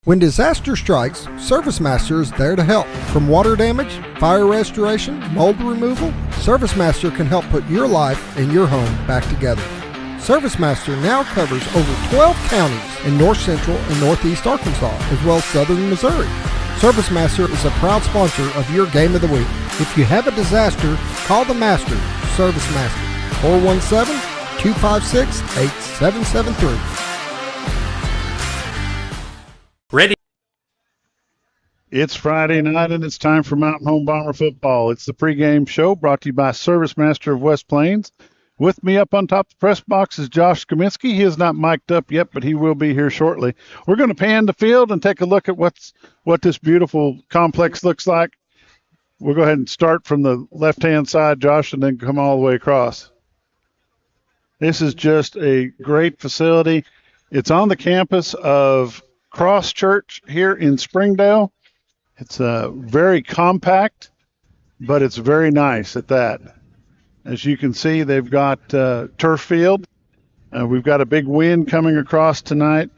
When disaster strikes, Servicemaster is there to help. From water damage, fire restoration, mold removal, Servicemaster can help put your life and your home back together. Servicemaster now covers over 12 counties in north central and northeast Arkansas, as well as southern Missouri. Servicemaster is a proud sponsor of your Game of the Week. If you have a disaster, call the master, Servicemaster, 417-256-8773. Ready. It's Friday night, and it's time for Mountain Home Bomber football. It's the pregame show brought to you by Servicemaster of West Plains. With me up on top of the press box is Josh Kaminsky. He is not mic'd up yet, but he will be here shortly. We're going to pan the field and take a look at what this beautiful complex looks like. We'll go ahead and start from the left-hand side, Josh, and then come all the way across. This is just a great facility. It's on the campus of Cross Church here in Springdale. It's very compact, but it's very nice at that. As you can see, they've got turf field. We've got a big wind coming across tonight.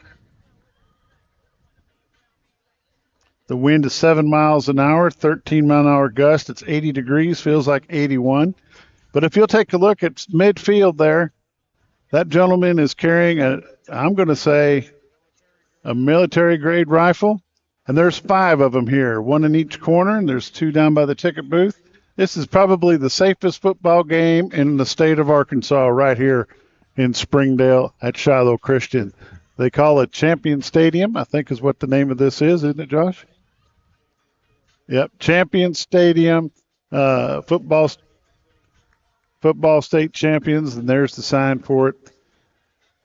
The wind is 7 miles an hour, 13-mile-an-hour gust. It's 80 degrees, feels like 81. But if you'll take a look at midfield there, that gentleman is carrying I'm going to say, a military-grade rifle, and there's 5 of them here, 1 in each corner, and there's 2 down by the ticket booth. This is probably the safest football game in the state of Arkansas right here in Springdale at Shiloh Christian. They call it Champion Stadium, I think is what the name of this is, isn't it, Josh? Yep, Champion Stadium, football state champions, and there's the sign for it.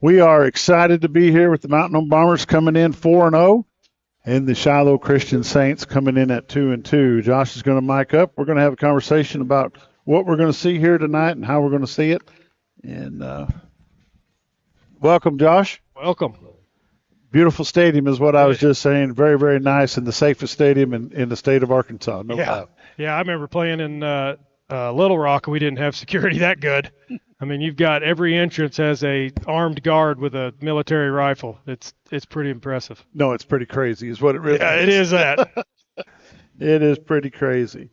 We are excited to be here with the Mountain Home Bombers coming in 4-0 and the Shiloh Christian Saints coming in at 2-2. Josh is going to mic up. We're going to have a conversation about what we're going to see here tonight and how we're going to see it. And welcome, Josh. Welcome. Beautiful stadium is what I was just saying. Very, very nice, and the safest stadium in the state of Arkansas. No doubt. Yeah, I remember playing in Little Rock, and we didn't have security that good. I mean, you've got every entrance has a armed guard with a military rifle. It's pretty impressive. No, it's pretty crazy is what it really is. Yeah, it is that. It is pretty crazy.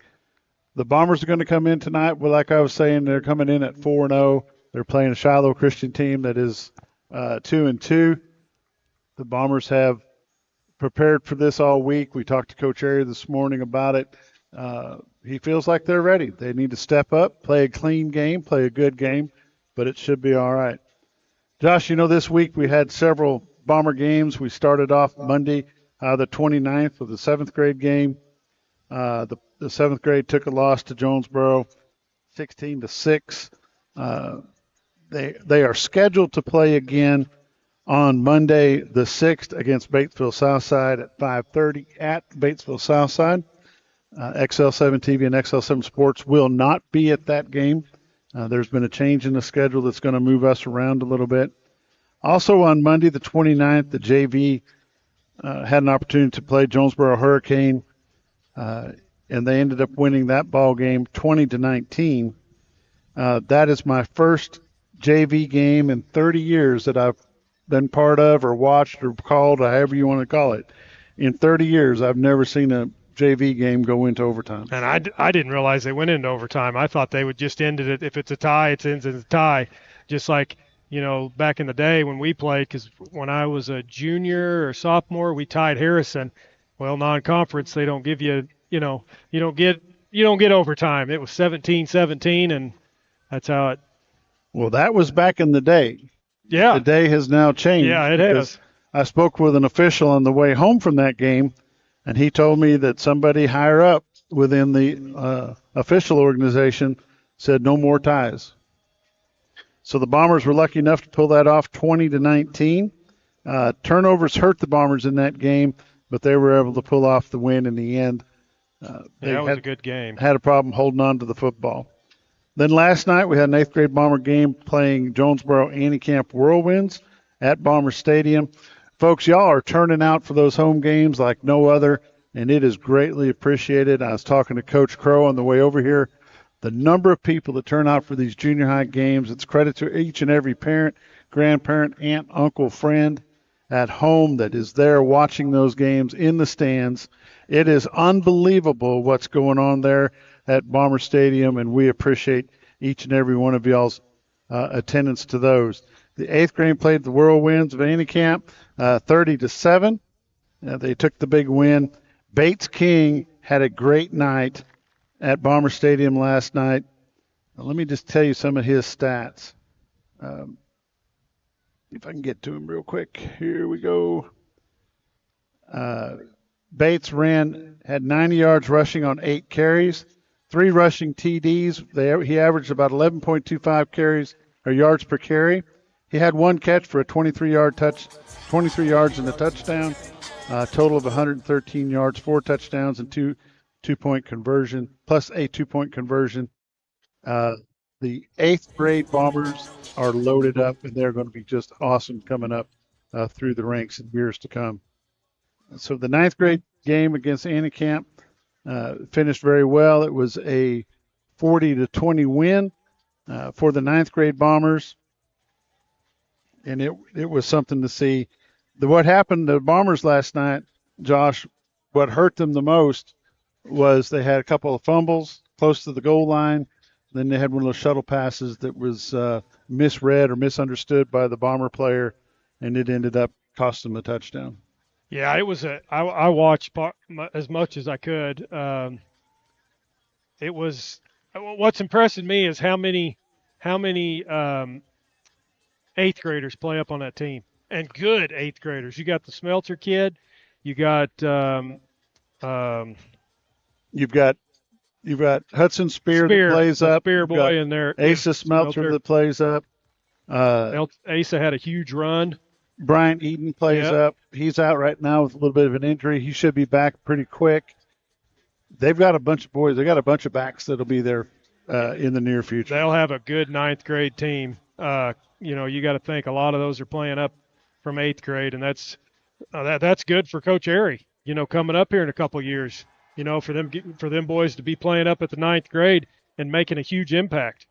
The Bombers are going to come in tonight. Well, like I was saying, they're coming in at 4-0. They're playing a Shiloh Christian team that is 2-2. The Bombers have prepared for this all week. We talked to Coach Area this morning about it. He feels like they're ready. They need to step up, play a clean game, play a good game, but it should be all right. Josh, this week we had several Bomber games. We started off Monday, the 29th, with the 7th grade game. The 7th grade took a loss to Jonesboro, 16-6. They are scheduled to play again on Monday, the 6th, against Batesville Southside at 5:30 at Batesville Southside. XL7 TV and XL7 Sports will not be at that game. There's been a change in the schedule that's going to move us around a little bit. Also on Monday, the 29th, the JV had an opportunity to play Jonesboro Hurricane, and they ended up winning that ball game 20-19. That is my first JV game in 30 years that I've been part of or watched or called, or however you want to call it. In 30 years, I've never seen a JV game go into overtime. And I didn't realize they went into overtime. I thought they would just end it. If it's a tie, it ends in a tie. Just like, back in the day when we played, because when I was a junior or sophomore, we tied Harrison. Well, non-conference, they don't give you, you don't get overtime. It was 17-17, and that's how it. Well, that was back in the day. Yeah. The day has now changed. Yeah, it has. I spoke with an official on the way home from that game, and he told me that somebody higher up within the official organization said no more ties. So the Bombers were lucky enough to pull that off 20-19. Turnovers hurt the Bombers in that game, but they were able to pull off the win in the end. That was a good game. Had a problem holding on to the football. Then last night we had an 8th grade Bomber game playing Jonesboro Anti-Camp Whirlwinds at Bomber Stadium. Folks, y'all are turning out for those home games like no other, and it is greatly appreciated. I was talking to Coach Crow on the way over here. The number of people that turn out for these junior high games, it's credit to each and every parent, grandparent, aunt, uncle, friend. at home that is there watching those games in the stands. It is unbelievable what's going on there at Bomber Stadium, and we appreciate each and every one of y'all's attendance to those. The 8th grade played the Whirlwinds of Anycamp 30-7. They took the big win. Bates King had a great night at Bomber Stadium last night. Let me just tell you some of his stats. If I can get to him real quick. Here we go. Bates had 90 yards rushing on 8 carries, 3 rushing TDs. He averaged about 11.25 carries or yards per carry. He had 1 catch for a 23 yards and a touchdown. Total of 113 yards, 4 touchdowns, and 2-point conversion, plus a 2-point conversion. The 8th grade Bombers are loaded up, and they're going to be just awesome coming up through the ranks in years to come. So the 9th grade game against Anycamp finished very well. It was a 40-20 win for the 9th grade Bombers, and it was something to see. What happened to the Bombers last night, Josh, what hurt them the most was they had a couple of fumbles close to the goal line. Then they had one of those shuttle passes that was misread or misunderstood by the Bomber player, and it ended up costing them a touchdown. Yeah, it was I watched as much as I could. It was what's impressing me is how many 8th graders play up on that team, and good 8th graders. You got the Smelter kid, you got You've got Hudson Spear that plays up. Spear boy in there. Asa Smelter that plays up. Asa had a huge run. Bryant Eden plays up. He's out right now with a little bit of an injury. He should be back pretty quick. They've got a bunch of boys. They got a bunch of backs that'll be there in the near future. They'll have a good 9th grade team. You got to think a lot of those are playing up from 8th grade, and that's good for Coach Airy. Coming up here in a couple of years. For them boys to be playing up at the 9th grade and making a huge impact.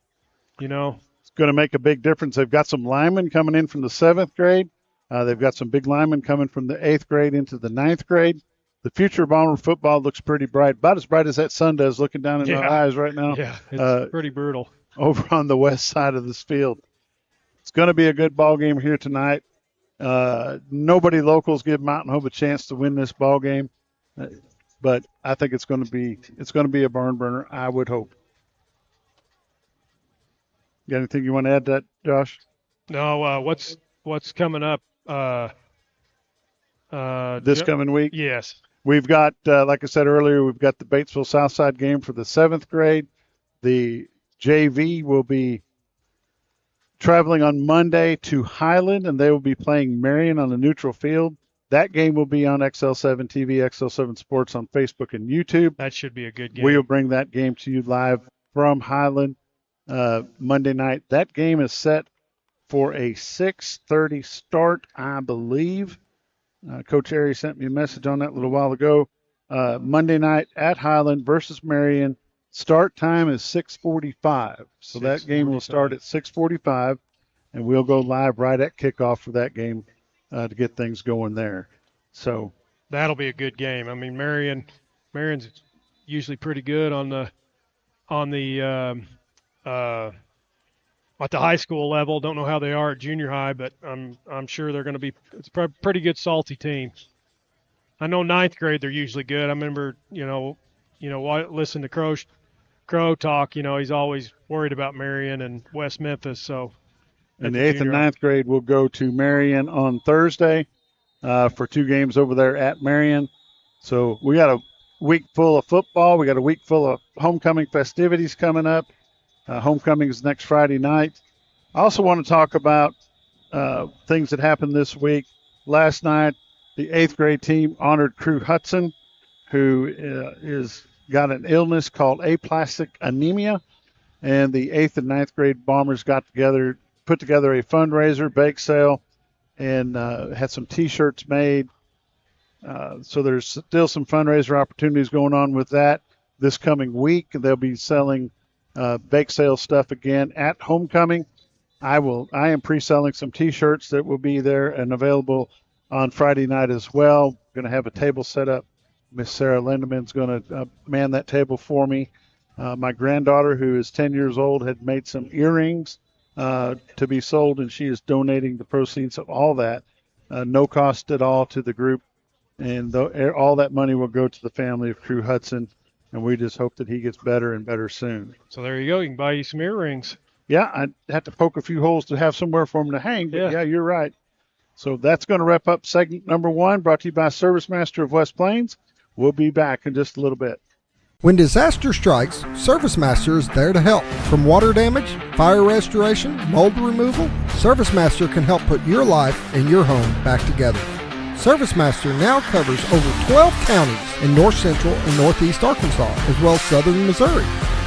It's going to make a big difference. They've got some linemen coming in from the 7th grade. They've got some big linemen coming from the 8th grade into the 9th grade. The future of Bomber football looks pretty bright, about as bright as that sun does looking down in our eyes right now. Yeah, it's pretty brutal. Over on the west side of this field. It's going to be a good ball game here tonight. Nobody locals give Mountain Home a chance to win this ball game. But I think it's going to be a barn burner, I would hope. Got anything you want to add to that, Josh? No. What's coming up? This coming week? Yes. We've got, like I said earlier, we've got the Batesville Southside game for the 7th grade. The JV will be traveling on Monday to Highland, and they will be playing Marion on a neutral field. That game will be on XL7 TV, XL7 Sports on Facebook and YouTube. That should be a good game. We will bring that game to you live from Highland Monday night. That game is set for a 6:30 start, I believe. Coach Airy sent me a message on that a little while ago. Monday night at Highland versus Marion. Start time is 6:45. So that game will start at 6:45, and we'll go live right at kickoff for that game. To get things going there. So that'll be a good game. I mean, Marion's usually pretty good at the high school level. Don't know how they are at junior high, but I'm sure they're going to be. It's a pretty good salty team. I know 9th grade they're usually good. I remember listen to Crow talk. He's always worried about Marion and West Memphis. So. And the 8th and 9th grade will go to Marion on Thursday for 2 games over there at Marion. So we got a week full of football. We got a week full of homecoming festivities coming up. Homecoming is next Friday night. I also want to talk about things that happened this week. Last night, the 8th grade team honored Crew Hudson, who is got an illness called aplastic anemia. And the 8th and 9th grade Bombers put together a fundraiser, bake sale, and had some T-shirts made. So there's still some fundraiser opportunities going on with that this coming week. They'll be selling bake sale stuff again at homecoming. I am pre-selling some T-shirts that will be there and available on Friday night as well. Going to have a table set up. Miss Sarah Lindeman's going to man that table for me. My granddaughter, who is 10 years old, had made some earrings to be sold, and she is donating the proceeds of all that, no cost at all to the group. And all that money will go to the family of Crew Hudson, and we just hope that he gets better and better soon. So there you go. You can buy you some earrings. Yeah, I had to poke a few holes to have somewhere for him to hang, but yeah, you're right. So that's going to wrap up segment number 1, brought to you by Servicemaster of West Plains. We'll be back in just a little bit. When disaster strikes, Servicemaster is there to help. From water damage, fire restoration, mold removal, Servicemaster can help put your life and your home back together. Servicemaster now covers over 12 counties in north central and northeast Arkansas, as well as southern Missouri.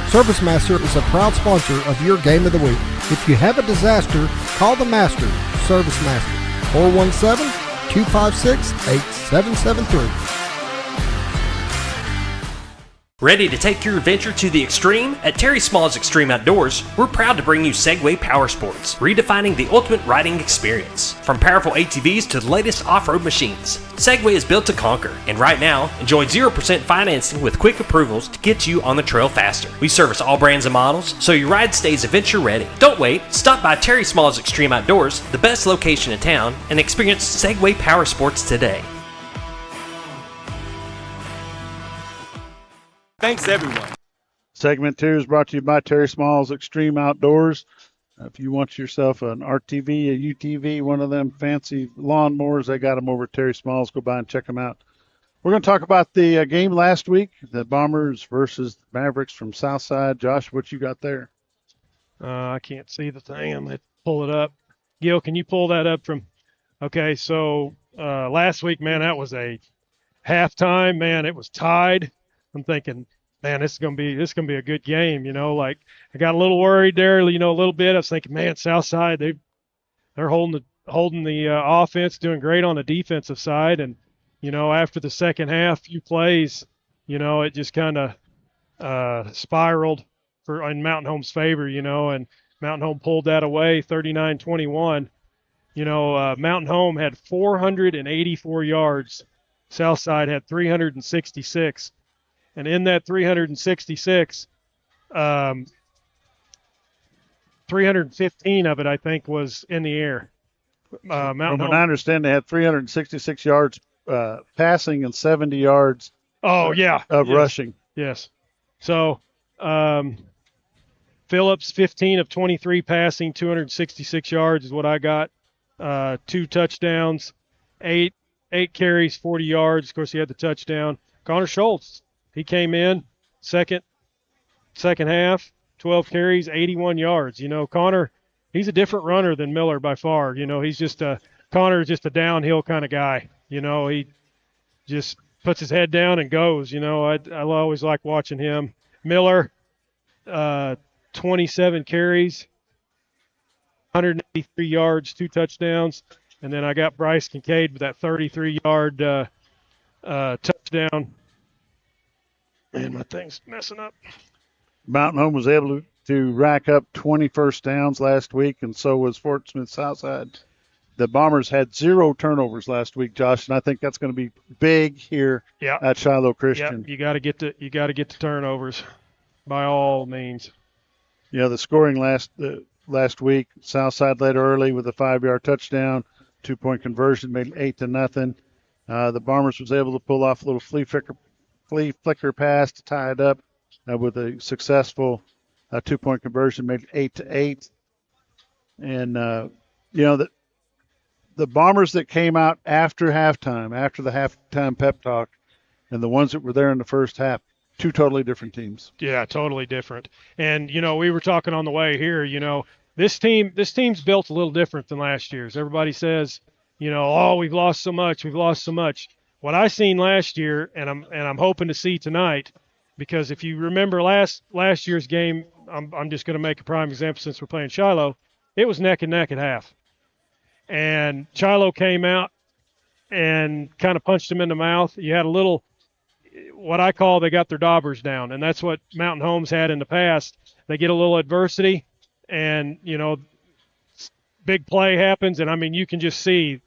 Servicemaster is a proud sponsor of your Game of the Week. If you have a disaster, call the master, Servicemaster, 417-256-8773. Ready to take your adventure to the extreme? At Terry Small's Extreme Outdoors, we're proud to bring you Segway Power Sports, redefining the ultimate riding experience. From powerful ATVs to the latest off-road machines, Segway is built to conquer, and right now, enjoy 0% financing with quick approvals to get you on the trail faster. We service all brands and models, so your ride stays adventure ready. Don't wait, stop by Terry Small's Extreme Outdoors, the best location in town, and experience Segway Power Sports today. Thanks, everyone. Segment 2 is brought to you by Terry Small's Extreme Outdoors. If you want yourself an RTV, a UTV, one of them fancy lawnmowers, they got them over at Terry Small's. Go by and check them out. We're going to talk about the game last week, the Bombers versus the Mavericks from Southside. Josh, what you got there? I can't see the thing. I'm going to pull it up. Gil, can you pull that up from? Okay, so last week, man, that was a halftime. Man, it was tied. I'm thinking, man, this is gonna be a good game, Like I got a little worried there, a little bit. I was thinking, man, Southside, they're holding the offense, doing great on the defensive side, and after the second half, few plays, it just kind of spiraled in Mountain Home's favor, and Mountain Home pulled that away, 39-21. Mountain Home had 484 yards, Southside had 366. And in that 366, 315 of it, I think, was in the air. From what I understand, they had 366 yards passing and 70 yards of rushing. Yes. So Phillips, 15 of 23 passing, 266 yards is what I got. 2 touchdowns, 8 carries, 40 yards. Of course, he had the touchdown. Connor Schultz, he came in second half, 12 carries, 81 yards. Connor, he's a different runner than Miller by far. He's Connor is just a downhill kind of guy. He just puts his head down and goes. I always like watching him. Miller, 27 carries, 183 yards, 2 touchdowns. And then I got Bryce Kincaid with that 33-yard touchdown. And my thing's messing up. Mountain Home was able to rack up 20 first downs last week, and so was Fort Smith Southside. The Bombers had 0 turnovers last week, Josh, and I think that's going to be big here at Shiloh Christian. Yep. You got to get the turnovers by all means. Yeah, the scoring last week, Southside led early with a 5-yard touchdown, 2-point conversion, made 8-0. The Bombers was able to pull off a little flea flicker pass to tie it up with a successful 2-point conversion, made it 8-8. And the Bombers that came out after halftime, after the halftime pep talk, and the ones that were there in the first half, 2 totally different teams. Yeah, totally different. And we were talking on the way here. This team's built a little different than last year's. Everybody says, we've lost so much. What I seen last year, and I'm hoping to see tonight, because if you remember last year's game, I'm just going to make a prime example since we're playing Shiloh. It was neck and neck at half, and Shiloh came out and kind of punched him in the mouth. You had a little, what I call, they got their daubers down, and that's what Mountain Homes had in the past. They get a little adversity, and big play happens, and you can just see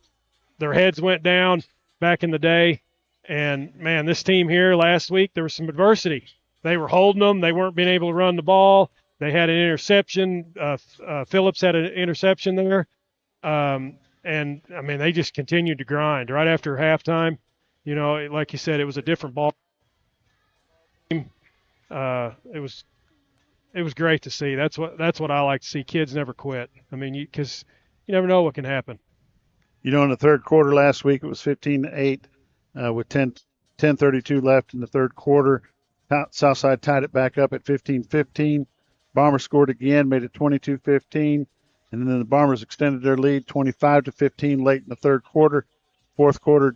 their heads went down back in the day. And, man, this team here last week, there was some adversity. They were holding them. They weren't being able to run the ball. They had an interception. Phillips had an interception there. And, I mean, they just continued to grind. Right after halftime, like you said, it was a different ball. It was great to see. That's what I like to see. Kids never quit. I mean, because you never know what can happen. In the third quarter last week, it was 15-8 with 10:32 left in the third quarter. Southside tied it back up at 15-15. Bombers scored again, made it 22-15. And then the Bombers extended their lead 25-15 late in the third quarter. Fourth quarter,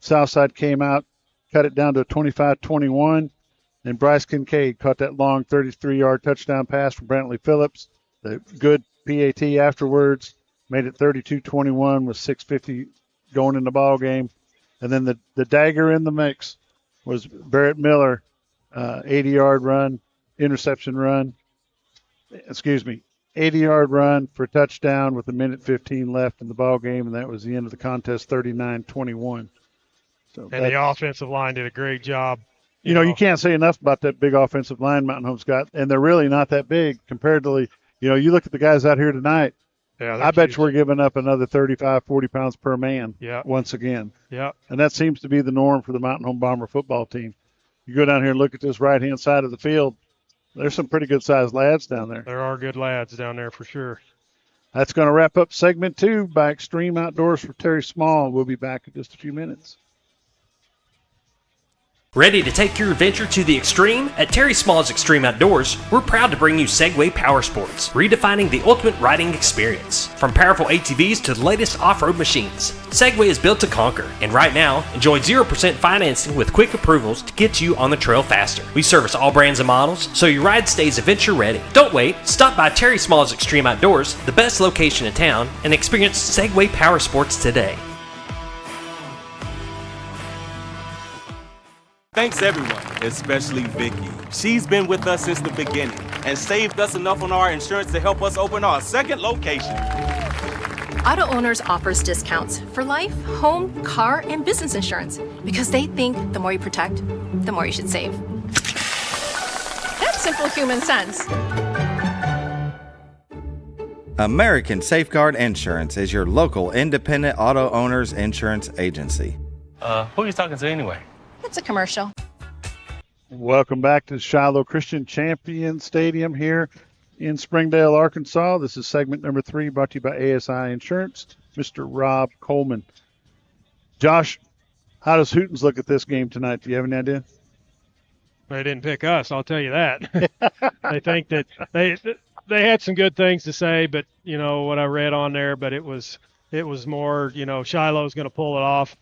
Southside came out, cut it down to 25-21. And Bryce Kincaid caught that long 33-yard touchdown pass from Brantley Phillips. The good PAT afterwards made it 32-21 with 6:50 going in the ball game. And then the dagger in the mix was Barrett Miller, 80-yard run, interception run. 80-yard run for a touchdown with 1:15 left in the ball game, and that was the end of the contest, 39-21. So the offensive line did a great job. You can't say enough about that big offensive line Mountain Home's got, and they're really not that big comparatively. You look at the guys out here tonight. Yeah, I bet you we're giving up another 35, 40 pounds per man once again. Yeah. And that seems to be the norm for the Mountain Home Bomber football team. You go down here and look at this right-hand side of the field, there's some pretty good-sized lads down there. There are good lads down there for sure. That's going to wrap up segment 2 by Extreme Outdoors for Terry Small. We'll be back in just a few minutes. Ready to take your adventure to the extreme? At Terry Small's Extreme Outdoors, we're proud to bring you Segway Power Sports, redefining the ultimate riding experience. From powerful ATVs to the latest off-road machines, Segway is built to conquer, and right now, enjoy 0% financing with quick approvals to get you on the trail faster. We service all brands and models, so your ride stays adventure ready. Don't wait, stop by Terry Small's Extreme Outdoors, the best location in town, and experience Segway Power Sports today. Thanks everyone, especially Vicky. She's been with us since the beginning and saved us enough on our insurance to help us open our second location. Auto Owners offers discounts for life, home, car, and business insurance because they think the more you protect, the more you should save. That's simple human sense. American Safeguard Insurance is your local independent auto owners insurance agency. Who are you talking to anyway? It's a commercial. Welcome back to Shiloh Christian Champion Stadium here in Springdale, Arkansas. This is segment number 3 brought to you by ASI Insurance. Mr. Rob Coleman. Josh, how does Hootens look at this game tonight? Do you have any idea? They didn't pick us, I'll tell you that. They think that they had some good things to say, but what I read on there, but it was more, Shiloh's going to pull it off,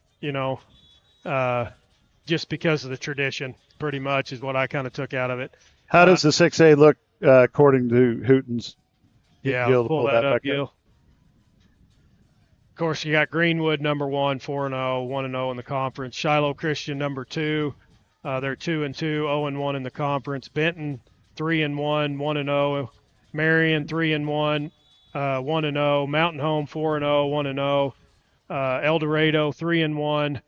just because of the tradition, pretty much, is what I kind of took out of it. How does the 6A look according to Hootens? Yeah, Gil, pull that up, Gil. Of course, you got Greenwood, number 1, 4-0, 1-0 in the conference. Shiloh Christian, number 2. They're 2-2, 0-1 in the conference. Benton, 3-1, 1-0. Marion, 3-1, 1-0. Mountain Home, 4-0, 1-0. El Dorado, 3-1.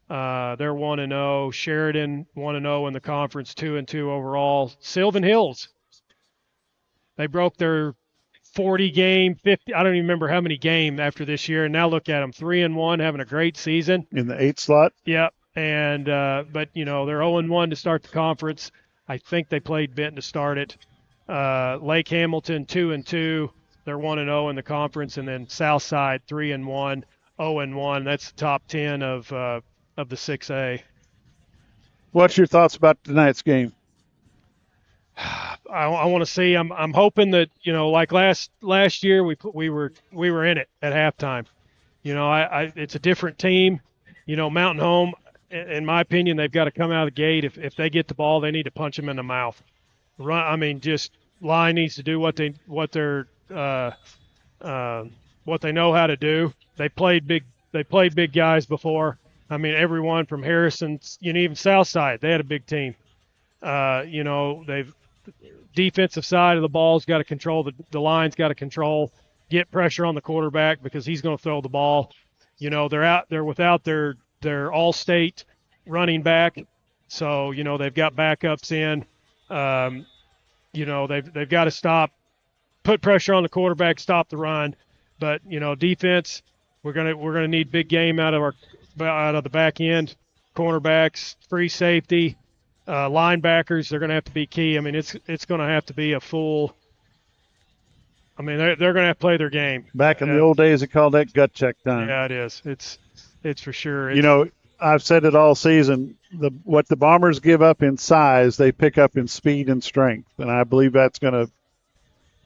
They're 1-0. Sheridan 1-0 in the conference, 2-2 overall. Sylvan Hills, they broke their 40 game, 50. I don't even remember how many game after this year. And now look at them, 3-1, having a great season in the 8 slot. Yep. And but they're 0-1 to start the conference. I think they played Benton to start it. Lake Hamilton 2-2. They're 1-0 in the conference, and then Southside 3-1, 0-1. That's the top 10 of the 6A. What's your thoughts about tonight's game? I want to see. I'm hoping that like last year we were in it at halftime. It's a different team. Mountain Home, in my opinion, they've got to come out of the gate. If they get the ball, they need to punch them in the mouth. Just line needs to do what they know how to do. They played big guys before. Everyone from Harrison, even Southside, they had a big team. They've defensive side of the ball's got to control the line's got to control, get pressure on the quarterback because he's going to throw the ball. they're without their all-state running back, so they've got backups in. They've got to put pressure on the quarterback, stop the run. But defense, we're gonna need big game out of the back end, cornerbacks, free safety, linebackers. They're gonna have to be key. I mean, it's gonna have to be a full. I mean, they're gonna have to play their game. Back in the old days, they called that gut check time. Yeah, it is. It's for sure. I've said it all season. What the Bombers give up in size, they pick up in speed and strength, and I believe that's going to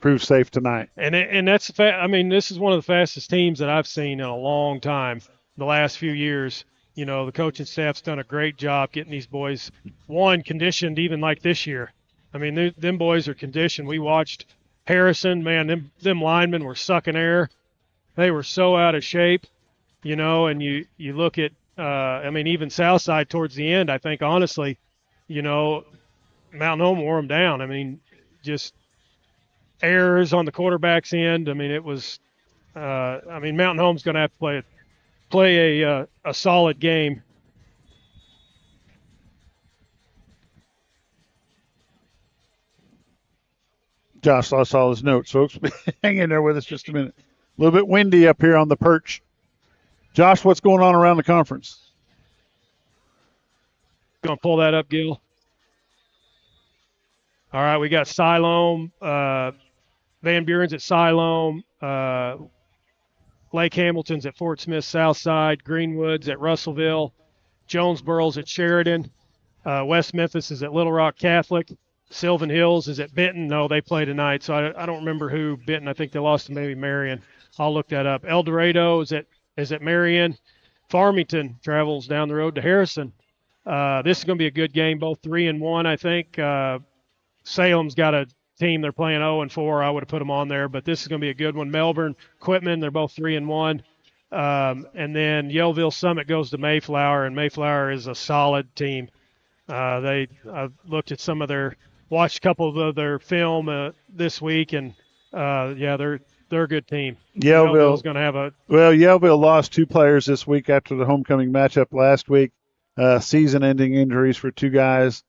prove safe tonight. And that's this is one of the fastest teams that I've seen in a long time. The last few years, the coaching staff's done a great job getting these boys conditioned, even like this year. I mean, them boys are conditioned. We watched Harrison, man, them linemen were sucking air. They were so out of shape, and you look at even Southside towards the end, I think, honestly, Mountain Home wore them down. I mean, just errors on the quarterback's end. I mean, it was Mountain Home's going to have to play a solid game. Josh lost all his notes, folks. Hang in there with us just a minute. A little bit windy up here on the perch. Josh, what's going on around the conference? Going to pull that up, Gil. All right, we got Siloam, Van Buren's at Siloam, Lake Hamilton's at Fort Smith Southside, Greenwood's at Russellville, Jonesboro's at Sheridan, West Memphis is at Little Rock Catholic, Sylvan Hills is at Benton. No, they play tonight, so I don't remember who Benton. I think they lost to maybe Marion. I'll look that up. El Dorado is at Marion. Farmington travels down the road to Harrison. This is going to be a good game, both 3-1, I think. Salem's got a team they're playing 0-4. I would have put them on there, but this is going to be a good one. Melbourne, Quitman, they're both 3-1. And then Yellville Summit goes to Mayflower, and Mayflower is a solid team. I've looked at watched a couple of their film this week, and they're a good team. Yellville's going to have Yellville lost 2 players this week after the homecoming matchup last week. Season-ending injuries for 2 guys.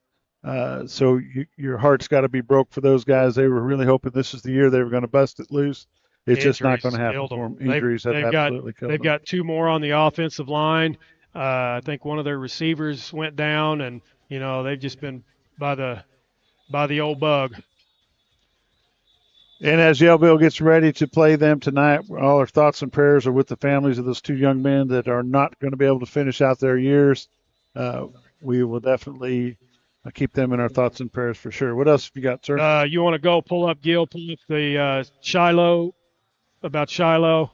So your heart's got to be broke for those guys. They were really hoping this is the year they were going to bust it loose. It's just not going to happen for them. Injuries have absolutely killed them. They've got 2 more on the offensive line. I think one of their receivers went down, and they've just been by the old bug. And as Yellville gets ready to play them tonight, all our thoughts and prayers are with the families of those 2 young men that are not going to be able to finish out their years. We will definitely keep them in our thoughts and prayers for sure. What else have you got, sir? You want to go pull up the Shiloh, about Shiloh?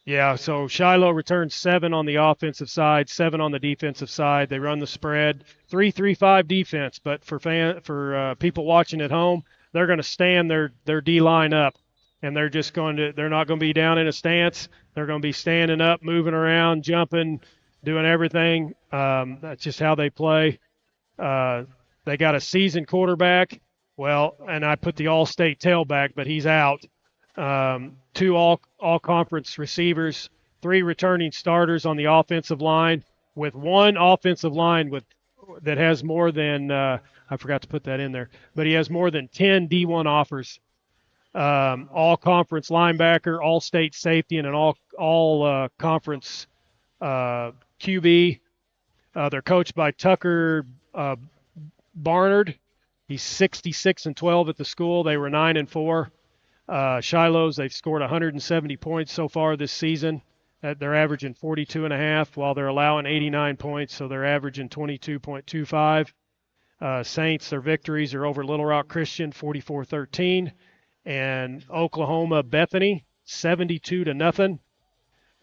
Yeah, so Shiloh returns 7 on the offensive side, 7 on the defensive side. They run the spread, 3-3-5 defense. But for people watching at home, they're going to stand their D line up, and they're not going to be down in a stance. They're going to be standing up, moving around, jumping, doing everything. That's just how they play. They got a seasoned quarterback. Well, and I put the all-state tailback, but he's out. 2 all-conference receivers, 3 returning starters on the offensive line, with 1 offensive line that has more than I forgot to put that in there, but he has more than 10 D1 offers. All-conference linebacker, all-state safety, and an all-conference QB. They're coached by Tucker Barnard. He's 66-12 at the school. They were 9-4. Shiloh's, they've scored 170 points so far this season. They're averaging 42.5, while they're allowing 89 points, so they're averaging 22.25. Saints, their victories are over Little Rock Christian, 44-13, and Oklahoma Bethany, 72-0.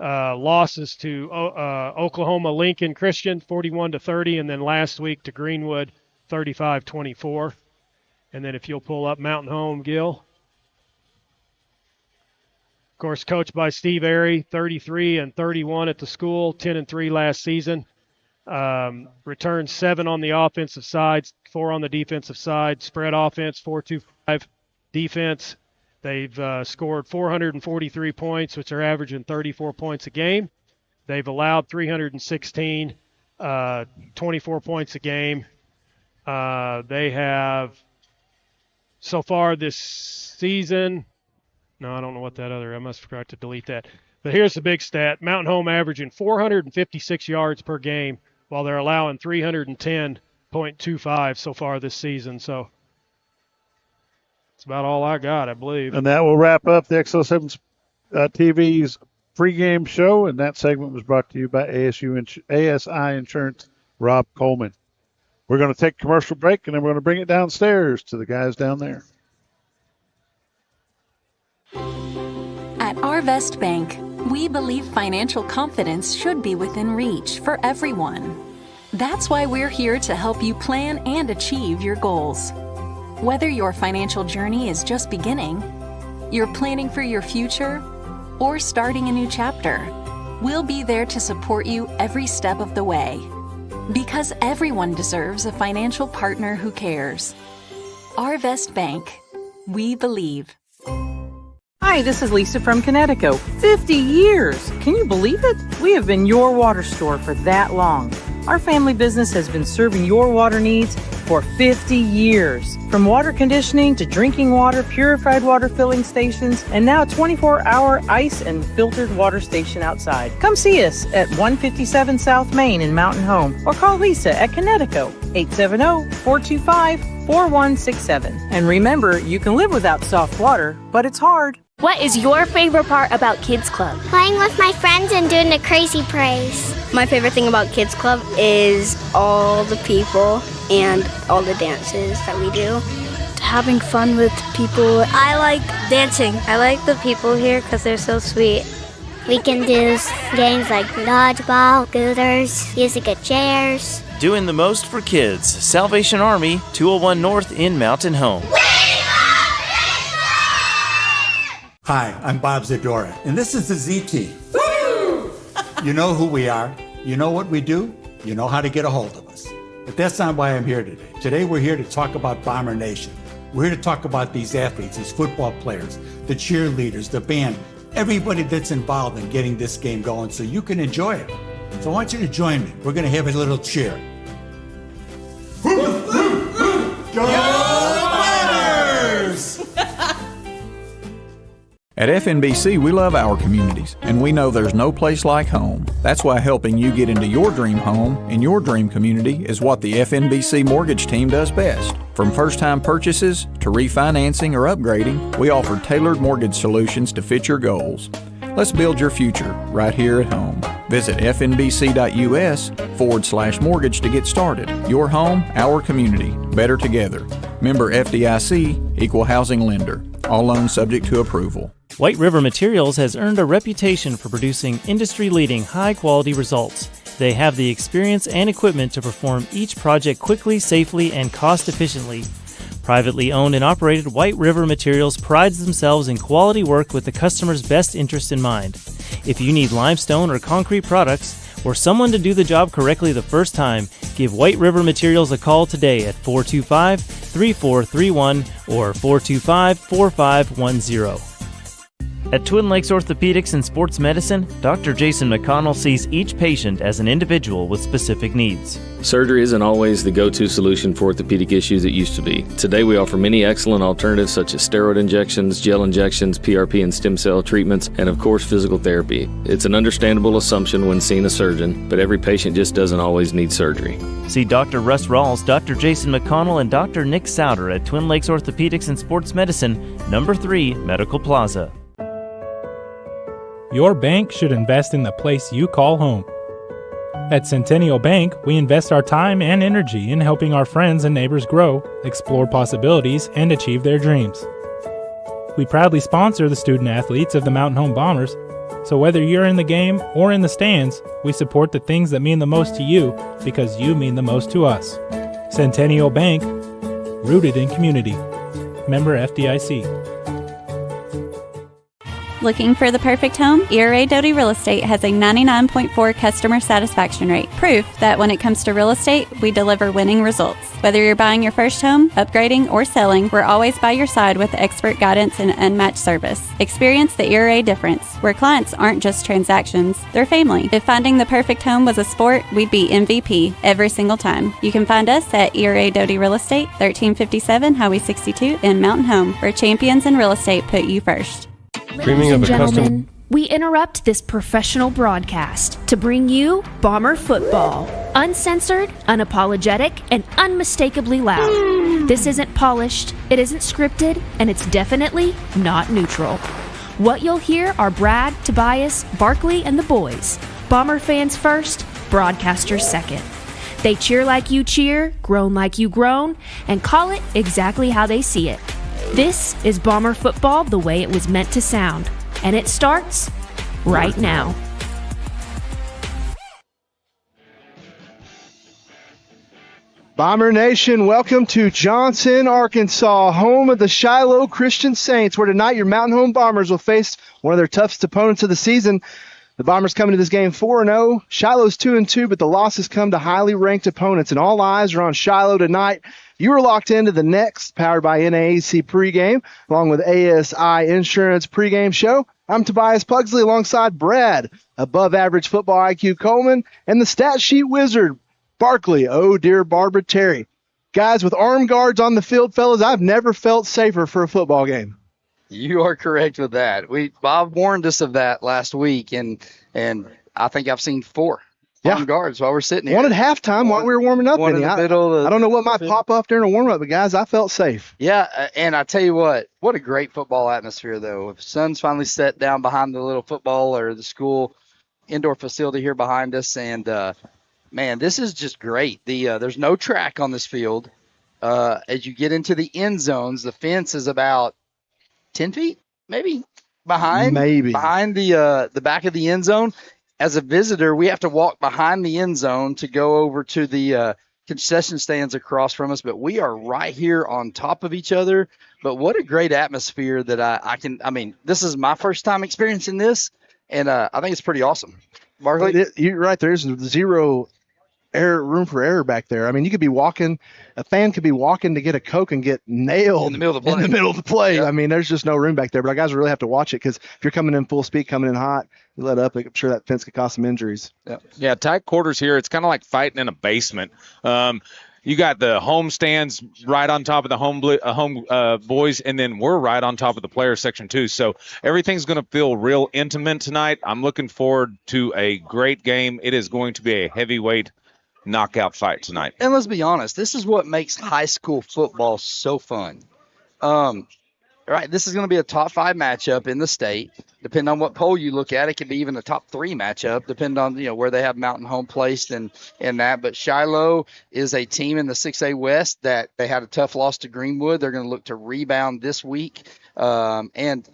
Losses to Oklahoma Lincoln Christian, 41-30, and then last week to Greenwood, 35-24. And then if you'll pull up Mountain Home, Gil. Of course, coached by Steve Airy, 33-31 at the school, 10-3 last season. Returned 7 on the offensive side, 4 on the defensive side. Spread offense, 4-2-5 defense. They've scored 443 points, which are averaging 34 points a game. They've allowed 316, 24 points a game. They have, so far this season, no, I don't know what that other, I must forgot to delete that. But here's the big stat. Mountain Home averaging 456 yards per game, while they're allowing 310.25 so far this season. So that's about all I got, I believe. And that will wrap up the XO7 TV's pregame show. And that segment was brought to you by ASI Insurance, Rob Coleman. We're going to take a commercial break, and then we're going to bring it downstairs to the guys down there. At Arvest Bank, we believe financial confidence should be within reach for everyone. That's why we're here to help you plan and achieve your goals. Whether your financial journey is just beginning, you're planning for your future, or starting a new chapter, we'll be there to support you every step of the way. Because everyone deserves a financial partner who cares. Arvest Bank. We believe. Hi, this is Lisa from Connecticut. 50 years! Can you believe it? We have been your water store for that long. Our family business has been serving your water needs for 50 years. From water conditioning to drinking water, purified water filling stations, and now 24-hour ice and filtered water station outside. Come see us at 157 South Main in Mountain Home, or call Lisa at Connecticut, 870-425-4167. And remember, you can live without soft water, but it's hard. What is your favorite part about Kids Club? Playing with my friends and doing the crazy praise. My favorite thing about Kids Club is all the people and all the dances that we do. Having fun with people. I like dancing. I like the people here because they're so sweet. We can do games like dodgeball, scooters, music at chairs. Doing the most for kids. Salvation Army, 201 North in Mountain Home. Hi, I'm Bob Zadora, and this is the ZT. Woo! You know who we are, you know what we do, you know how to get a hold of us. But that's not why I'm here today. Today we're here to talk about Bomber Nation. We're here to talk about these athletes, these football players, the cheerleaders, the band, everybody that's involved in getting this game going so you can enjoy it. So I want you to join me. We're going to have a little cheer. Go Miners! At FNBC, we love our communities, and we know there's no place like home. That's why helping you get into your dream home in your dream community is what the FNBC mortgage team does best. From first-time purchases to refinancing or upgrading, we offer tailored mortgage solutions to fit your goals. Let's build your future right here at home. Visit fnbc.us/mortgage to get started. Your home, our community. Better together. Member FDIC, Equal Housing Lender. All loans subject to approval. White River Materials has earned a reputation for producing industry-leading, high-quality results. They have the experience and equipment to perform each project quickly, safely, and cost-efficiently. Privately owned and operated, White River Materials prides themselves in quality work with the customer's best interest in mind. If you need limestone or concrete products, or someone to do the job correctly the first time, give White River Materials a call today at 425-3431 or 425-4510. At Twin Lakes Orthopedics and Sports Medicine, Dr. Jason McConnell sees each patient as an individual with specific needs. Surgery isn't always the go-to solution for orthopedic issues it used to be. Today we offer many excellent alternatives such as steroid injections, gel injections, PRP and stem cell treatments, and of course physical therapy. It's an understandable assumption when seeing a surgeon, but every patient just doesn't always need surgery. See Dr. Russ Rawls, Dr. Jason McConnell, and Dr. Nick Souter at Twin Lakes Orthopedics and Sports Medicine, number 3, Medical Plaza. Your bank should invest in the place you call home. At Centennial Bank, we invest our time and energy in helping our friends and neighbors grow, explore possibilities, and achieve their dreams. We proudly sponsor the student athletes of the Mountain Home Bombers, so whether you're in the game or in the stands, we support the things that mean the most to you because you mean the most to us. Centennial Bank, rooted in community. Member FDIC. Looking for the perfect home? ERA Doty Real Estate has a 99.4 customer satisfaction rate. Proof that when it comes to real estate, we deliver winning results. Whether you're buying your first home, upgrading, or selling, we're always by your side with expert guidance and unmatched service. Experience the ERA difference, where clients aren't just transactions, they're family. If finding the perfect home was a sport, we'd be MVP every single time. You can find us at ERA Doty Real Estate, 1357 Highway 62 in Mountain Home, where champions in real estate put you first. Ladies and gentlemen, we interrupt this professional broadcast to bring you Bomber football. Uncensored, unapologetic, and unmistakably loud. This isn't polished, it isn't scripted, and it's definitely not neutral. What you'll hear are Brad, Tobias, Barkley, and the boys. Bomber fans first, broadcasters second. They cheer like you cheer, groan like you groan, and call it exactly how they see it. This is Bomber football the way it was meant to sound, and it starts right now. Bomber Nation, welcome to Johnson, Arkansas, home of the Shiloh Christian Saints, where tonight your Mountain Home Bombers will face one of their toughest opponents of the season. The Bombers come into this game 4-0. Shiloh's 2-2, but the losses come to highly ranked opponents, and all eyes are on Shiloh tonight. You are locked into the next, powered by NAAC Pregame, along with ASI Insurance Pregame Show. I'm Tobias Pugsley alongside Brad, above average football IQ Coleman, and the stat sheet wizard, Barkley. Oh, dear Barbara Terry. Guys, with armed guards on the field, fellas, I've never felt safer for a football game. You are correct with that. Bob warned us of that last week, and I think I've seen 4 armed guards while we're sitting here. One at halftime while we were warming up. One in the middle. I don't know what might pop up during a warm-up, but guys, I felt safe. Yeah, and I tell you what a great football atmosphere, though. If the sun's finally set down behind the little football or the school indoor facility here behind us, and man, this is just great. There's no track on this field. As you get into the end zones, the fence is about 10 feet, maybe behind the back of the end zone. As a visitor, we have to walk behind the end zone to go over to the concession stands across from us, but we are right here on top of each other. But what a great atmosphere that this is my first time experiencing this, and I think it's pretty awesome. Barkley? You're right. There's zero room for error back there. I mean, you could be walking, a fan could be walking to get a Coke and get nailed in the middle of the play. Yeah. I mean, there's just no room back there. But our guys really have to watch it, because if you're coming in full speed, coming in hot, you let up, I'm sure that fence could cause some injuries. Yeah, tight quarters here. It's kind of like fighting in a basement. You got the home stands right on top of the home boys, and then we're right on top of the player section too. So everything's going to feel real intimate tonight. I'm looking forward to a great game. It is going to be a heavyweight knockout fight tonight. And let's be honest, this is what makes high school football so fun. Right, this is going to be a top 5 matchup in the state. Depending on what poll you look at, it could be even a top 3 matchup, depending on where they have Mountain Home placed and that. But Shiloh is a team in the 6A West that they had a tough loss to Greenwood. They're going to look to rebound this week, and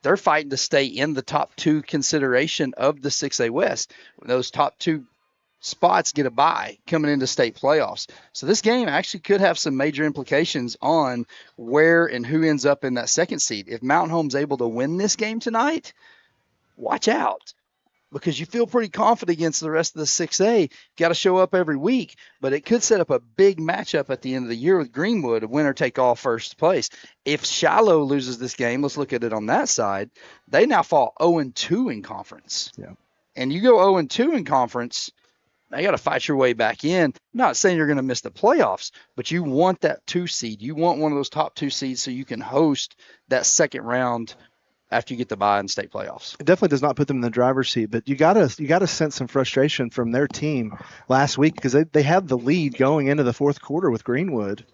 they're fighting to stay in the top 2 consideration of the 6A West. Those top 2 spots get a bye coming into state playoffs. So this game actually could have some major implications on where and who ends up in that second seed. If Mountain Home's able to win this game tonight, watch out, because you feel pretty confident against the rest of the 6A. Got to show up every week, but it could set up a big matchup at the end of the year with Greenwood, a winner-take-all first place. If Shiloh loses this game, let's look at it on that side, they now fall 0-2 in conference. Yeah. And you go 0-2 in conference, now you got to fight your way back in. I'm not saying you're going to miss the playoffs, but you want that 2 seed. You want one of those top 2 seeds so you can host that second round after you get the bye in state playoffs. It definitely does not put them in the driver's seat, but you gotta sense some frustration from their team last week, because they had the lead going into the fourth quarter with Greenwood,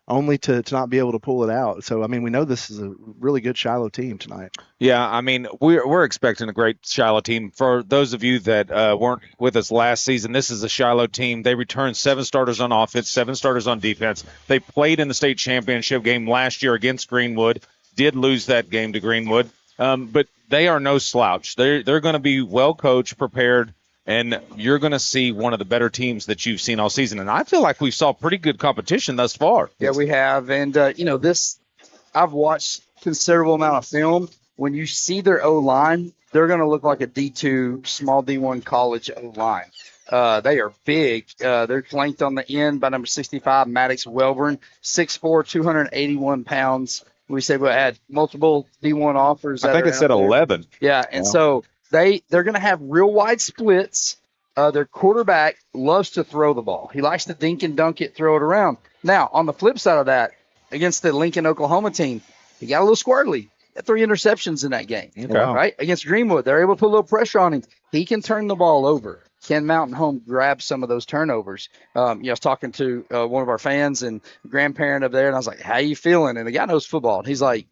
only to not be able to pull it out. So, I mean, we know this is a really good Shiloh team tonight. Yeah, I mean, we're expecting a great Shiloh team. For those of you that weren't with us last season, this is a Shiloh team. They returned 7 starters on offense, 7 starters on defense. They played in the state championship game last year against Greenwood, did lose that game to Greenwood, but they are no slouch. They're going to be well coached, prepared, and you're going to see one of the better teams that you've seen all season. And I feel like we saw pretty good competition thus far. Yeah, we have. And, I've watched considerable amount of film, when you see their O-line, they're going to look like a D2, small D1 college O-line. They are big. They're flanked on the end by number 65, Maddox Welburn, 6'4", 281 pounds. We said we had multiple D1 offers. I think it said 11. Yeah, and so they're going to have real wide splits. Their quarterback loves to throw the ball. He likes to dink and dunk it, throw it around. Now, on the flip side of that, against the Lincoln, Oklahoma team, he got a little squirrely. Had 3 interceptions in that game. Okay. Right? Against Greenwood, they're able to put a little pressure on him. He can turn the ball over. Can Mountain Home grab some of those turnovers? I was talking to one of our fans and grandparent up there, and I was like, how you feeling? And the guy knows football. And he's like,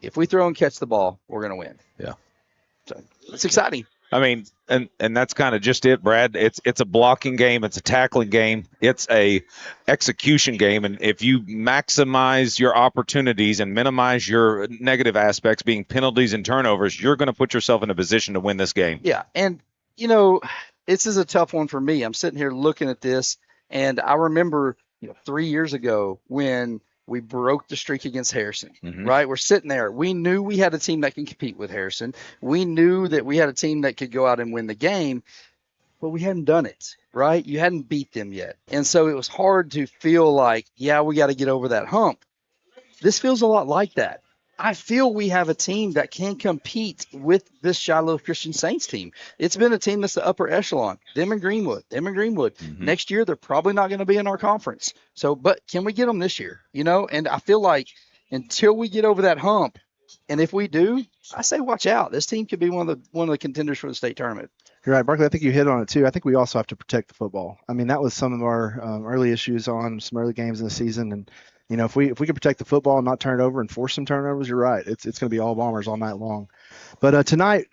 if we throw and catch the ball, we're going to win. Yeah. So it's exciting. I mean, and that's kind of just it, Brad. It's a blocking game. It's a tackling game. It's a execution game. And if you maximize your opportunities and minimize your negative aspects, being penalties and turnovers, you're going to put yourself in a position to win this game. Yeah. And, this is a tough one for me. I'm sitting here looking at this, and I remember, 3 years ago when we broke the streak against Harrison, right? We're sitting there. We knew we had a team that can compete with Harrison. We knew that we had a team that could go out and win the game, but we hadn't done it, right? You hadn't beat them yet. And so it was hard to feel like, yeah, we got to get over that hump. This feels a lot like that. I feel we have a team that can compete with this Shiloh Christian Saints team. It's been a team that's the upper echelon. Them and Greenwood. Next year, they're probably not going to be in our conference. So, but can we get them this year? And I feel like until we get over that hump, and if we do, I say watch out. This team could be one of the contenders for the state tournament. You're right, Barkley. I think you hit on it too. I think we also have to protect the football. I mean, that was some of our early issues on some early games in the season, and if we can protect the football and not turn it over and force some turnovers, you're right. It's going to be all Bombers all night long. But tonight,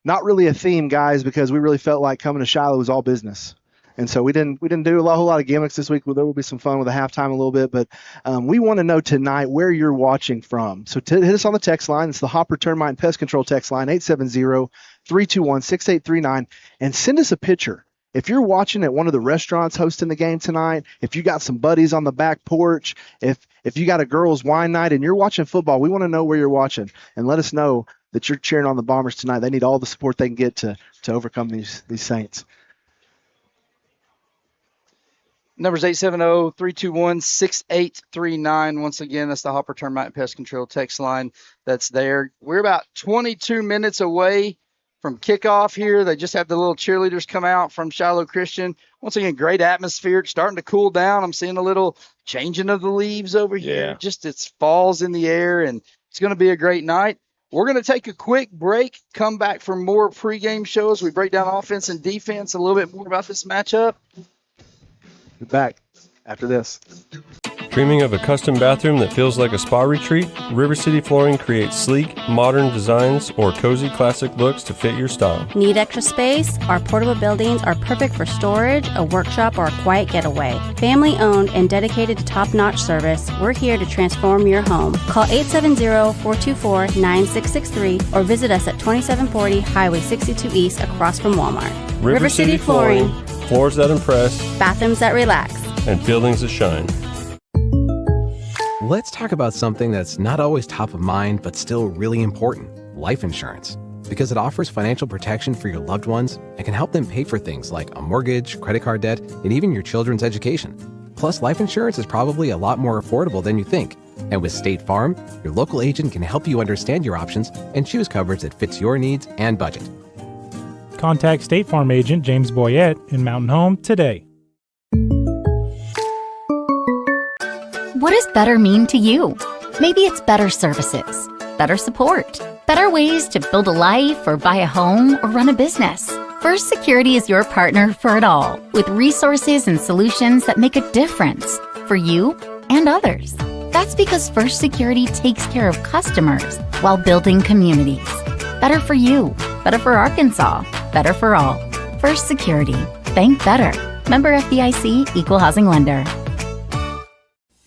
not really a theme, guys, because we really felt like coming to Shiloh was all business. And so we didn't do a whole lot of gimmicks this week. There will be some fun with the halftime a little bit, but we want to know tonight where you're watching from. So hit us on the text line. It's the Hopper Termite and Pest Control text line, 870-321-6839, and send us a picture. If you're watching at one of the restaurants hosting the game tonight, if you got some buddies on the back porch, if you got a girls' wine night and you're watching football, we want to know where you're watching, and let us know that you're cheering on the Bombers tonight. They need all the support they can get to overcome these Saints. Numbers 870-321-6839. Once again, that's the Hopper Termite and Pest Control text line that's there. We're about 22 minutes away from kickoff here. They just have the little cheerleaders come out from Shiloh Christian. Once again, great atmosphere. It's starting to cool down. I'm seeing a little changing of the leaves over here. Just it's falls in the air, and it's going to be a great night. We're going to take a quick break, come back for more pregame shows. We break down offense and defense, a little bit more about this matchup. Be back after this. Dreaming of a custom bathroom that feels like a spa retreat? River City Flooring creates sleek, modern designs or cozy classic looks to fit your style. Need extra space? Our portable buildings are perfect for storage, a workshop, or a quiet getaway. Family owned and dedicated to top-notch service, we're here to transform your home. Call 870-424-9663 or visit us at 2740 Highway 62 East across from Walmart. River City Flooring. Floors that impress. Bathrooms that relax. And buildings that shine. Let's talk about something that's not always top of mind, but still really important: life insurance. Because it offers financial protection for your loved ones and can help them pay for things like a mortgage, credit card debt, and even your children's education. Plus, life insurance is probably a lot more affordable than you think. And with State Farm, your local agent can help you understand your options and choose coverage that fits your needs and budget. Contact State Farm agent James Boyette in Mountain Home today. What does better mean to you? Maybe it's better services, better support, better ways to build a life or buy a home or run a business. First Security is your partner for it all, with resources and solutions that make a difference for you and others. That's because First Security takes care of customers while building communities. Better for you, better for Arkansas, better for all. First Security. Bank better. Member FDIC, Equal Housing Lender.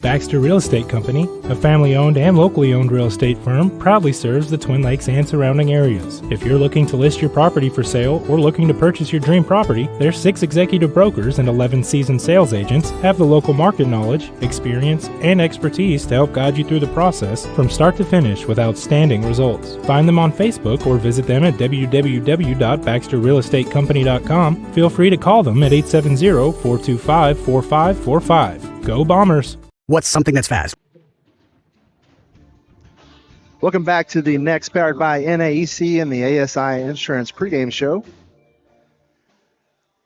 Baxter Real Estate Company, a family-owned and locally owned real estate firm, proudly serves the Twin Lakes and surrounding areas. If you're looking to list your property for sale or looking to purchase your dream property, their 6 executive brokers and 11 seasoned sales agents have the local market knowledge, experience, and expertise to help guide you through the process from start to finish with outstanding results. Find them on Facebook or visit them at www.baxterrealestatecompany.com. Feel free to call them at 870-425-4545. Go Bombers! What's something that's fast? Welcome back to the next powered by NAEC and the ASI Insurance pregame show.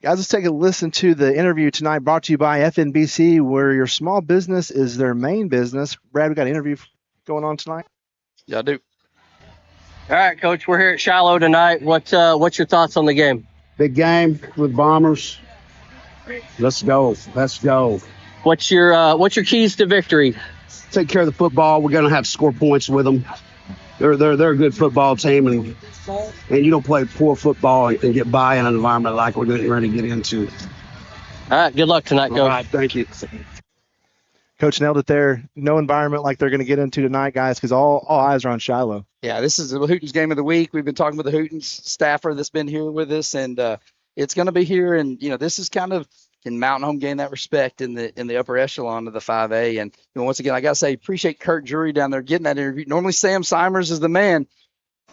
Guys, let's take a listen to the interview tonight brought to you by FNBC, where your small business is their main business. Brad, we got an interview going on tonight? Yeah, I do. All right, Coach, we're here at Shiloh tonight. What's your thoughts on the game? Big game with Bombers. Let's go. Let's go. What's your keys to victory? Take care of the football. We're going to have to score points with them. They're a good football team, and you don't play poor football and get by in an environment like we're getting ready to get into. All right, good luck tonight, Coach. All right, thank you. Coach nailed it there. No environment like they're going to get into tonight, guys, because all eyes are on Shiloh. Yeah, this is the Hootens game of the week. We've been talking with the Hootens staffer that's been here with us, and it's going to be here. And this is kind of can Mountain Home gain that respect in the upper echelon of the 5A. And once again, I got to say, appreciate Kurt Drury down there getting that interview. Normally Sam Simers is the man.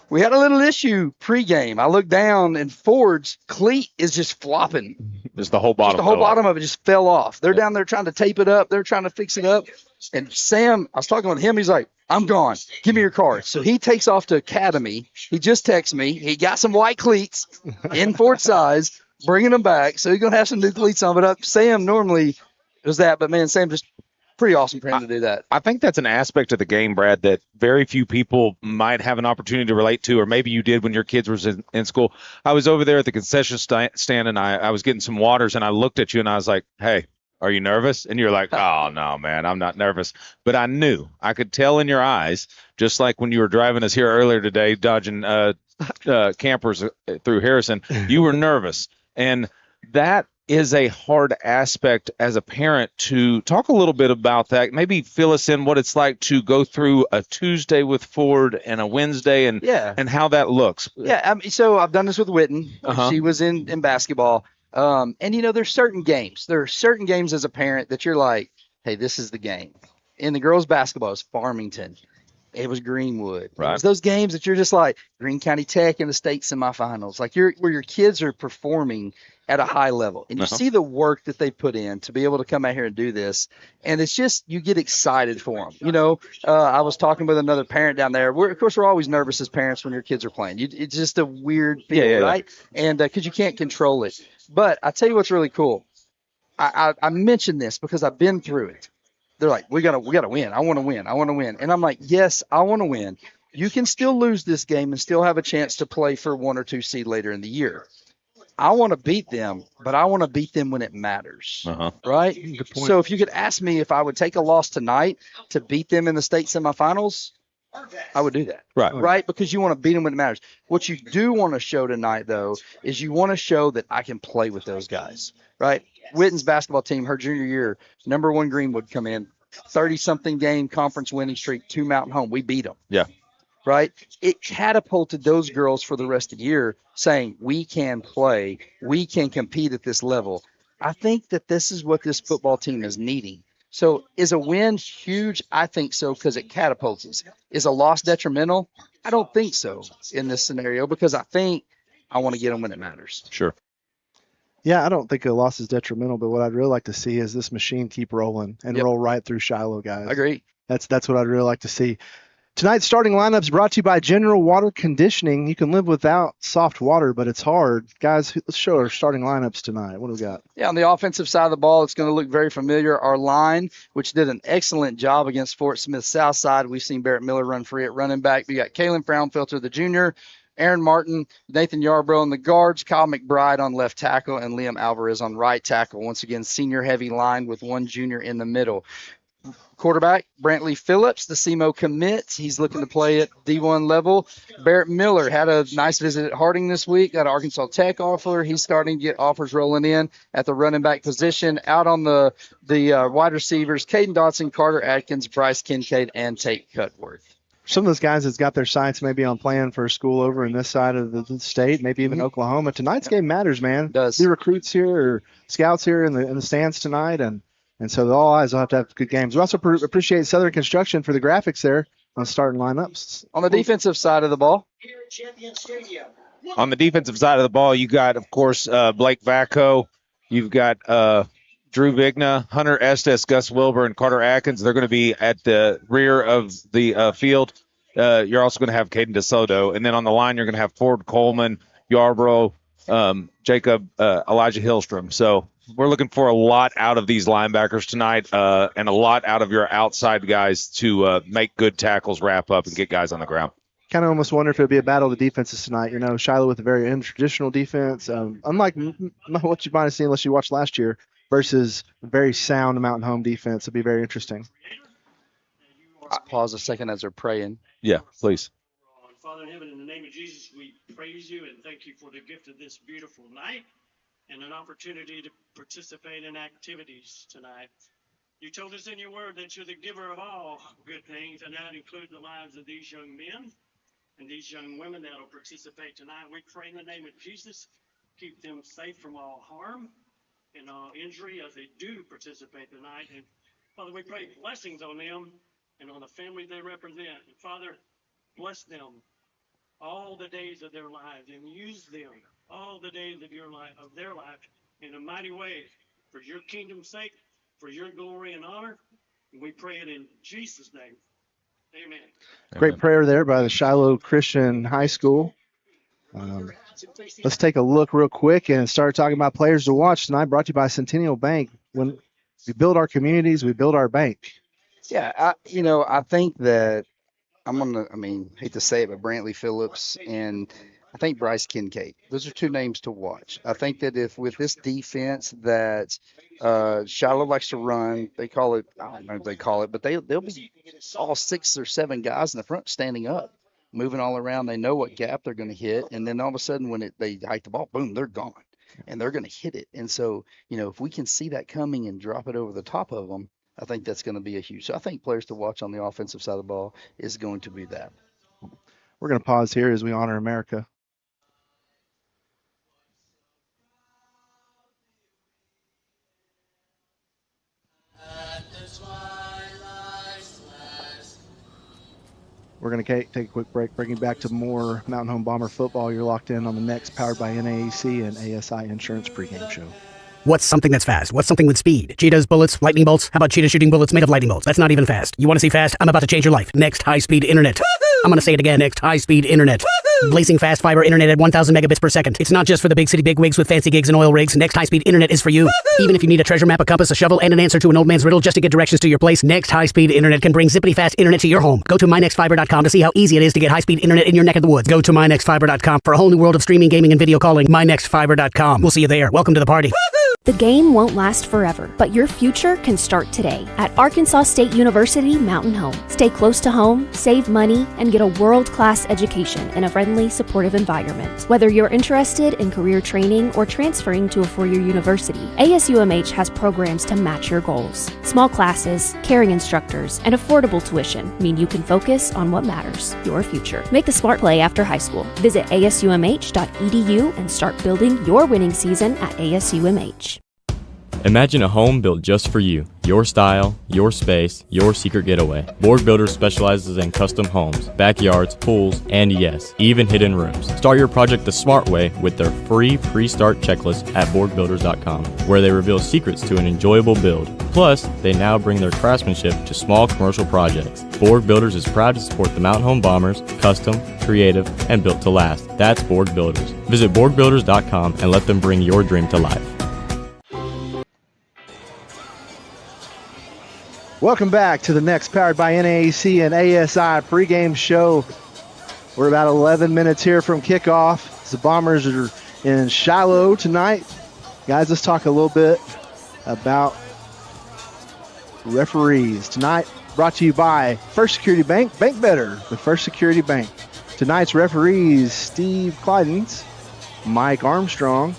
We had a little issue pregame. I looked down and Ford's cleat is just flopping. Just the whole bottom. The whole bottom of it just fell off. They're down there trying to tape it up. They're trying to fix it up. And Sam, I was talking with him. He's like, I'm gone. Give me your card. So he takes off to Academy. He just texts me. He got some white cleats in Ford size, bringing them back. So he's going to have some new cleats on. But Sam normally does that. But, man, Sam just pretty awesome for him to do that. I think that's an aspect of the game, Brad, that very few people might have an opportunity to relate to, or maybe you did when your kids were in school. I was over there at the concession stand, and I was getting some waters, and I looked at you, and I was like, hey, are you nervous? And you're like, oh, no, man, I'm not nervous. But I knew. I could tell in your eyes, just like when you were driving us here earlier today, dodging campers through Harrison, you were nervous. And that is a hard aspect as a parent to talk a little bit about that. Maybe fill us in what it's like to go through a Tuesday with Ford and a Wednesday and how that looks. Yeah, so I've done this with Witten. She was in basketball. And, there's certain games. There are certain games as a parent that you're like, hey, this is the game. In the girls' basketball, it's Farmington. It was Greenwood. Right. It was those games that you're just like Greene County Tech in the state semifinals, like where your kids are performing at a high level. And you see the work that they put in to be able to come out here and do this. And it's just, you get excited for them. I was talking with another parent down there. Of course, we're always nervous as parents when your kids are playing. It's just a weird feel, right? And because you can't control it. But I tell you what's really cool. I mentioned this because I've been through it. They're like, we gotta win. I want to win. I want to win. And I'm like, yes, I want to win. You can still lose this game and still have a chance to play for 1 or 2 seed later in the year. I want to beat them, but I want to beat them when it matters. Right? Good point. So if you could ask me if I would take a loss tonight to beat them in the state semifinals, I would do that. Right? Because you want to beat them when it matters. What you do want to show tonight, though, is you want to show that I can play with those guys. Right? Witten's basketball team, her junior year, number 1 Greenwood come in, 30-something game conference winning streak, 2 Mountain Home. We beat them. Yeah. Right? It catapulted those girls for the rest of the year saying, we can play, we can compete at this level. I think that this is what this football team is needing. So is a win huge? I think so, because it catapults us. Is a loss detrimental? I don't think so in this scenario, because I think I want to get them when it matters. Sure. Yeah, I don't think a loss is detrimental, but what I'd really like to see is this machine keep rolling and roll right through Shiloh, guys. I agree. That's what I'd really like to see. Tonight's starting lineups brought to you by General Water Conditioning. You can live without soft water, but it's hard. Guys, let's show our starting lineups tonight. What do we got? Yeah, on the offensive side of the ball, it's going to look very familiar. Our line, which did an excellent job against Fort Smith Southside. We've seen Barrett Miller run free at running back. We got Kalen Frownfilter, the junior, Aaron Martin, Nathan Yarbrough on the guards, Kyle McBride on left tackle, and Liam Alvarez on right tackle. Once again, senior heavy line with 1 junior in the middle. Quarterback, Brantley Phillips, the SEMO commit. He's looking to play at D1 level. Barrett Miller had a nice visit at Harding this week, got an Arkansas Tech offer. He's starting to get offers rolling in at the running back position. Out on the wide receivers, Caden Dotson, Carter Atkins, Bryce Kincaid, and Tate Cutworth. Some of those guys that's got their sights maybe on playing for a school over in this side of the state, maybe even Oklahoma. Tonight's game matters, man. It does. The recruits here or scouts here in the stands tonight, and so all eyes will have to have good games. We also appreciate Southern Construction for the graphics there on starting lineups. On the defensive side of the ball. On the defensive side of the ball, you got, of course, Blake Vacco. You've got Drew Vigna, Hunter Estes, Gus Wilbur, and Carter Atkins. They're going to be at the rear of the field. You're also going to have Caden DeSoto. And then on the line, you're going to have Ford Coleman, Yarbrough, Jacob, Elijah Hillstrom. So we're looking for a lot out of these linebackers tonight and a lot out of your outside guys to make good tackles, wrap up, and get guys on the ground. Kind of almost wonder if it would be a battle of the defenses tonight. You know, Shiloh with a very untraditional defense, unlike what you might have seen unless you watched last year, versus a very sound Mountain Home defense. It'll be very interesting. Let's pause a second as they're praying. Yeah, please. Father in heaven, in the name of Jesus, we praise you and thank you for the gift of this beautiful night and an opportunity to participate in activities tonight. You told us in your word that you're the giver of all good things, and that includes the lives of these young men and these young women that will participate tonight. We pray in the name of Jesus, keep them safe from all harm and all injury as they do participate tonight. And Father, we pray blessings on them and on the family they represent. And Father, bless them all the days of their lives and use them all the days of their life in a mighty way for your kingdom's sake, for your glory and honor. And we pray it in Jesus' name. Amen. Great prayer there by the Shiloh Christian High School. Let's take a look real quick and start talking about players to watch tonight, brought to you by Centennial Bank. When we build our communities, we build our bank. Yeah, I think that hate to say it, but Brantley Phillips and I think Bryce Kincaid. Those are two names to watch. I think that if with this defense that Shiloh likes to run, they call it, I don't know what they call it, but they'll be all 6 or 7 guys in the front standing up, moving all around. They know what gap they're going to hit, and then all of a sudden when they hike the ball, boom, they're gone, and they're going to hit it. And so, if we can see that coming and drop it over the top of them, I think that's going to be a huge. So I think players to watch on the offensive side of the ball is going to be that. We're going to pause here as we honor America. We're going to take a quick break, bringing back to more Mountain Home Bomber football. You're locked in on the next Powered by NAAC and ASI Insurance pregame show. What's something that's fast? What's something with speed? Cheetahs, bullets, lightning bolts? How about cheetah shooting bullets made of lightning bolts? That's not even fast. You want to see fast? I'm about to change your life. Next high-speed internet. Woo-hoo! I'm going to say it again. Next high-speed internet. Woo-hoo! Blazing fast fiber internet at 1,000 megabits per second. It's not just for the big city bigwigs with fancy gigs and oil rigs. Next high-speed internet is for you. Woo-hoo! Even if you need a treasure map, a compass, a shovel, and an answer to an old man's riddle just to get directions to your place, Next high-speed internet can bring zippity fast internet to your home. Go to mynextfiber.com to see how easy it is to get high-speed internet in your neck of the woods. Go to mynextfiber.com for a whole new world of streaming, gaming, and video calling. mynextfiber.com. We'll see you there. Welcome to the party. Woo-hoo! The game won't last forever, but your future can start today at Arkansas State University Mountain Home. Stay close to home, save money, and get a world-class education in a friendly, supportive environment. Whether you're interested in career training or transferring to a four-year university, ASUMH has programs to match your goals. Small classes, caring instructors, and affordable tuition mean you can focus on what matters, your future. Make the smart play after high school. Visit asumh.edu and start building your winning season at ASUMH. Imagine a home built just for you. Your style, your space, your secret getaway. Board Builders specializes in custom homes, backyards, pools, and yes, even hidden rooms. Start your project the smart way with their free pre-start checklist at boardbuilders.com, where they reveal secrets to an enjoyable build. Plus, they now bring their craftsmanship to small commercial projects. Board Builders is proud to support the Mountain Home Bombers, custom, creative, and built to last. That's Board Builders. Visit boardbuilders.com and let them bring your dream to life. Welcome back to the next Powered by NAAC and ASI pregame show. We're about 11 minutes here from kickoff. The Bombers are in Shiloh tonight. Guys, let's talk a little bit about referees. Tonight, brought to you by First Security Bank. Bank better with First Security Bank. Tonight's referees, Steve Clydens, Mike Armstrong,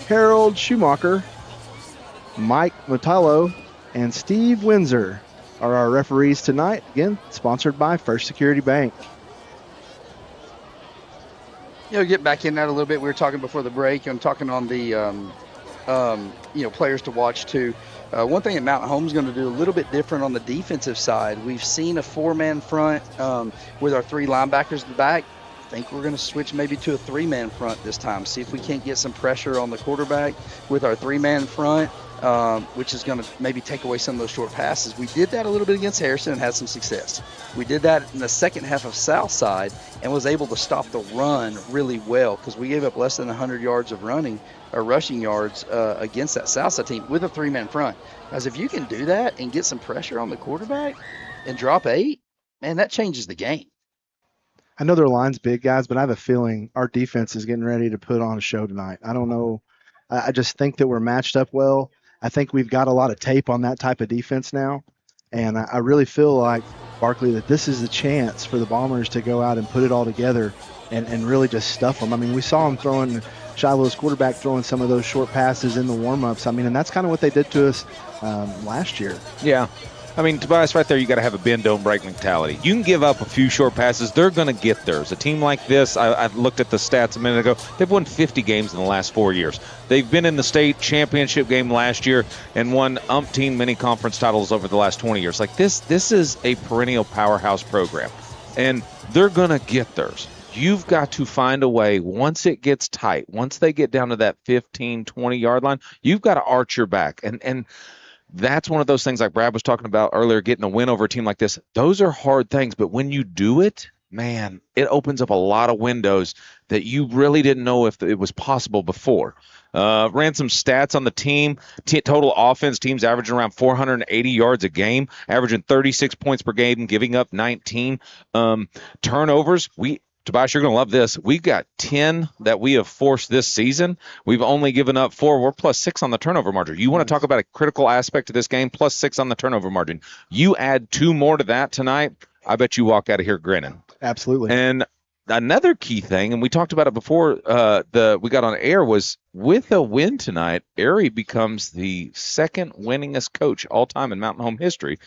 Harold Schumacher, Mike Metallo, and Steve Windsor are our referees tonight. Again, sponsored by First Security Bank. Get back in that a little bit. We were talking before the break. I'm talking on the, players to watch too. One thing that Mountain Home's going to do a little bit different on the defensive side. We've seen a 4-man front with our 3 linebackers in the back. I think we're going to switch maybe to a 3-man front this time. See if we can't get some pressure on the quarterback with our 3-man front, which is going to maybe take away some of those short passes. We did that a little bit against Harrison and had some success. We did that in the second half of Southside and was able to stop the run really well because we gave up less than 100 yards of rushing yards against that Southside team with a 3-man front. Guys, if you can do that and get some pressure on the quarterback and drop 8, man, that changes the game. I know their line's big, guys, but I have a feeling our defense is getting ready to put on a show tonight. I don't know. I just think that we're matched up well. I think we've got a lot of tape on that type of defense now, and I really feel like, Barkley, that this is the chance for the Bombers to go out and put it all together and really just stuff them. I mean, we saw them throwing – Shiloh's quarterback throwing some of those short passes in the warm-ups. I mean, and that's kind of what they did to us last year. Yeah. I mean, Tobias, right there, you got to have a bend, don't break mentality. You can give up a few short passes. They're going to get theirs. A team like this, I looked at the stats a minute ago, they've won 50 games in the last 4 years. They've been in the state championship game last year and won umpteen mini-conference titles over the last 20 years. Like this is a perennial powerhouse program, and they're going to get theirs. You've got to find a way, once it gets tight, once they get down to that 15, 20-yard line, you've got to arch your back. And that's one of those things like Brad was talking about earlier, getting a win over a team like this. Those are hard things, but when you do it, man, it opens up a lot of windows that you really didn't know if it was possible before. Ran some stats on the team. Total offense, teams averaging around 480 yards a game, averaging 36 points per game, giving up 19. Turnovers, Tobias, you're going to love this. We've got 10 that we have forced this season. We've only given up 4. We're +6 on the turnover margin. You want to talk about a critical aspect of this game, +6 on the turnover margin. You add 2 more to that tonight, I bet you walk out of here grinning. Absolutely. And another key thing, and we talked about it before we got on air, was with a win tonight, Erie becomes the 2nd winningest coach all time in Mountain Home history.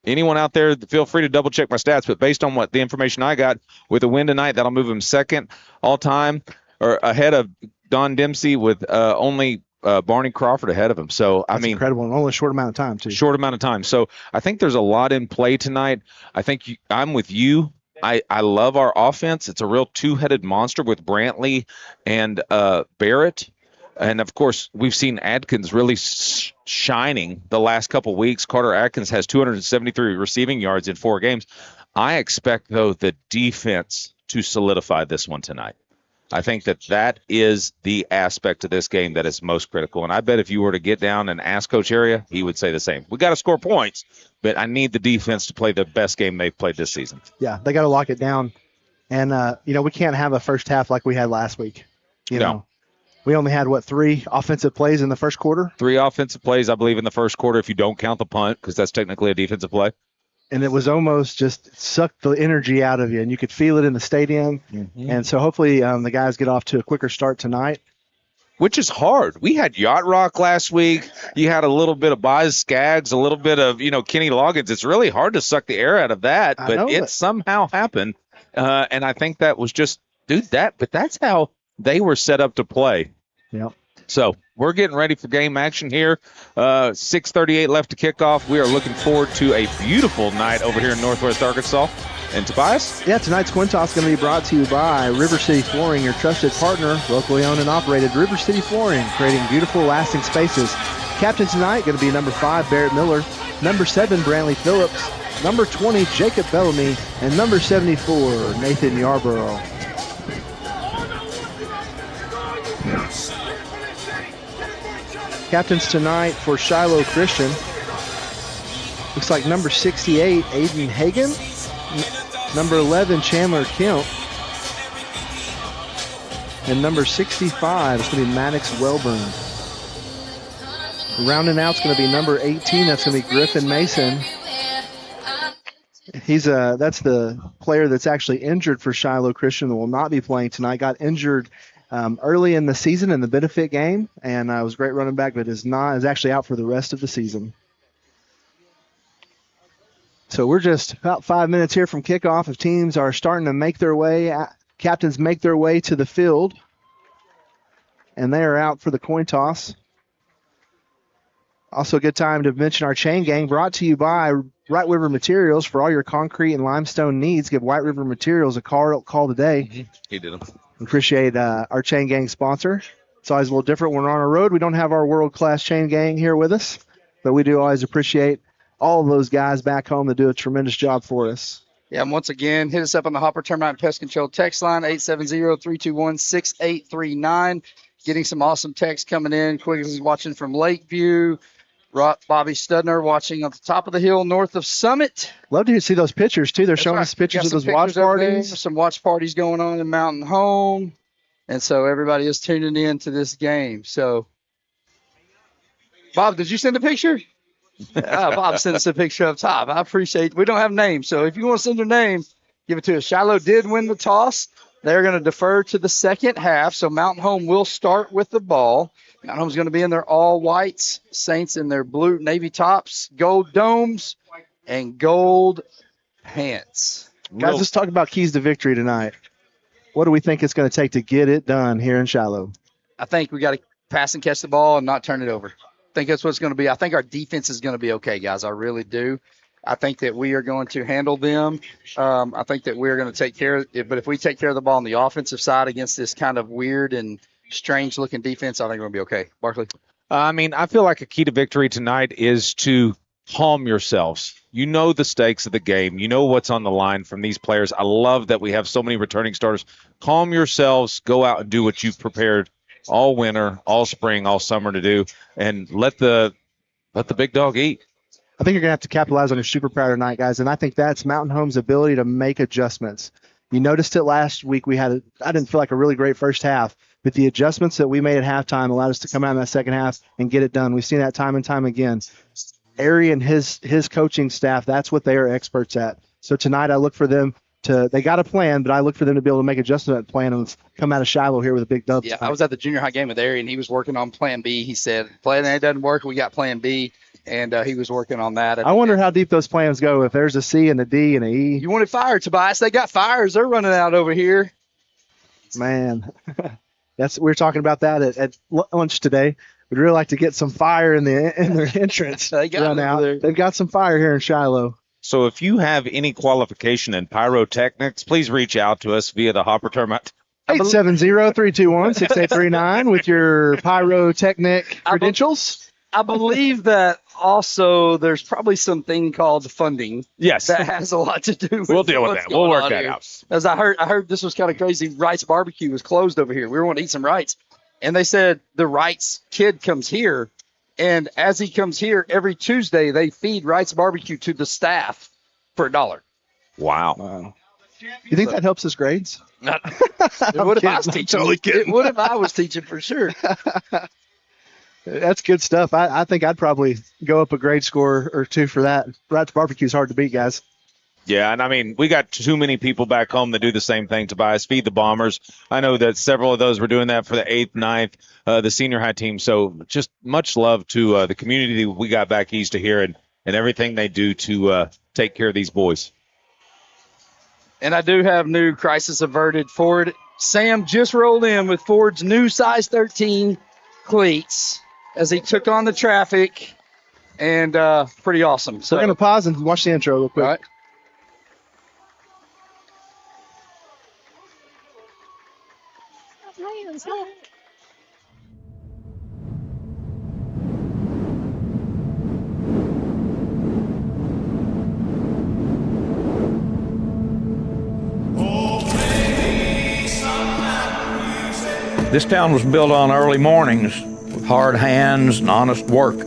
Anyone out there, feel free to double check my stats, but based on what the information I got, with a win tonight, that'll move him 2nd all time, or ahead of Don Dempsey, with only Barney Crawford ahead of him. So That's incredible, in only a short amount of time too. Short amount of time. So I think there's a lot in play tonight. I think I'm with you. I love our offense. It's a real 2-headed monster with Brantley and Barrett. And, of course, we've seen Adkins really shining the last couple weeks. Carter Adkins has 273 receiving yards in 4 games. I expect, though, the defense to solidify this one tonight. I think that is the aspect of this game that is most critical. And I bet if you were to get down and ask Coach Area, he would say the same. We got to score points, but I need the defense to play the best game they've played this season. Yeah, they got to lock it down. And, we can't have a first half like we had last week. You know. We only had, 3 offensive plays in the first quarter? 3 offensive plays, I believe, in the first quarter, if you don't count the punt, because that's technically a defensive play. And it was almost just sucked the energy out of you, and you could feel it in the stadium. Mm-hmm. And so hopefully the guys get off to a quicker start tonight. Which is hard. We had Yacht Rock last week. You had a little bit of Boz Skaggs, a little bit of, Kenny Loggins. It's really hard to suck the air out of that, but it somehow happened. And I think that was just, but that's how they were set up to play. Yeah. So we're getting ready for game action here. 6:38 left to kick off. We are looking forward to a beautiful night over here in Northwest Arkansas. And Tobias? Yeah, tonight's Coin Toss is going to be brought to you by River City Flooring, your trusted partner, locally owned and operated. River City Flooring, creating beautiful, lasting spaces. Captain tonight going to be number 5, Barrett Miller, number 7, Brantley Phillips, number 20, Jacob Bellamy, and number 74, Nathan Yarborough. Captains tonight for Shiloh Christian. Looks like number 68, Aiden Hagan. Number 11, Chandler Kemp. And number 65 is going to be Maddox Welburn. Rounding out's going to be number 18. That's going to be Griffin Mason. That's the player that's actually injured for Shiloh Christian that will not be playing tonight. Got injured early in the season in the benefit game, and was a great running back, but is actually out for the rest of the season. So we're just about 5 minutes here from kickoff. If teams are starting to make their way, captains make their way to the field, and they are out for the coin toss. Also a good time to mention our chain gang, brought to you by White River Materials. For all your concrete and limestone needs, give White River Materials a call today. He did them. Appreciate our chain gang sponsor. It's always a little different when we're on a road. We don't have our world-class chain gang here with us, but we do always appreciate all of those guys back home that do a tremendous job for us. Yeah, and once again, hit us up on the Hopper Termite and Pest Control text line, 870-321-6839. Getting some awesome texts coming in. Quigley's watching from Lakeview. Bobby Studner watching on the top of the hill north of Summit. Love to see those pictures, too. They're showing us pictures of those watch parties. Some watch parties going on in Mountain Home. And so everybody is tuning in to this game. So, Bob, did you send a picture? Bob sent us a picture up top. I appreciate it. We don't have names, so if you want to send your name, give it to us. Shiloh did win the toss. They're going to defer to the second half, so Mountain Home will start with the ball. Mountain Home's going to be in their all whites, Saints in their blue navy tops, gold domes, and gold pants. Guys, let's talk about keys to victory tonight. What do we think it's going to take to get it done here in Shiloh? I think we got to pass and catch the ball and not turn it over. I think that's what it's going to be. I think our defense is going to be okay, guys. I really do. I think that we are going to handle them. I think that we're going to take care of it. But if we take care of the ball on the offensive side against this kind of weird and strange-looking defense, I think we're going to be okay. Barkley? I feel like a key to victory tonight is to calm yourselves. You know the stakes of the game. You know what's on the line from these players. I love that we have so many returning starters. Calm yourselves. Go out and do what you've prepared all winter, all spring, all summer to do, and let the big dog eat. I think you're going to have to capitalize on your super power tonight, guys, and I think that's Mountain Home's ability to make adjustments. You noticed it last week. I didn't feel like a really great first half, but the adjustments that we made at halftime allowed us to come out in that second half and get it done. We've seen that time and time again. Ari and his coaching staff, that's what they are experts at. So tonight I look for them they got a plan, but I look for them to be able to make adjustments to that plan and come out of Shiloh here with a big dub. Yeah, I was at the junior high game with Ari, and he was working on plan B. He said, plan A doesn't work, we got plan B, and he was working on that. I wonder how deep those plans go, if there's a C and a D and an E. You wanted fire, Tobias. They got fires. They're running out over here. Man, we're talking about that at lunch today. We'd really like to get some fire in their entrance. They got out. They've got some fire here in Shiloh. So if you have any qualification in pyrotechnics, please reach out to us via the Hopper Termite. 870-321-6839 with your pyrotechnic credentials. I believe that also there's probably something called funding. Yes. That has a lot to do with We'll deal with that. We'll work that out. As I heard this was kind of crazy. Wright's Barbecue was closed over here. We were wanting to eat some Wright's. And they said the Wright's kid comes here. And as he comes here, every Tuesday, they feed Wright's Barbecue to the staff for $1. Wow. You think that helps his grades? It would if I was teaching. It would if I was teaching for sure. That's good stuff. I think I'd probably go up a grade score or two for that. Wright's Barbecue is hard to beat, guys. Yeah, and I mean, we got too many people back home that do the same thing, Tobias, feed the Bombers. I know that several of those were doing that for the 8th, 9th, the senior high team. So just much love to the community we got back east of here and everything they do to take care of these boys. And I do have new crisis averted. Ford Sam just rolled in with Ford's new size 13 cleats as he took on the traffic, and pretty awesome. So we're going to pause and watch the intro real quick. All right. This town was built on early mornings with hard hands and honest work.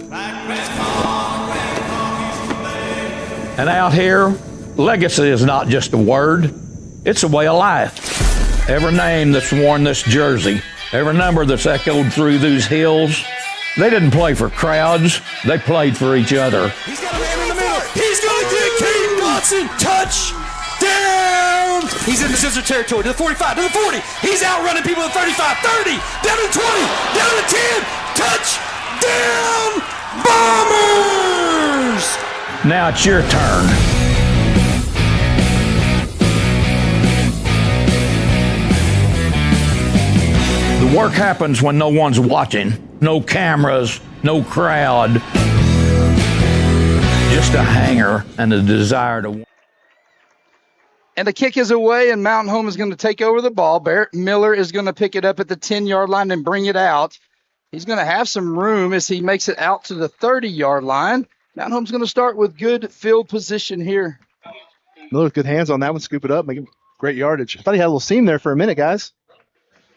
And out here, legacy is not just a word, it's a way of life. Every name that's worn this jersey, every number that's echoed through these hills, They didn't play for crowds. They played for each other. He's got a man in the middle. He's going to get Keaton Dotson. Touchdown. He's in the scissor territory to the 45, to the 40. He's outrunning people at 35, 30, down to the 20, down to the 10. Touchdown, Bombers. Now it's your turn. The work happens when no one's watching. No cameras, no crowd. Just a hanger and a desire to win. And the kick is away, and Mountain Home is going to take over the ball. Barrett Miller is going to pick it up at the 10-yard line and bring it out. He's going to have some room as he makes it out to the 30-yard line. Mountain Home's going to start with good field position here. Miller with good hands on that one, scoop it up, make great yardage. I thought he had a little seam there for a minute, guys.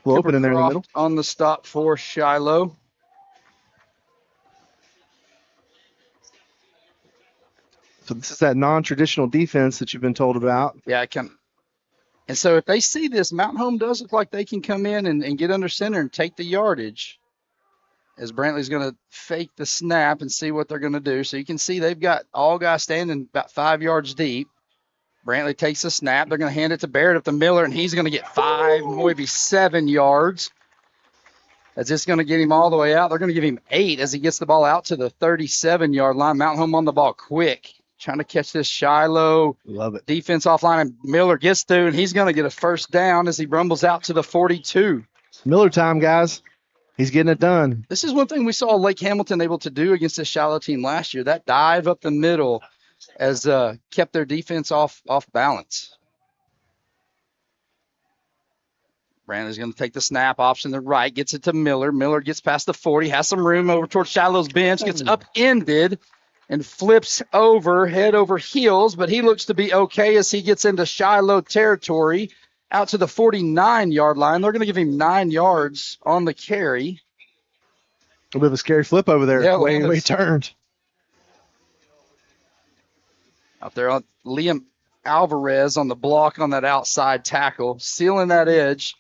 A little open in there in the middle. On the stop for Shiloh. So this is that non-traditional defense that you've been told about. Yeah, I can. And so if they see this, Mountain Home does look like they can come in and get under center and take the yardage. As Brantley's going to fake the snap and see what they're going to do. So you can see they've got all guys standing about 5 yards deep. Brantley takes the snap. They're going to hand it to Barrett up to Miller, and he's going to get 5, maybe 7 yards. That's just going to get him all the way out. They're going to give him 8 as he gets the ball out to the 37-yard line. Mountain Home on the ball quick. Trying to catch this Shiloh defense offline, and Miller gets through, and he's going to get a first down as he rumbles out to the 42. Miller time, guys. He's getting it done. This is one thing we saw Lake Hamilton able to do against this Shiloh team last year. That dive up the middle has kept their defense off balance. Brandon's going to take the snap, option to the right, gets it to Miller. Miller gets past the 40, has some room over towards Shiloh's bench, gets upended, and flips over, head over heels, but he looks to be okay as he gets into Shiloh territory out to the 49-yard line. They're going to give him 9 yards on the carry. A bit of a scary flip over there. Yeah, way he turned. Out there on Liam Alvarez on the block on that outside tackle, sealing that edge.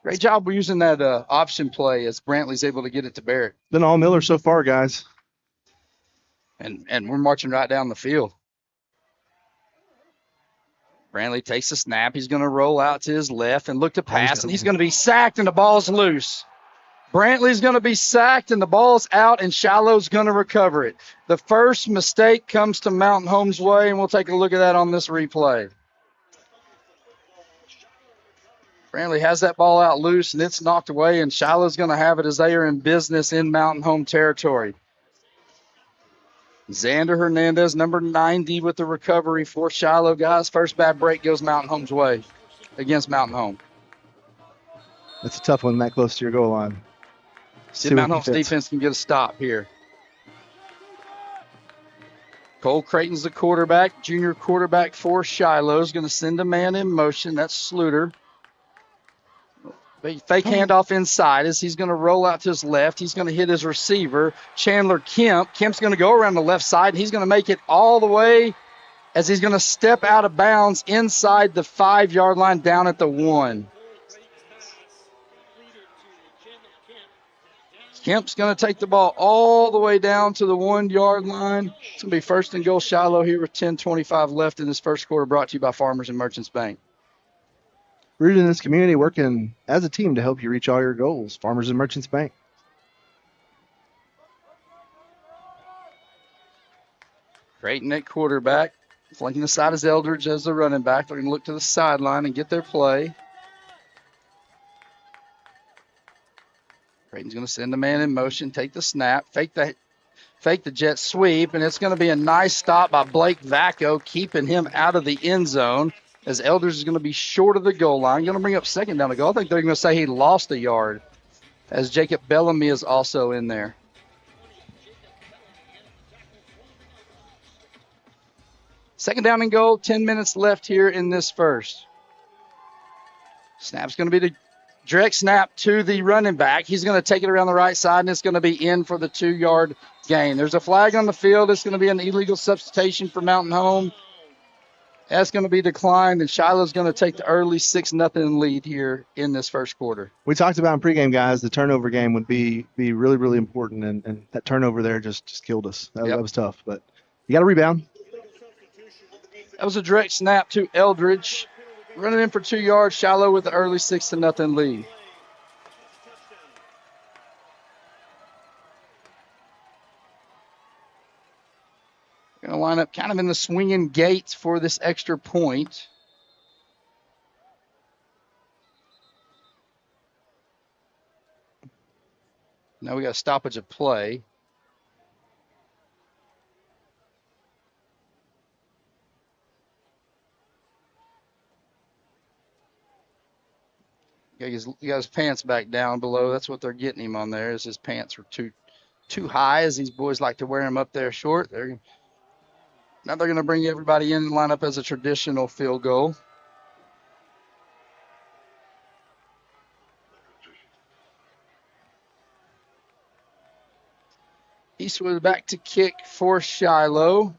Great job using that option play as Brantley's able to get it to Barrett. Been all Miller so far, guys. And we're marching right down the field. Brantley takes the snap. He's going to roll out to his left and look to pass, and he's going to be sacked, and the ball's loose. Brantley's going to be sacked, and the ball's out, and Shiloh's going to recover it. The first mistake comes to Mountain Home's way, and we'll take a look at that on this replay. Brantley has that ball out loose, and it's knocked away, and Shiloh's going to have it as they are in business in Mountain Home territory. Xander Hernandez, number 90, with the recovery for Shiloh, guys. First bad break goes Mountain Home's way against Mountain Home. That's a tough one that close to your goal line. See Mountain Home's defense can get a stop here. Cole Creighton's the quarterback, junior quarterback for Shiloh. Is going to send a man in motion. That's Sluter. Fake handoff inside as he's going to roll out to his left. He's going to hit his receiver, Chandler Kemp. Kemp's going to go around the left side, and he's going to make it all the way as he's going to step out of bounds inside the 5-yard line down at the 1. Kemp's going to take the ball all the way down to the 1-yard line. It's going to be first and goal Shiloh here with 10:25 left in this first quarter, brought to you by Farmers and Merchants Bank. Rooted in this community, working as a team to help you reach all your goals. Farmers and Merchants Bank. Creighton at quarterback. Flanking the side is Eldridge as the running back. They're going to look to the sideline and get their play. Creighton's going to send the man in motion, take the snap, fake the jet sweep, and it's going to be a nice stop by Blake Vacco, keeping him out of the end zone. As Eldridge is going to be short of the goal line. Going to bring up second down to goal. I think they're going to say he lost a yard as Jacob Bellamy is also in there. Second down and goal, 10 minutes left here in this first. Snap's going to be the direct snap to the running back. He's going to take it around the right side, and it's going to be in for the 2-yard gain. There's a flag on the field. It's going to be an illegal substitution for Mountain Home. That's going to be declined, and Shiloh's going to take the early 6-0 lead here in this first quarter. We talked about in pregame, guys, the turnover game would be really, really important, and that turnover there just killed us. That was tough, but you got to rebound. That was a direct snap to Eldridge. Running in for 2 yards, Shiloh with the early 6-0 lead. Going to line up kind of in the swinging gates for this extra point. Now we got a stoppage of play. He got his pants back down below. That's what they're getting him on there, is his pants were too high, as these boys like to wear them up there short. Now they're going to bring everybody in and line up as a traditional field goal. Eastwood back to kick for Shiloh.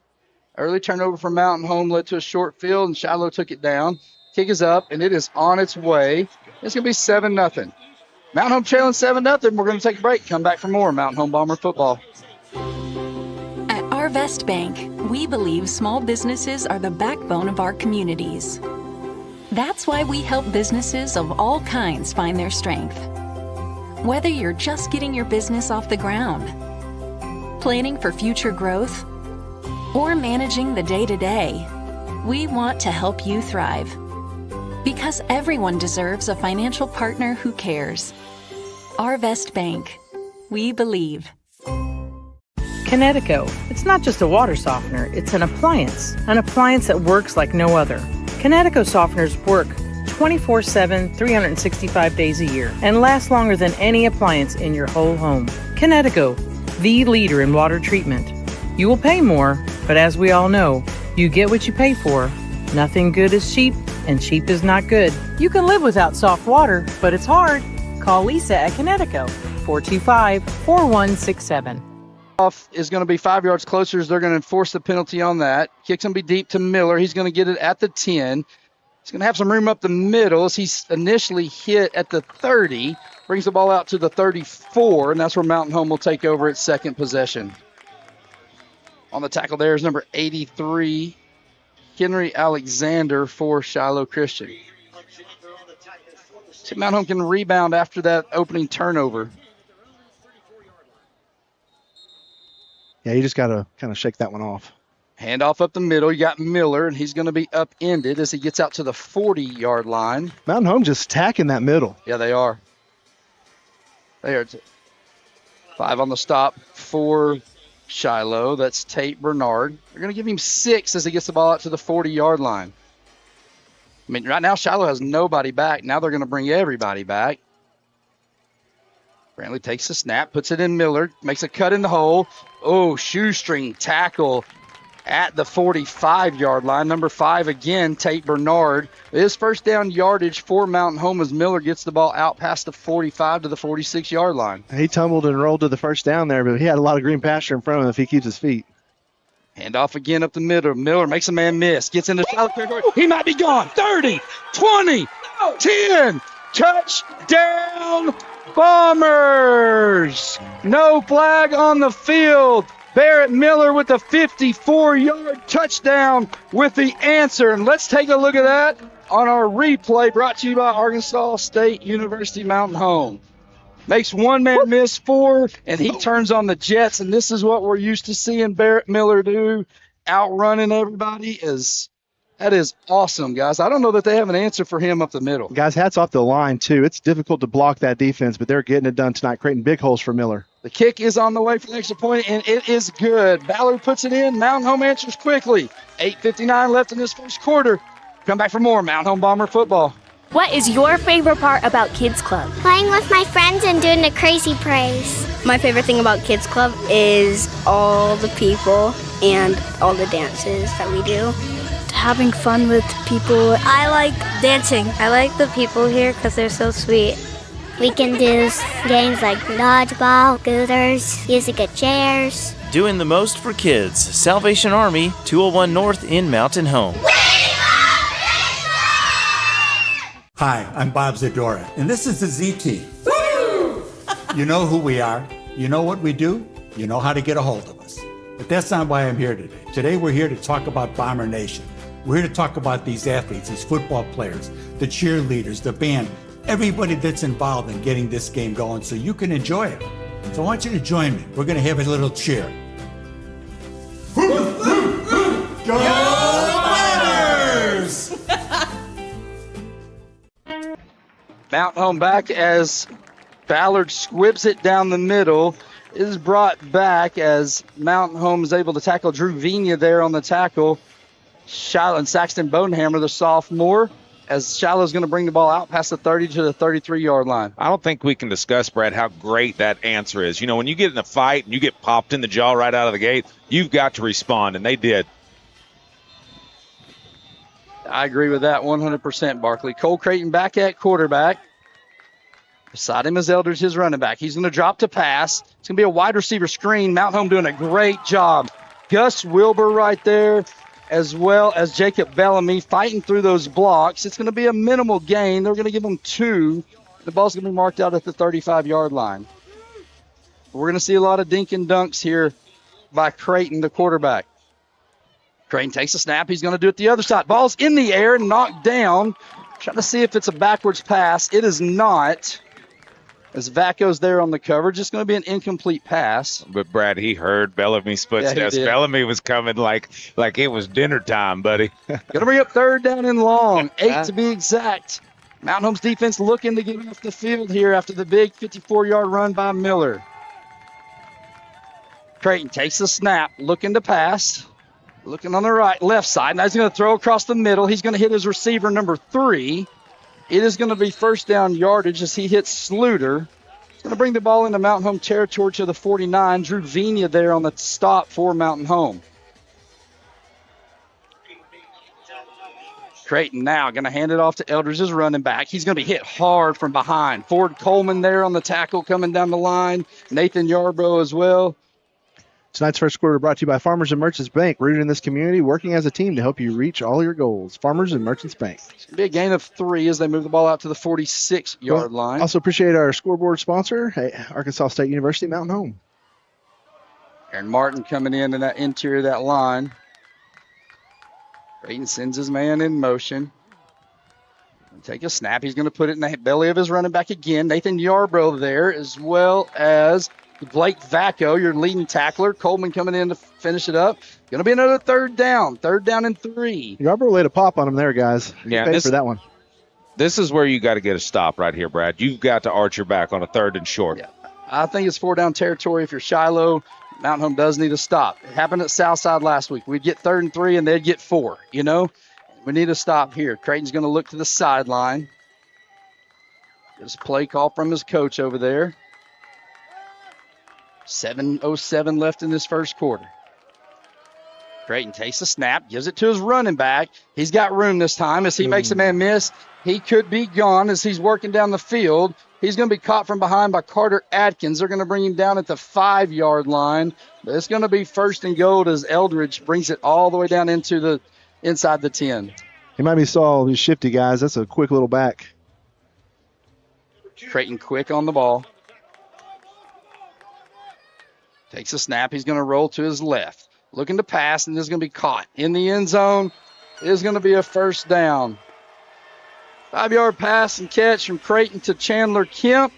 Early turnover from Mountain Home led to a short field, and Shiloh took it down. Kick is up, and it is on its way. It's going to be 7-0. Mountain Home trailing 7-0. We're going to take a break. Come back for more Mountain Home Bomber football. At Arvest Bank, we believe small businesses are the backbone of our communities. That's why we help businesses of all kinds find their strength. Whether you're just getting your business off the ground, planning for future growth, or managing the day-to-day, we want to help you thrive. Because everyone deserves a financial partner who cares. Arvest Bank. We believe. Kinetico. It's not just a water softener, it's an appliance that works like no other. Kinetico softeners work 24/7, 365 days a year, and last longer than any appliance in your whole home. Kinetico, the leader in water treatment. You will pay more, but as we all know, you get what you pay for. Nothing good is cheap, and cheap is not good. You can live without soft water, but it's hard. Call Lisa at Kinetico, 425-4167. Off is going to be 5 yards closer, as they're going to enforce the penalty on that. Kick's going to be deep to Miller. He's going to get it at the 10. He's going to have some room up the middle as he's initially hit at the 30. Brings the ball out to the 34, and that's where Mountain Home will take over its second possession. On the tackle there is number 83, Henry Alexander for Shiloh Christian. See, Mountain Home can rebound after that opening turnover. Yeah, you just got to kind of shake that one off. Handoff up the middle. You got Miller, and he's going to be upended as he gets out to the 40-yard line. Mountain Home just tacking that middle. Yeah, they are. They are 5 on the stop for Shiloh. That's Tate Bernard. They're going to give him 6 as he gets the ball out to the 40-yard line. I mean, right now Shiloh has nobody back. Now they're going to bring everybody back. Brantley takes the snap, puts it in Miller, makes a cut in the hole. Oh, shoestring tackle at the 45-yard line. Number 5 again, Tate Bernard. His first down yardage for Mountain Home as Miller gets the ball out past the 45 to the 46-yard line. He tumbled and rolled to the first down there, but he had a lot of green pasture in front of him if he keeps his feet. Handoff again up the middle. Miller makes a man miss. Gets into Shiloh territory. He might be gone. 30, 20, 10. Touchdown, Bombers! No flag on the field. Barrett Miller with a 54-yard touchdown with the answer. And let's take a look at that on our replay brought to you by Arkansas State University Mountain Home. Makes one man miss 4, and he turns on the Jets. And this is what we're used to seeing Barrett Miller do, outrunning everybody. That is awesome, guys. I don't know that they have an answer for him up the middle. Guys, hats off the line, too. It's difficult to block that defense, but they're getting it done tonight, creating big holes for Miller. The kick is on the way for the extra point, and it is good. Ballard puts it in. Mountain Home answers quickly. 8:59 left in this first quarter. Come back for more Mountain Home Bomber football. What is your favorite part about Kids Club? Playing with my friends and doing the crazy praise. My favorite thing about Kids Club is all the people and all the dances that we do. Having fun with people. I like dancing. I like the people here because they're so sweet. We can do games like dodgeball, scooters, music at chairs. Doing the most for kids. Salvation Army, 201 North in Mountain Home. Hi, I'm Bob Zadora, and this is the ZT. Woo! You know who we are. You know what we do. You know how to get a hold of us. But that's not why I'm here today. Today we're here to talk about Bomber Nation. We're here to talk about these athletes, these football players, the cheerleaders, the band, everybody that's involved in getting this game going so you can enjoy it. So I want you to join me. We're going to have a little cheer. Go Bombers! Mountain Home back as Ballard squibs it down the middle. It is brought back as Mountain Home is able to tackle Drew Vigna there on the tackle. Shiloh and Saxton Bonehammer, the sophomore, as Shiloh's going to bring the ball out past the 30 to the 33-yard line. I don't think we can discuss, Brad, how great that answer is. You know, when you get in a fight and you get popped in the jaw right out of the gate, you've got to respond, and they did. I agree with that 100%, Barkley. Cole Creighton back at quarterback. Beside him is Eldridge, his running back. He's going to drop to pass. It's going to be a wide receiver screen. Mountain Home doing a great job. Gus Wilbur right there, as well as Jacob Bellamy fighting through those blocks. It's going to be a minimal gain. They're going to give them 2. The ball's going to be marked out at the 35-yard line. We're going to see a lot of dink and dunks here by Creighton, the quarterback. Creighton takes a snap. He's going to do it the other side. Ball's in the air and knocked down. Trying to see if it's a backwards pass. It is not. As Vacco's there on the coverage, it's going to be an incomplete pass. But, Brad, he heard Bellamy's footsteps. Yeah, Bellamy was coming like it was dinner time, buddy. Going to bring up 3rd down and long. 8 to be exact. Mountain Home's defense looking to get off the field here after the big 54-yard run by Miller. Creighton takes the snap, looking to pass. Looking on the left side. Now he's going to throw across the middle. He's going to hit his receiver, number 3. It is going to be 1st down yardage as he hits Sluter. He's going to bring the ball into Mountain Home territory to the 49. Drew Vigna there on the stop for Mountain Home. Creighton now going to hand it off to Eldridge's running back. He's going to be hit hard from behind. Ford Coleman there on the tackle coming down the line. Nathan Yarbrough as well. Tonight's first quarter brought to you by Farmers and Merchants Bank, rooted in this community, working as a team to help you reach all your goals. Farmers and Merchants Bank. It's going to be a gain of 3 as they move the ball out to the 46-yard line. Also appreciate our scoreboard sponsor, Arkansas State University, Mountain Home. Aaron Martin coming in that interior of that line. Creighton sends his man in motion. Take a snap. He's going to put it in the belly of his running back again. Nathan Yarbrough there, as well as Blake Vacco, your leading tackler. Coleman coming in to finish it up. Going to be another 3rd down. 3rd down and 3. Yarbrough laid a pop on him there, guys. Yeah, paid for that one. This is where you got to get a stop right here, Brad. You've got to arch your back on a 3rd and short. Yeah. I think it's 4 down territory. If you're Shiloh, Mountain Home does need a stop. It happened at Southside last week. We'd get 3rd and 3, and they'd get 4. You know, we need a stop here. Creighton's going to look to the sideline. Get a play call from his coach over there. 7:07 left in this first quarter. Creighton takes the snap, gives it to his running back. He's got room this time as he makes a man miss. He could be gone as he's working down the field. He's going to be caught from behind by Carter Atkins. They're going to bring him down at the 5-yard line. But it's going to be 1st and goal as Eldridge brings it all the way down into the inside the 10. He might be all these shifty guys. That's a quick little back. Creighton quick on the ball. Takes a snap. He's going to roll to his left. Looking to pass, and this is going to be caught in the end zone. It is going to be a 1st down. 5-yard pass and catch from Creighton to Chandler Kemp.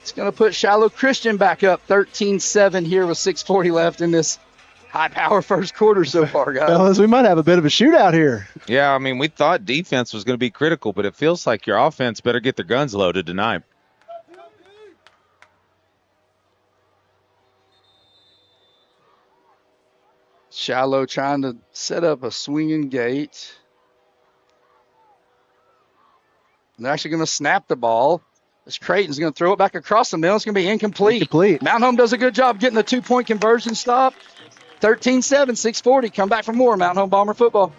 It's going to put Shiloh Christian back up 13-7 here with 6:40 left in this high-power first quarter so far, guys. Fellas, we might have a bit of a shootout here. Yeah, I mean, we thought defense was going to be critical, but it feels like your offense better get their guns loaded tonight. Shiloh trying to set up a swinging gate. They're actually going to snap the ball. This Creighton's going to throw it back across the middle. It's going to be incomplete. Mountain Home does a good job getting the 2-point conversion stop. 13-7, 6:40. Come back for more Mountain Home Bomber football.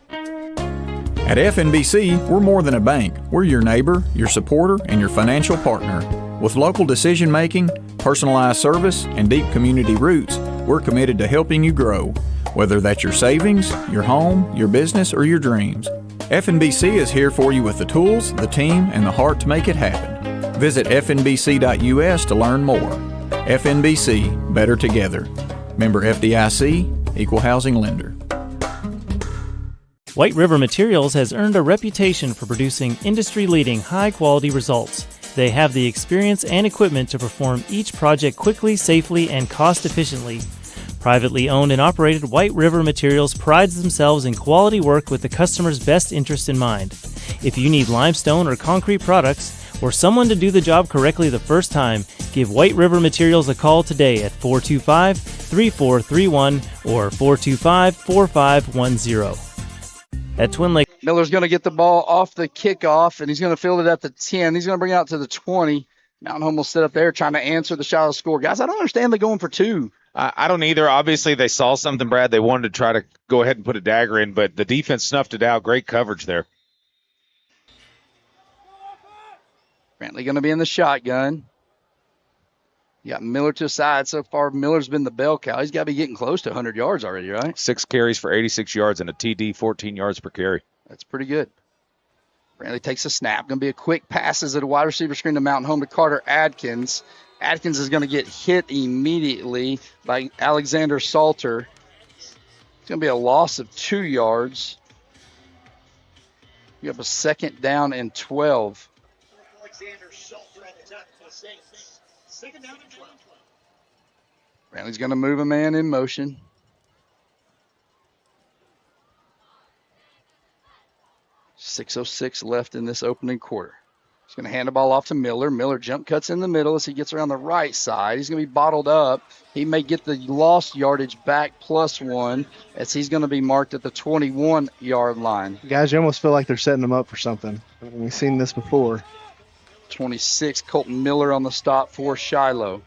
At FNBC, we're more than a bank. We're your neighbor, your supporter, and your financial partner. With local decision making, personalized service, and deep community roots, we're committed to helping you grow, whether that's your savings, your home, your business, or your dreams. FNBC is here for you with the tools, the team, and the heart to make it happen. Visit fnbc.us to learn more. FNBC, better together. Member FDIC, Equal Housing Lender. White River Materials has earned a reputation for producing industry-leading high-quality results. They have the experience and equipment to perform each project quickly, safely, and cost-efficiently. Privately owned and operated, White River Materials prides themselves in quality work with the customer's best interest in mind. If you need limestone or concrete products, or someone to do the job correctly the first time, give White River Materials a call today at 425-3431 or 425-4510. At Twin Lakes, Miller's going to get the ball off the kickoff, and he's going to field it at the 10. He's going to bring it out to the 20. Mountain Home will sit up there trying to answer the Shiloh score. Guys, I don't understand the going for two. I don't either. Obviously, they saw something, Brad. They wanted to try to go ahead and put a dagger in, but the defense snuffed it out. Great coverage there. Brantley going to be in the shotgun. You got Miller to the side. So far, Miller's been the bell cow. He's got to be getting close to 100 yards already, right? 6 carries for 86 yards and a TD, 14 yards per carry. That's pretty good. Brantley takes a snap. Going to be a quick pass as a wide receiver screen to Mountain Home to Carter Adkins. Adkins is going to get hit immediately by Alexander Salter. It's going to be a loss of 2 yards. You have a 2nd down and 12. Brantley's going to move a man in motion. .606 left in this opening quarter. He's going to hand the ball off to Miller. Miller jump cuts in the middle as he gets around the right side. He's going to be bottled up. He may get the lost yardage back +1 as he's going to be marked at the 21-yard line. Guys, you almost feel like they're setting them up for something. We've seen this before. 26, Colton Miller on the stop for Shiloh.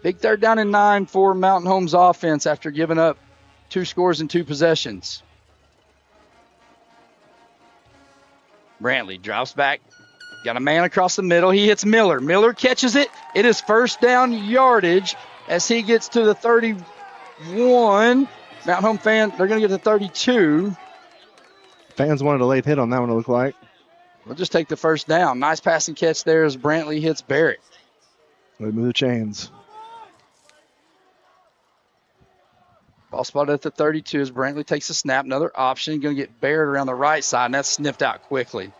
Big 3rd down and 9 for Mountain Home's offense after giving up 2 scores in 2 possessions. Brantley drops back. Got a man across the middle. He hits Miller. Miller catches it. It is 1st down yardage as he gets to the 31. Mountain Home fan, they're going to get to 32. Fans wanted a late hit on that one, it looked like. We'll just take the 1st down. Nice passing catch there as Brantley hits Barrett. They move the chains. Ball spotted at the 32 as Brantley takes a snap. Another option. Going to get Barrett around the right side, and that's sniffed out quickly.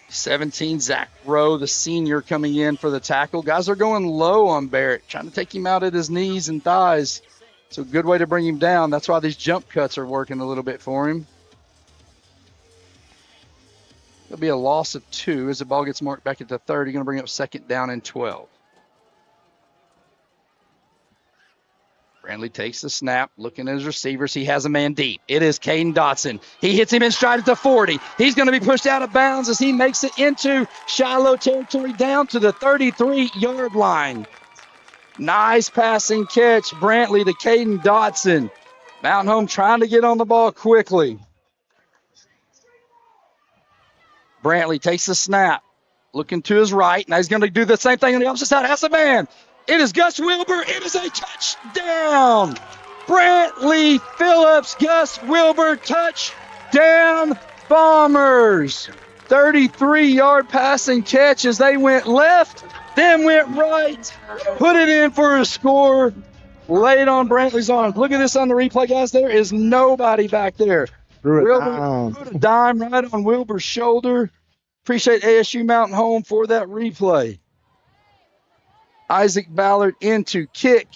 17, Zach Rowe, the senior, coming in for the tackle. Guys are going low on Barrett, trying to take him out at his knees and thighs. It's a good way to bring him down. That's why these jump cuts are working a little bit for him. There'll be a loss of 2 as the ball gets marked back at the 30. Going to bring up 2nd down and 12. Brantley takes the snap, looking at his receivers. He has a man deep. It is Caden Dotson. He hits him in stride at the 40. He's going to be pushed out of bounds as he makes it into Shiloh territory down to the 33-yard line. Nice passing catch, Brantley to Caden Dotson. Mountain Home trying to get on the ball quickly. Brantley takes the snap, looking to his right. Now he's going to do the same thing on the opposite side. Has a man. It is Gus Wilbur. It is a touchdown. Brantley Phillips, Gus Wilbur, touchdown Bombers. 33-yard passing catch as they went left, then went right, put it in for a score, laid on Brantley's arm. Look at this on the replay, guys. There is nobody back there. Wilbur put a dime right on Wilbur's shoulder. Appreciate ASU Mountain Home for that replay. Isaac Ballard into kick.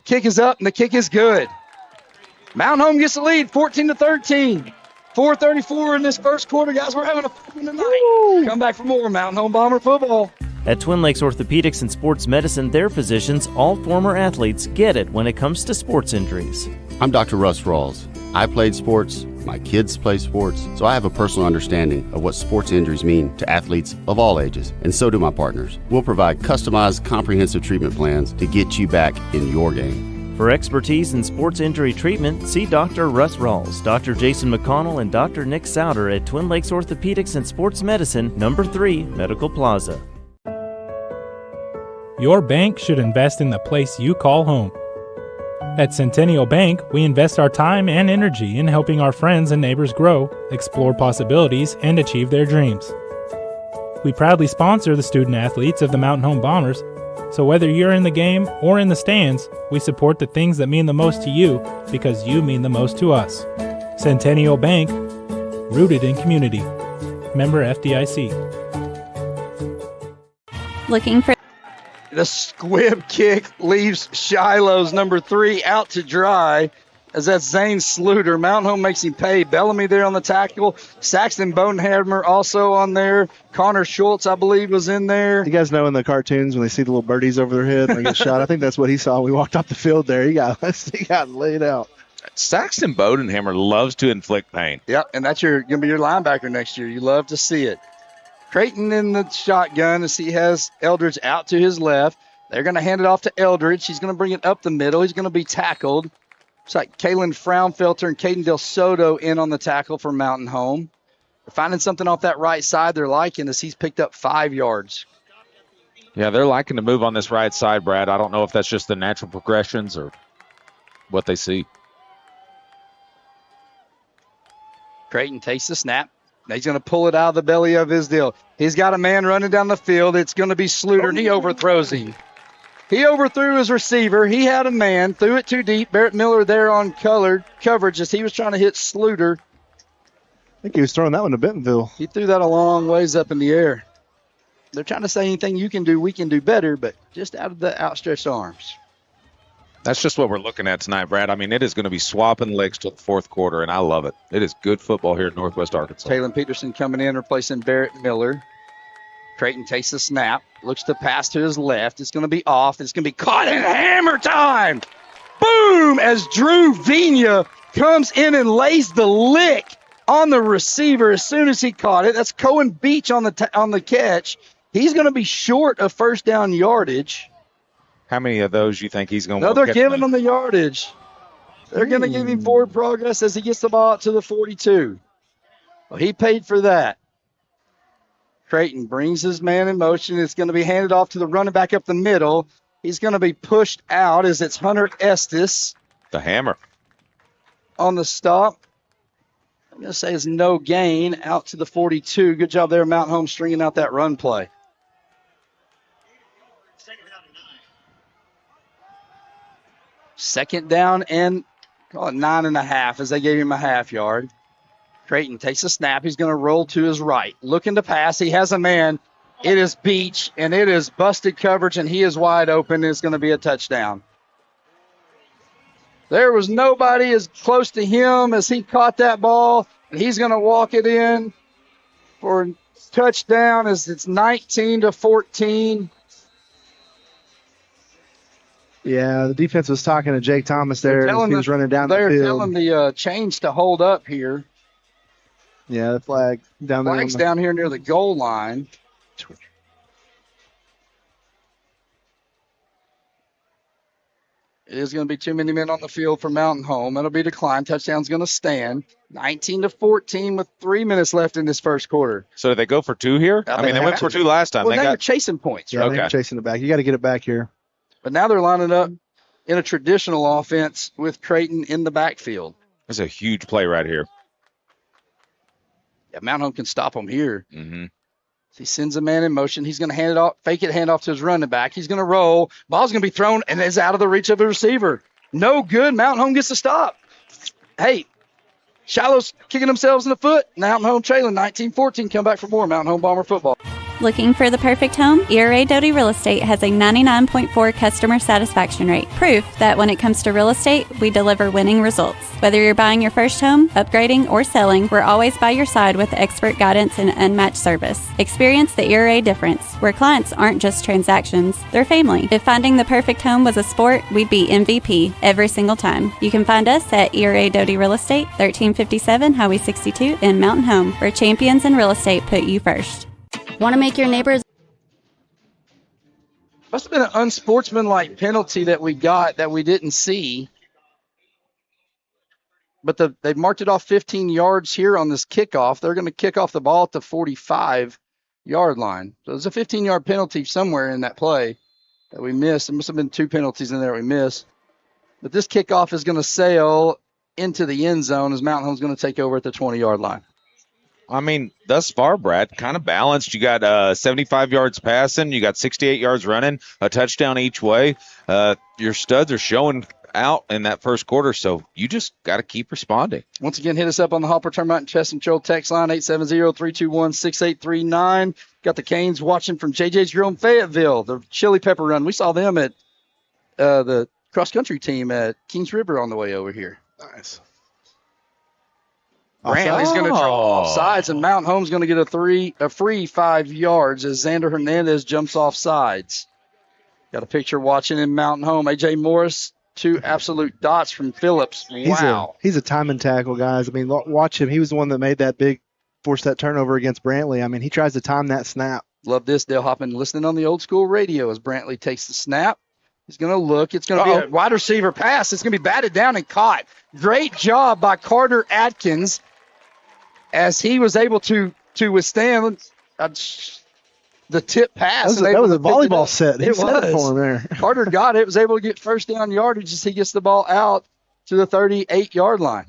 Kick is up, and the kick is good. Mountain Home gets the lead, 14-13. 4:34 in this first quarter, guys. We're having a fun tonight. Come back for more Mountain Home Bomber football. At Twin Lakes Orthopedics and Sports Medicine, their physicians, all former athletes, get it when it comes to sports injuries. I'm Dr. Russ Rawls. I played sports, my kids play sports, so I have a personal understanding of what sports injuries mean to athletes of all ages, and so do my partners. We'll provide customized, comprehensive treatment plans to get you back in your game. For expertise in sports injury treatment, see Dr. Russ Rawls, Dr. Jason McConnell, and Dr. Nick Souter at Twin Lakes Orthopedics and Sports Medicine, number 3, Medical Plaza. Your bank should invest in the place you call home. At Centennial Bank, we invest our time and energy in helping our friends and neighbors grow, explore possibilities, and achieve their dreams. We proudly sponsor the student athletes of the Mountain Home Bombers, so whether you're in the game or in the stands, we support the things that mean the most to you because you mean the most to us. Centennial Bank, rooted in community. Member FDIC. Looking for The squib kick leaves Shiloh's number 3 out to dry as that's Zane Sluter. Mountain Home makes him pay. Bellamy there on the tackle. Saxton Bodenhammer also on there. Connor Schultz, I believe, was in there. You guys know in the cartoons when they see the little birdies over their head and they get shot? I think that's what he saw when we walked off the field there. He got laid out. Saxton Bodenhammer loves to inflict pain. Yep, and that's going to be your linebacker next year. You love to see it. Creighton in the shotgun as he has Eldridge out to his left. They're going to hand it off to Eldridge. He's going to bring it up the middle. He's going to be tackled. It's like Kalen Fraunfelter and Caden Del Soto in on the tackle for Mountain Home. They're finding something off that right side they're liking as he's picked up 5 yards. Yeah, they're liking to move on this right side, Brad. I don't know if that's just the natural progressions or what they see. Creighton takes the snap. He's going to pull it out of the belly of his deal. He's got a man running down the field. It's going to be Sluter, and he overthrows him. He overthrew his receiver. He had a man, threw it too deep. Barrett Miller there on coverage as he was trying to hit Sluter. I think he was throwing that one to Bentonville. He threw that a long ways up in the air. They're trying to say anything you can do, we can do better, but just out of the outstretched arms. That's just what we're looking at tonight, Brad. I mean, it is going to be swapping licks till the fourth quarter, and I love it. It is good football here at Northwest Arkansas. Taylor Peterson coming in, replacing Barrett Miller. Creighton takes the snap, looks to pass to his left. It's going to be off. It's going to be caught in hammer time. Boom! As Drew Vina comes in and lays the lick on the receiver as soon as he caught it. That's Cohen Beach on the catch. He's going to be short of first down yardage. How many of those you think he's going to No, they're giving him the yardage. They're going to give him forward progress as he gets the ball out to the 42. Well, he paid for that. Creighton brings his man in motion. It's going to be handed off to the running back up the middle. He's going to be pushed out as it's Hunter Estes. The hammer. On the stop. I'm going to say it's no gain out to the 42. Good job there, Mountain Home, stringing out that run play. Second down and call it 9.5 as they gave him a half yard. Creighton takes a snap. He's going to roll to his right. Looking to pass. He has a man. It is Beach, and it is busted coverage, and he is wide open. It's going to be a touchdown. There was nobody as close to him as he caught that ball, and he's going to walk it in for a touchdown as it's 19-14. Yeah, the defense was talking to Jake Thomas there as he was running down the field. They're telling the chains to hold up here. Yeah, the flag down there. Flag's down here near the goal line. It is going to be too many men on the field for Mountain Home. It'll be declined. Touchdown's going to stand. 19-14 with 3 minutes left in this first quarter. So did they go for 2 here? I mean, they went for 2 last time. Well, now you're chasing points. Yeah, they're chasing it back. You got to get it back here. But now they're lining up in a traditional offense with Creighton in the backfield. That's a huge play right here. Yeah, Mountain Home can stop them here. Mm-hmm. He sends a man in motion. He's going to hand it off, fake it, hand off to his running back. He's going to roll. Ball's going to be thrown, and it's out of the reach of the receiver. No good. Mountain Home gets the stop. Hey, Shiloh's kicking themselves in the foot. Mountain Home trailing 19-14. Come back for more Mountain Home Bomber football. Looking for the perfect home? ERA Doty Real Estate has a 99.4 customer satisfaction rate. Proof that when it comes to real estate, we deliver winning results. Whether you're buying your first home, upgrading, or selling, we're always by your side with expert guidance and unmatched service. Experience the ERA difference, where clients aren't just transactions, they're family. If finding the perfect home was a sport, we'd be MVP every single time. You can find us at ERA Doty Real Estate, 1357 Highway 62 in Mountain Home, where champions in real estate put you first. Want to make your neighbors? Must have been an unsportsmanlike penalty that we got that we didn't see. But they marked it off 15 yards here on this kickoff. They're going to kick off the ball at the 45-yard line. So there's a 15-yard penalty somewhere in that play that we missed. There must have been 2 penalties in there we missed. But this kickoff is going to sail into the end zone as Mountain Home's going to take over at the 20-yard line. I mean, thus far, Brad, kind of balanced. You got 75 yards passing. You got 68 yards running, a touchdown each way. Your studs are showing out in that first quarter, so you just got to keep responding. Once again, hit us up on the Hopper Termite and Pest Control text line, 870-321-6839. Got the Canes watching from JJ's Grill in Fayetteville, the Chili Pepper Run. We saw them at the cross-country team at Kings River on the way over here. Nice. Brantley's going to draw off sides, and Mountain Home's going to get a free 5 yards as Xander Hernandez jumps off sides. Got a picture watching in Mountain Home. A.J. Morris, 2 absolute dots from Phillips. Wow. He's a time and tackle, guys. I mean, watch him. He was the one that made that forced that turnover against Brantley. I mean, he tries to time that snap. Love this. Dale Hoppin listening on the old school radio as Brantley takes the snap. He's going to look. It's going to be a wide receiver pass. It's going to be batted down and caught. Great job by Carter Atkins as he was able to withstand the tip pass. That was a volleyball set. He set it for him there. Carter got it, was able to get first down yardage as he gets the ball out to the 38-yard line.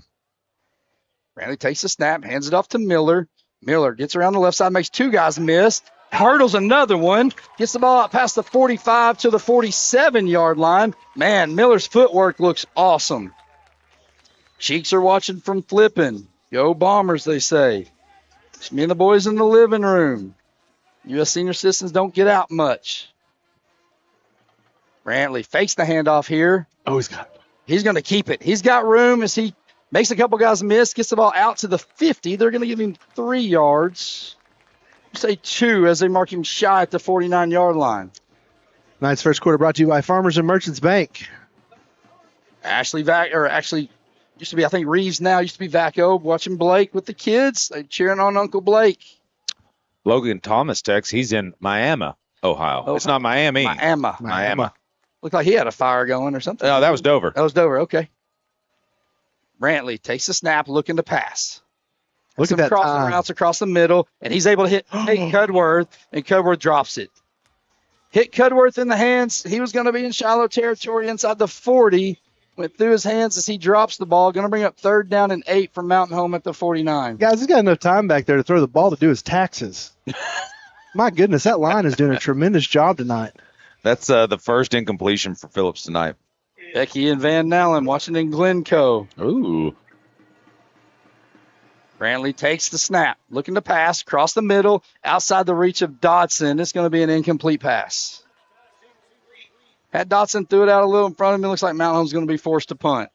Brantley takes the snap, hands it off to Miller. Miller gets around the left side, makes 2 guys miss. Hurdles another one, gets the ball out past the 45 to the 47-yard line. Man, Miller's footwork looks awesome. Cheeks are watching from flipping. Go Bombers, they say. It's me and the boys in the living room. U.S. senior citizens don't get out much. Brantley fakes the handoff here. Oh, he's going to keep it. He's got room as he makes a couple guys miss, gets the ball out to the 50. They're going to give him 3 yards. Say 2 as they mark him shy at the 49-yard line. Nice first quarter brought to you by Farmers and Merchants Bank. Used to be, I think Reeves now, used to be Vaco, watching Blake with the kids. They cheering on Uncle Blake. Logan Thomas texts, he's in Miami, Ohio. It's not Miami. Miami. Looked like he had a fire going or something. No, that was Dover. Okay. Brantley takes the snap, looking to pass. Look at that crossing routes across the middle, and he's able to hit Cudworth, and Cudworth drops it. Hit Cudworth in the hands. He was going to be in Shiloh territory inside the 40. Went through his hands as he drops the ball. Going to bring up 3rd down and 8 from Mountain Home at the 49. Guys, he's got enough time back there to throw the ball to do his taxes. My goodness, that line is doing a tremendous job tonight. That's the first incompletion for Phillips tonight. Becky and Van Nallen, Washington Glencoe. Ooh. Brantley takes the snap, looking to pass, across the middle, outside the reach of Dotson. It's going to be an incomplete pass. Had Dotson threw it out a little in front of him. It looks like Mountain Home's going to be forced to punt.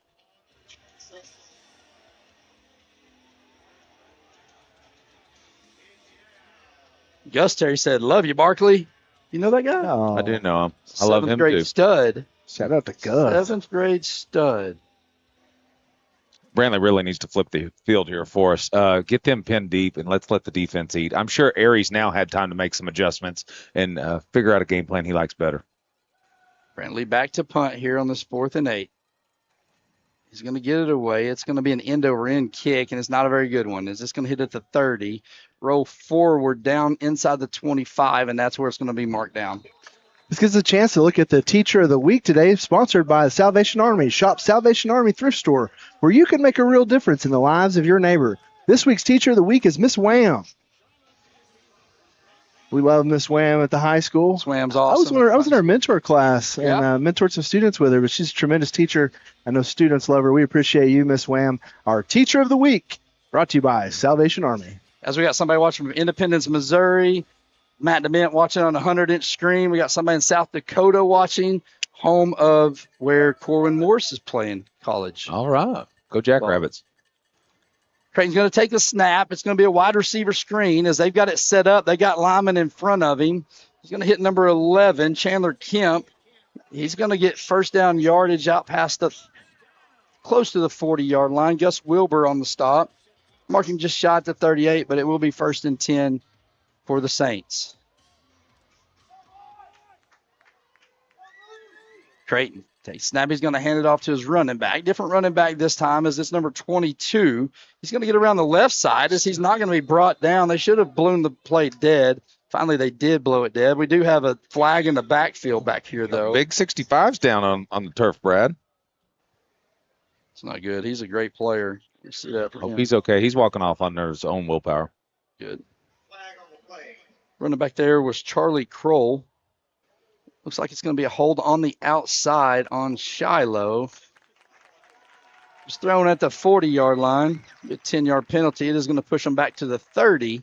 Gus Terry said, "Love you, Barkley." You know that guy? Oh. I didn't know him. I love him, 7th grade too. stud. Shout out to Gus. 7th grade stud. Brantley really needs to flip the field here for us. Get them pinned deep, and let's let the defense eat. I'm sure Aries now had time to make some adjustments and figure out a game plan he likes better. Brantley back to punt here on this 4th and 8. He's going to get it away. It's going to be an end-over-end kick, and it's not a very good one. It's just going to hit at the 30, roll forward down inside the 25, and that's where it's going to be marked down. This gives us a chance to look at the Teacher of the Week today, sponsored by the Salvation Army. Shop Salvation Army Thrift Store, where you can make a real difference in the lives of your neighbor. This week's Teacher of the Week is Miss Wham. We love Miss Wham at the high school. Miss Wham's awesome. I was in her mentor class and mentored some students with her, but she's a tremendous teacher. I know students love her. We appreciate you, Miss Wham. Our Teacher of the Week, brought to you by Salvation Army. As we got somebody watching from Independence, Missouri, Matt DeMint watching on a 100-inch screen. We got somebody in South Dakota watching, home of where Corwin Morris is playing college. All right. Go Jackrabbits. Creighton's going to take the snap. It's going to be a wide receiver screen as they've got it set up. They got Lyman in front of him. He's going to hit number 11, Chandler Kemp. He's going to get first down yardage out past close to the 40-yard line. Gus Wilbur on the stop. Marking just shy at the 38, but it will be 1st and 10 for the Saints. Creighton takes snap. He's going to hand it off to his running back. Different running back this time as it's number 22. He's going to get around the left side as he's not going to be brought down. They should have blown the play dead. Finally, they did blow it dead. We do have a flag in the backfield back here, though. Big 65's down on the turf, Brad. It's not good. He's a great player. You see that for Hope him. he's okay. He's walking off under his own willpower. Good. Running back there was Charlie Kroll. Looks like it's going to be a hold on the outside on Shiloh. It's thrown at the 40-yard line. A 10-yard penalty. It is going to push them back to the 30.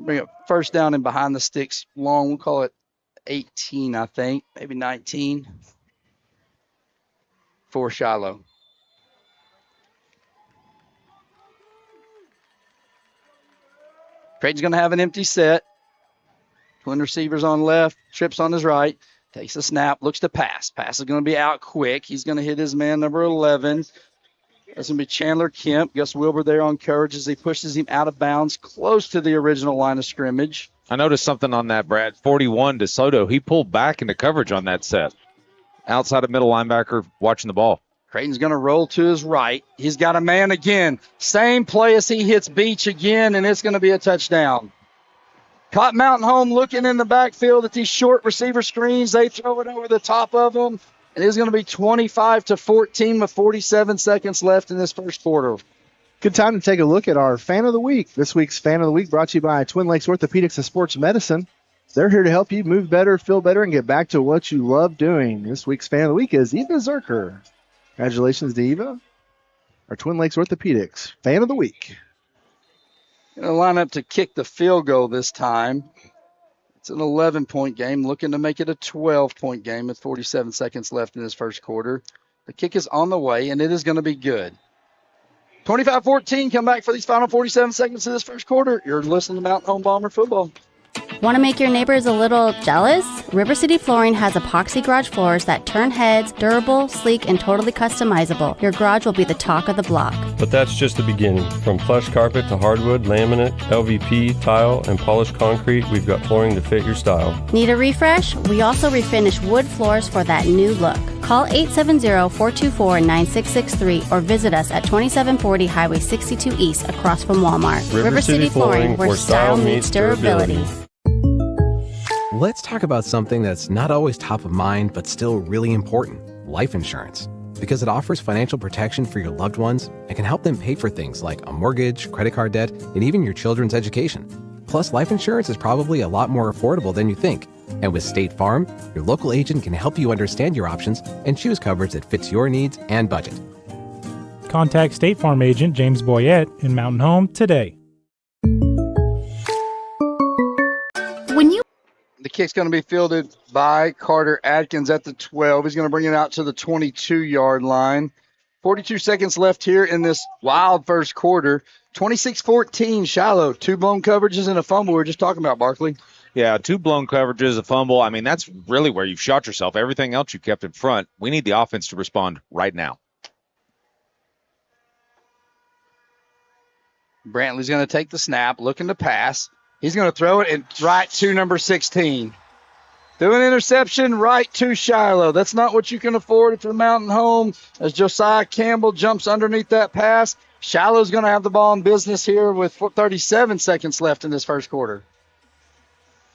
Bring it first down and behind the sticks long. We'll call it 18, I think. Maybe 19 for Shiloh. Creighton's going to have an empty set. Twin receivers on left, trips on his right, takes a snap, looks to pass. Pass is going to be out quick. He's going to hit his man, number 11. That's going to be Chandler Kemp. Gus Wilbur there on coverage as he pushes him out of bounds, close to the original line of scrimmage. I noticed something on that, Brad. 41 DeSoto. He pulled back into coverage on that set. Outside of middle linebacker watching the ball. Creighton's going to roll to his right. He's got a man again. Same play as he hits Beach again, and it's going to be a touchdown. Caught Mountain Home looking in the backfield at these short receiver screens. They throw it over the top of them. And it's going to be 25-14 with 47 seconds left in this first quarter. Good time to take a look at our Fan of the Week. This week's Fan of the Week brought to you by Twin Lakes Orthopedics and Sports Medicine. They're here to help you move better, feel better, and get back to what you love doing. This week's Fan of the Week is Eva Zerker. Congratulations to Eva. Our Twin Lakes Orthopedics Fan of the Week. Going to line up to kick the field goal this time. It's an 11-point game, looking to make it a 12-point game with 47 seconds left in this first quarter. The kick is on the way, and it is going to be good. 25-14, come back for these final 47 seconds of this first quarter. You're listening to Mountain Home Bomber Football. Want to make your neighbors a little jealous? River City Flooring has epoxy garage floors that turn heads, durable, sleek, and totally customizable. Your garage will be the talk of the block. But that's just the beginning. From plush carpet to hardwood, laminate, LVP, tile, and polished concrete, we've got flooring to fit your style. Need a refresh? We also refinish wood floors for that new look. Call 870-424-9663 or visit us at 2740 Highway 62 East across from Walmart. River City Flooring, where style meets durability. Let's talk about something that's not always top of mind, but still really important: life insurance. Because it offers financial protection for your loved ones and can help them pay for things like a mortgage, credit card debt, and even your children's education. Plus, life insurance is probably a lot more affordable than you think. And with State Farm, your local agent can help you understand your options and choose coverage that fits your needs and budget. Contact State Farm agent James Boyette in Mountain Home today. The kick's going to be fielded by Carter Atkins at the 12. He's going to bring it out to the 22-yard line. 42 seconds left here in this wild first quarter. 26-14 Shiloh. 2 blown coverages and a fumble we were just talking about, Barkley. Yeah, 2 blown coverages, a fumble. I mean, that's really where you've shot yourself. Everything else you kept in front. We need the offense to respond right now. Brantley's going to take the snap, looking to pass. He's going to throw it and right to number 16. Threw an interception right to Shiloh. That's not what you can afford if you're Mountain Home. As Josiah Campbell jumps underneath that pass, Shiloh's going to have the ball in business here with 37 seconds left in this first quarter.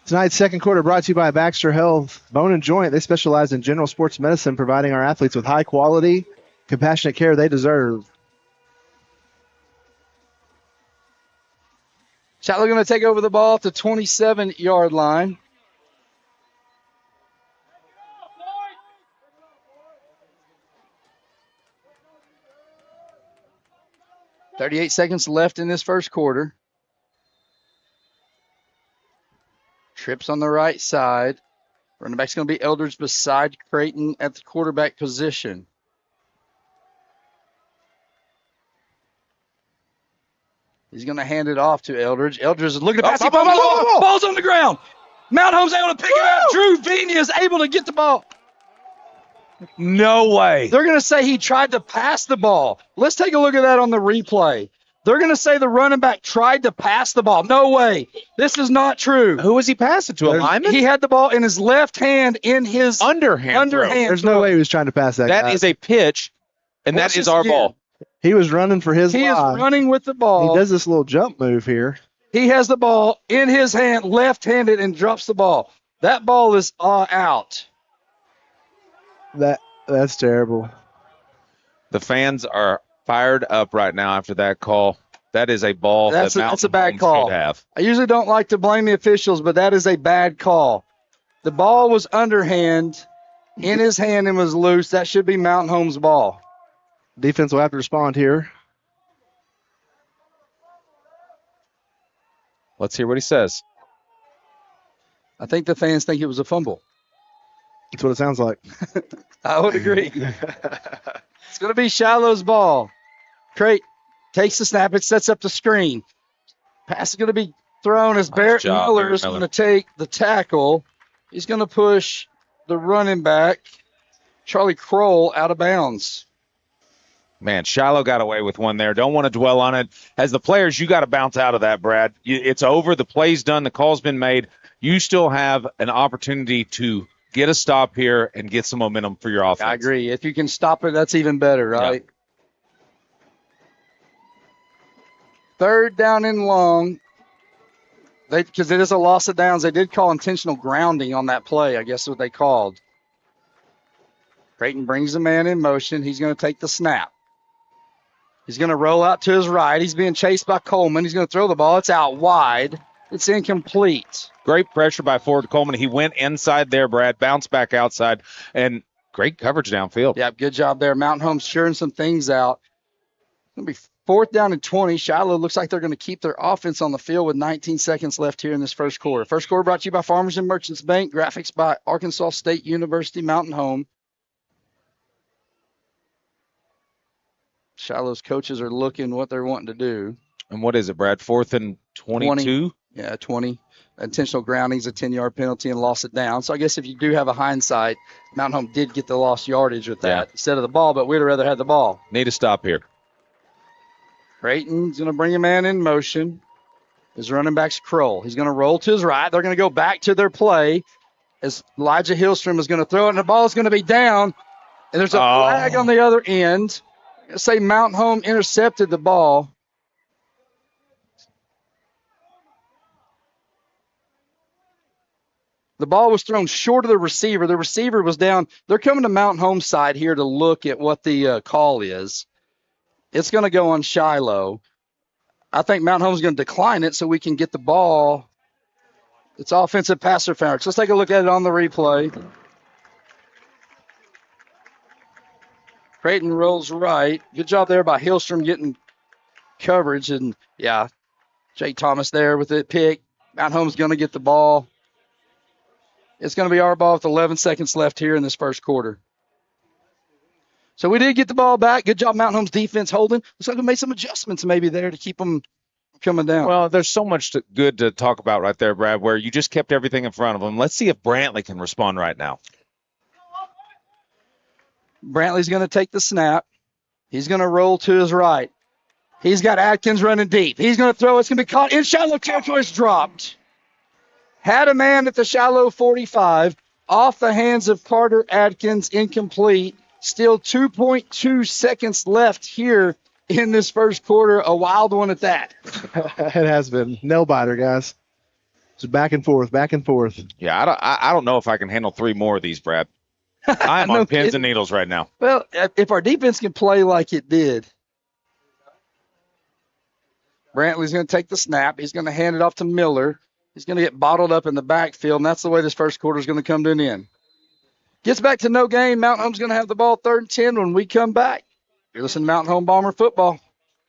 Tonight's second quarter brought to you by Baxter Health Bone and Joint. They specialize in general sports medicine, providing our athletes with high quality, compassionate care they deserve. Shiloh going to take over the ball at the 27-yard line. .38 seconds left in this first quarter. Trips on the right side. Running back's going to be Eldridge beside Creighton at the quarterback position. He's going to hand it off to Eldridge. Eldridge is looking to pass. Ball's on the ground. Mount Home's able to pick it up. Drew Venia is able to get the ball. No way. They're going to say he tried to pass the ball. Let's take a look at that on the replay. They're going to say the running back tried to pass the ball. No way. This is not true. Who was he passing to? A lineman? He had the ball in his left hand in his underhand. There's no way he was trying to pass that. That is a pitch, and that is our ball. He was running for his life. He is running with the ball. He does this little jump move here. He has the ball in his hand, left-handed, and drops the ball. That ball is out. That's terrible. The fans are fired up right now after that call. That is a ball That's a bad call. should have. I usually don't like to blame the officials, but that is a bad call. The ball was underhand, in his hand, and was loose. That should be Mountain Home's ball. Defense will have to respond here. Let's hear what he says. I think the fans think it was a fumble. That's what it sounds like. I would agree. It's going to be Shiloh's ball. Crate takes the snap. It sets up the screen. Pass is going to be thrown as Barrett Miller is going to take the tackle. He's going to push the running back, Charlie Kroll, out of bounds. Man, Shiloh got away with one there. Don't want to dwell on it. As the players, you got to bounce out of that, Brad. It's over. The play's done. The call's been made. You still have an opportunity to get a stop here and get some momentum for your offense. I agree. If you can stop it, that's even better, right? Yep. Third down and long. Because it is a loss of downs. They did call intentional grounding on that play. I guess is what they called. Creighton brings the man in motion. He's going to take the snap. He's going to roll out to his right. He's being chased by Coleman. He's going to throw the ball. It's out wide. It's incomplete. Great pressure by Ford Coleman. He went inside there, Brad, bounced back outside, and great coverage downfield. Yeah, good job there. Mountain Home's sharing some things out. It's going to be 4th down and 20. Shiloh looks like they're going to keep their offense on the field with 19 seconds left here in this first quarter. First quarter brought to you by Farmers and Merchants Bank. Graphics by Arkansas State University Mountain Home. Shiloh's coaches are looking what they're wanting to do. And what is it, Brad? 4th and 22? Yeah, 20. Intentional grounding's a 10-yard penalty and loss it down. So I guess if you do have a hindsight, Mountain Home did get the lost yardage with that instead of the ball, but we'd have rather had the ball. Need a stop here. Creighton's going to bring a man in motion. His running back's Kroll. He's going to roll to his right. They're going to go back to their play as Elijah Hillstrom is going to throw it, and the ball is going to be down. And there's a flag on the other end. I'm going to say Mountain Home intercepted the ball. The ball was thrown short of the receiver. The receiver was down. They're coming to Mountain Home's side here to look at what the call is. It's going to go on Shiloh. I think Mountain Home's going to decline it so we can get the ball. It's offensive pass interference. Let's take a look at it on the replay. Creighton rolls right. Good job there by Hillstrom getting coverage. And, yeah, Jake Thomas there with it pick. Mountain Home's going to get the ball. It's going to be our ball with 11 seconds left here in this first quarter. So we did get the ball back. Good job, Mountain Home's defense holding. Looks like we made some adjustments maybe there to keep them coming down. Well, there's so much good to talk about right there, Brad, where you just kept everything in front of them. Let's see if Brantley can respond right now. Brantley's going to take the snap. He's going to roll to his right. He's got Atkins running deep. He's going to throw. It's going to be caught in shallow territory. It's dropped. Had a man at the Shiloh 45 off the hands of Carter Atkins, incomplete. Still 2.2 seconds left here in this first quarter. A wild one at that. It has been. Nail biter, guys. It's back and forth, back and forth. Yeah, I don't know if I can handle 3 more of these, Brad. I'm on pins and needles right now. Well, if our defense can play like it did. Brantley's going to take the snap. He's going to hand it off to Miller. He's going to get bottled up in the backfield, and that's the way this first quarter is going to come to an end. Gets back to no gain. Mountain Home's going to have the ball 3rd and 10 when we come back. You're listening to Mountain Home Bomber Football.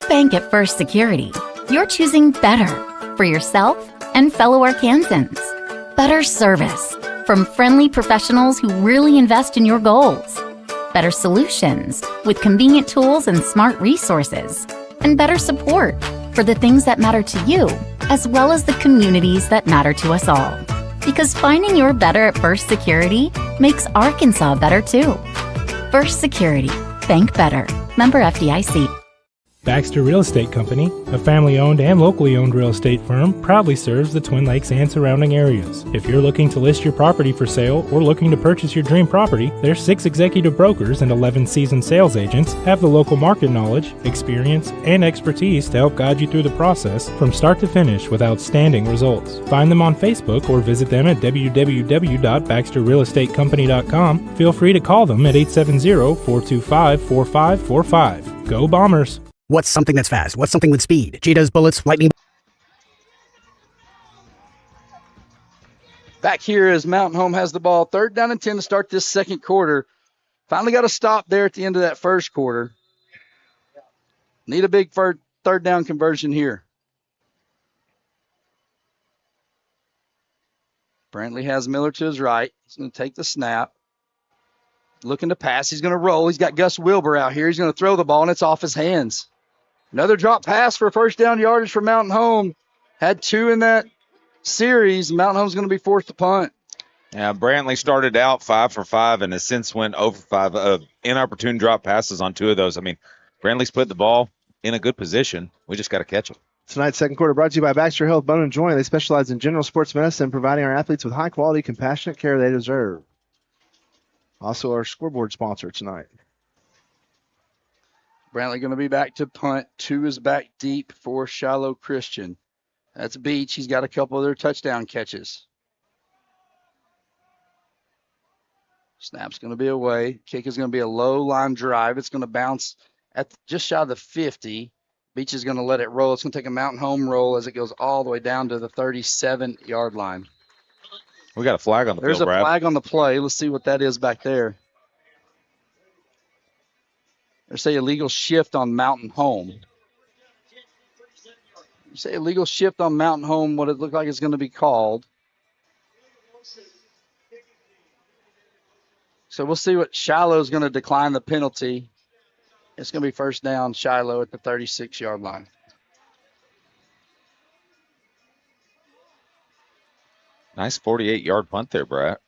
Bank at First Security. You're choosing better for yourself and fellow Arkansans. Better service from friendly professionals who really invest in your goals. Better solutions with convenient tools and smart resources. And better support for the things that matter to you, as well as the communities that matter to us all. Because finding your better at First Security makes Arkansas better too. First Security. Bank better. Member FDIC. Baxter Real Estate Company, a family-owned and locally owned real estate firm, proudly serves the Twin Lakes and surrounding areas. If you're looking to list your property for sale or looking to purchase your dream property, their 6 executive brokers and 11 seasoned sales agents have the local market knowledge, experience, and expertise to help guide you through the process from start to finish with outstanding results. Find them on Facebook or visit them at www.baxterrealestatecompany.com. Feel free to call them at 870-425-4545. Go Bombers! What's something that's fast? What's something with speed? Cheetahs, bullets, lightning. Back here as Mountain Home has the ball. 3rd down and 10 to start this second quarter. Finally got a stop there at the end of that first quarter. Need a big 3rd down conversion here. Brantley has Miller to his right. He's going to take the snap. Looking to pass. He's going to roll. He's got Gus Wilbur out here. He's going to throw the ball, and it's off his hands. Another drop pass for 1st down yardage for Mountain Home. Had 2 in that series. Mountain Home's going to be forced to punt. Yeah, Brantley started out 5 for 5 and has since went over 5 inopportune drop passes on 2 of those. I mean, Brantley's put the ball in a good position. We just got to catch him. Tonight's second quarter brought to you by Baxter Health, Bone and Joint. They specialize in general sports medicine, providing our athletes with high-quality, compassionate care they deserve. Also our scoreboard sponsor tonight. Brantley going to be back to punt. 2 is back deep for Shiloh Christian. That's Beach. He's got a couple of their touchdown catches. Snap's going to be away. Kick is going to be a low line drive. It's going to bounce at just shy of the 50. Beach is going to let it roll. It's going to take a Mountain Home roll as it goes all the way down to the 37-yard line. We got a flag on the There's field, Brad. a flag on the play. Let's see what that is back there. There's a illegal shift on Mountain Home. You say illegal shift on Mountain Home, what it looked like it's going to be called. So we'll see what Shiloh's going to decline the penalty. It's going to be 1st down, Shiloh at the 36-yard line. Nice 48-yard punt there, Brad.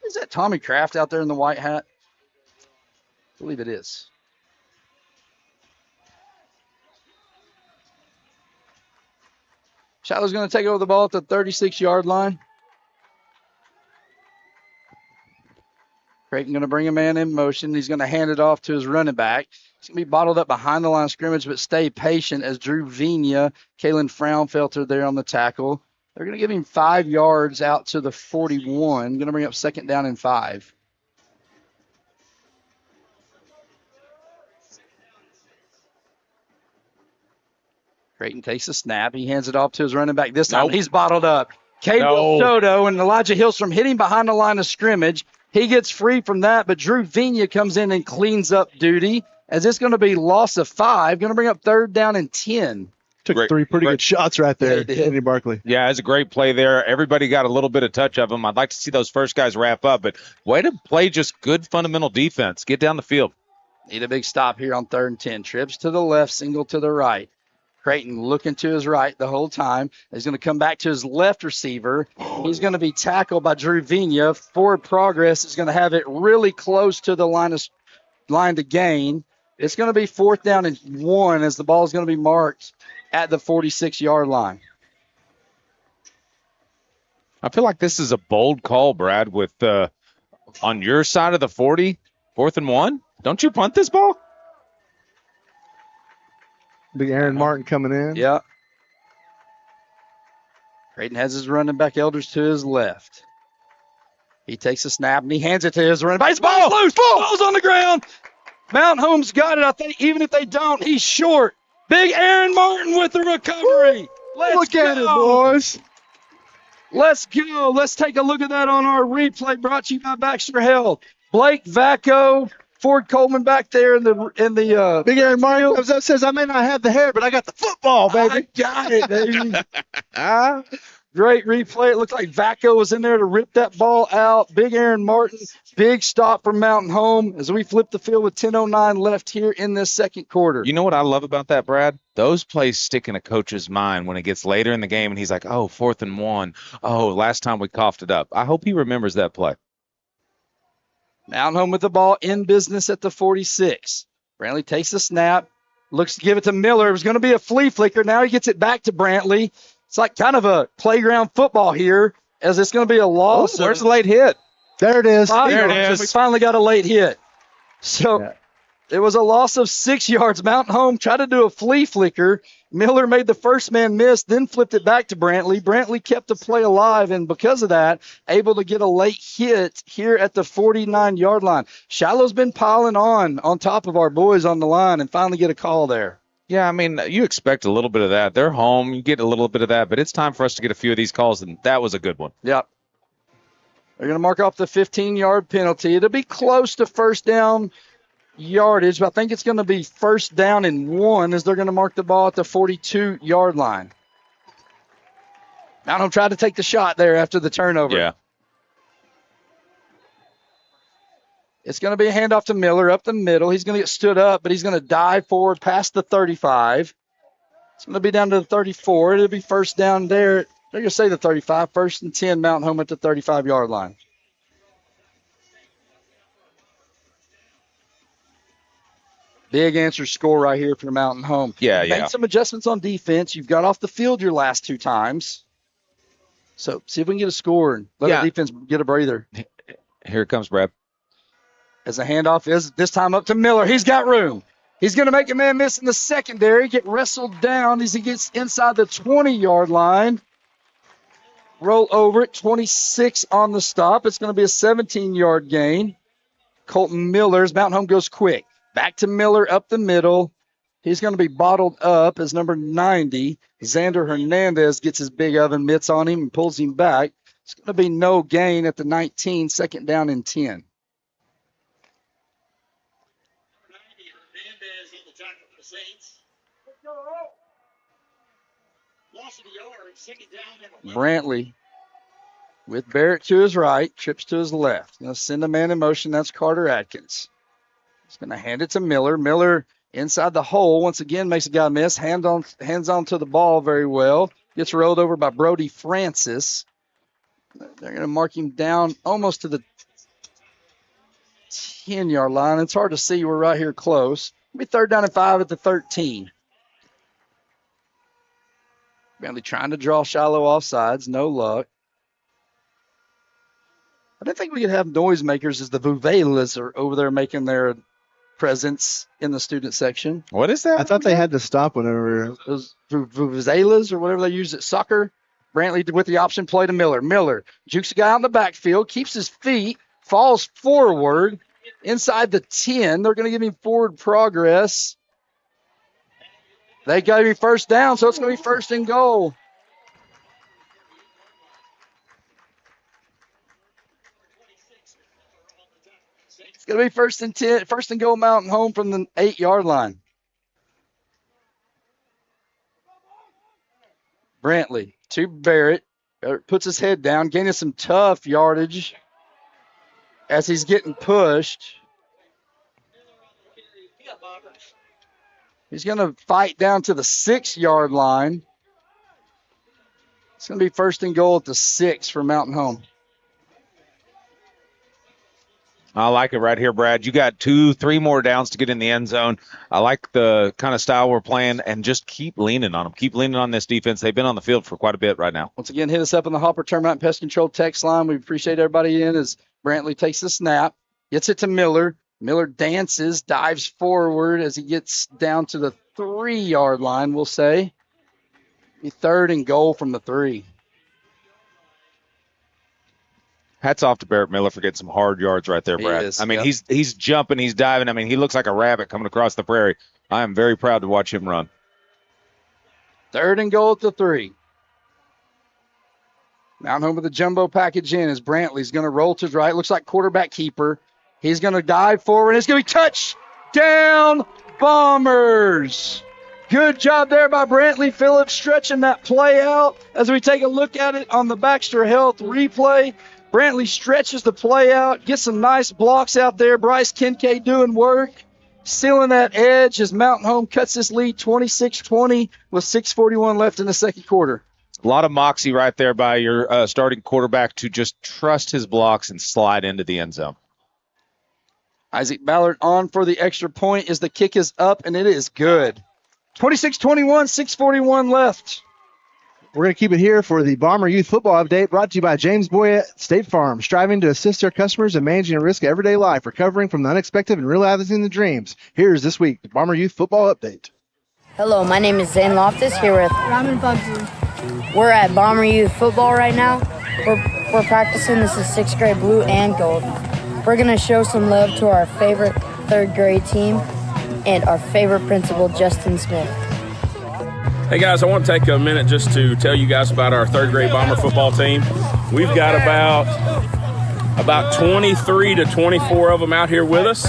Is that Tommy Kraft out there in the white hat? I believe it is. Shiloh's going to take over the ball at the 36-yard line. Creighton going to bring a man in motion. He's going to hand it off to his running back. He's going to be bottled up behind the line of scrimmage, but stay patient as Drew Vina, Kalen Fraunfelter there on the tackle. They're going to give him 5 yards out to the 41. Going to bring up 2nd down and 5. Creighton takes a snap. He hands it off to his running back. This time he's bottled up. Cable Soto and Elijah Hillstrom hit him behind the line of scrimmage. He gets free from that, but Drew Vina comes in and cleans up duty as it's going to be loss of 5. Going to bring up 3rd down and 10. Took 3 pretty good shots right there, Andy Barkley. Yeah, it's a great play there. Everybody got a little bit of touch of him. I'd like to see those first guys wrap up, but way to play just good fundamental defense. Get down the field. Need a big stop here on 3rd and 10. Trips to the left, single to the right. Creighton looking to his right the whole time. He's going to come back to his left receiver. He's going to be tackled by Drew Vina. Forward progress is going to have it really close to the line to gain. It's going to be 4th down and 1 as the ball is going to be marked at the 46-yard line. I feel like this is a bold call, Brad, with on your side of the 40, 4th and 1. Don't you punt this ball? Big Aaron Martin coming in. Yeah. Creighton has his running back Elders to his left. He takes a snap and he hands it to his running back. It's ball loose. Ball's on the ground. Mountain Home's got it. I think even if they don't, he's short. Big Aaron Martin with the recovery. Look at it, boys. Let's go. Let's take a look at that on our replay brought to you by Baxter Health. Blake Vacco, Ford Coleman back there in the Big Aaron Martin comes up, says, I may not have the hair, but I got the football, baby. I got it, baby. Great replay. It looked like Vacco was in there to rip that ball out. Big Aaron Martin, big stop from Mountain Home as we flip the field with 10:09 left here in this second quarter. You know what I love about that, Brad? Those plays stick in a coach's mind when it gets later in the game and he's like, oh, 4th and 1. Oh, last time we coughed it up. I hope he remembers that play. Mountain Home with the ball in business at the 46. Brantley takes the snap, Looks to give it to Miller. It was going to be a flea flicker. Now he gets it back to Brantley. It's like kind of a playground football here, as it's going to be a loss. Where's the late hit? There it is. There it is. We finally got a late hit. So it was a loss of 6 yards. Mountain Home tried to do a flea flicker. Miller made the first man miss, then flipped it back to Brantley. Brantley kept the play alive, and because of that, able to get a late hit here at the 49-yard line. Shiloh's been piling on top of our boys on the line and finally get a call there. Yeah, I mean, you expect a little bit of that. They're home. You get a little bit of that, but it's time for us to get a few of these calls, and that was a good one. Yep. They're going to mark off the 15-yard penalty. It'll be close to first down yardage, but I think it's going to be first down and 1 as they're going to mark the ball at the 42-yard line. Mountain Home tried to take the shot there after the turnover. Yeah. It's going to be a handoff to Miller up the middle. He's going to get stood up, but he's going to dive forward past the 35. It's going to be down to the 34. It'll be first down there. They're going to say the 35. First and 10, Mountain Home at the 35-yard line. Big answer score right here for Mountain Home. Yeah. Made some adjustments on defense. You've got off the field your last 2 times. So see if we can get a score and let the defense get a breather. Here it comes, Brad. As a handoff is this time up to Miller. He's got room. He's going to make a man miss in the secondary, get wrestled down as he gets inside the 20-yard line. Roll over it, 26 on the stop. It's going to be a 17-yard gain. Colton Miller's Mountain Home goes quick. Back to Miller up the middle. He's going to be bottled up as number 90. Xander Hernandez gets his big oven mitts on him and pulls him back. It's going to be no gain at the 19, second down and 10. Brantley with Barrett to his right, trips to his left. Going to send a man in motion. That's Carter Atkins. He's going to hand it to Miller. Miller inside the hole. Once again, makes a guy miss. Hands on to the ball very well. Gets rolled over by Brody Francis. They're going to mark him down almost to the 10-yard line. It's hard to see. We're right here close. It'll be third down and 5 at the 13. Brantley trying to draw Shiloh offsides. No luck. I didn't think we could have noisemakers as the Vuvelas are over there making their presence in the student section. What is that? I thought they had to stop whenever. Those Vuvelas or whatever they use at soccer. Brantley with the option play to Miller. Miller jukes a guy out in the backfield, keeps his feet, falls forward inside the 10. They're going to give him forward progress. They got to be first down, so it's going to be first and goal. It's going to be first and 10, first and goal Mountain Home from the 8-yard line. Brantley to Barrett. Barrett puts his head down, gaining some tough yardage as he's getting pushed. He's going to fight down to the 6-yard line. It's going to be first and goal at the 6 for Mountain Home. I like it right here, Brad. You got 2-3 more downs to get in the end zone. I like the kind of style we're playing, and just keep leaning on them. Keep leaning on this defense. They've been on the field for quite a bit right now. Once again, hit us up on the Hopper Termite Pest Control text line. We appreciate everybody in as Brantley takes the snap, gets it to Miller. Miller dances, dives forward as he gets down to the 3-yard line, we'll say. Be third and goal from the 3. Hats off to Barrett Miller for getting some hard yards right there, Brad. I mean, he's jumping, he's diving. I mean, he looks like a rabbit coming across the prairie. I am very proud to watch him run. Third and goal at the 3. Mountain Home with the jumbo package in as Brantley's going to roll to his right. Looks like quarterback keeper. He's going to dive forward. It's going to be touchdown Bombers. Good job there by Brantley Phillips stretching that play out. As we take a look at it on the Baxter Health replay, Brantley stretches the play out, gets some nice blocks out there. Bryce Kincaid doing work, sealing that edge as Mountain Home cuts this lead 26-20 with 6:41 left in the second quarter. A lot of moxie right there by your starting quarterback to just trust his blocks and slide into the end zone. Isaac Ballard on for the extra point as the kick is up, and it is good. 26-21, 6:41 left. We're going to keep it here for the Bomber Youth Football Update, brought to you by James Boyd State Farm, striving to assist their customers in managing the risk of everyday life, recovering from the unexpected and realizing the dreams. Here's this week, the Bomber Youth Football Update. Hello, my name is Zane Loftus here with Ramen Bugsy. We're at Bomber Youth Football right now. We're practicing. This is 6th grade blue and gold. We're going to show some love to our favorite 3rd grade team and our favorite principal, Justin Smith. Hey guys, I want to take a minute just to tell you guys about our 3rd grade Bomber football team. We've got about 23 to 24 of them out here with us.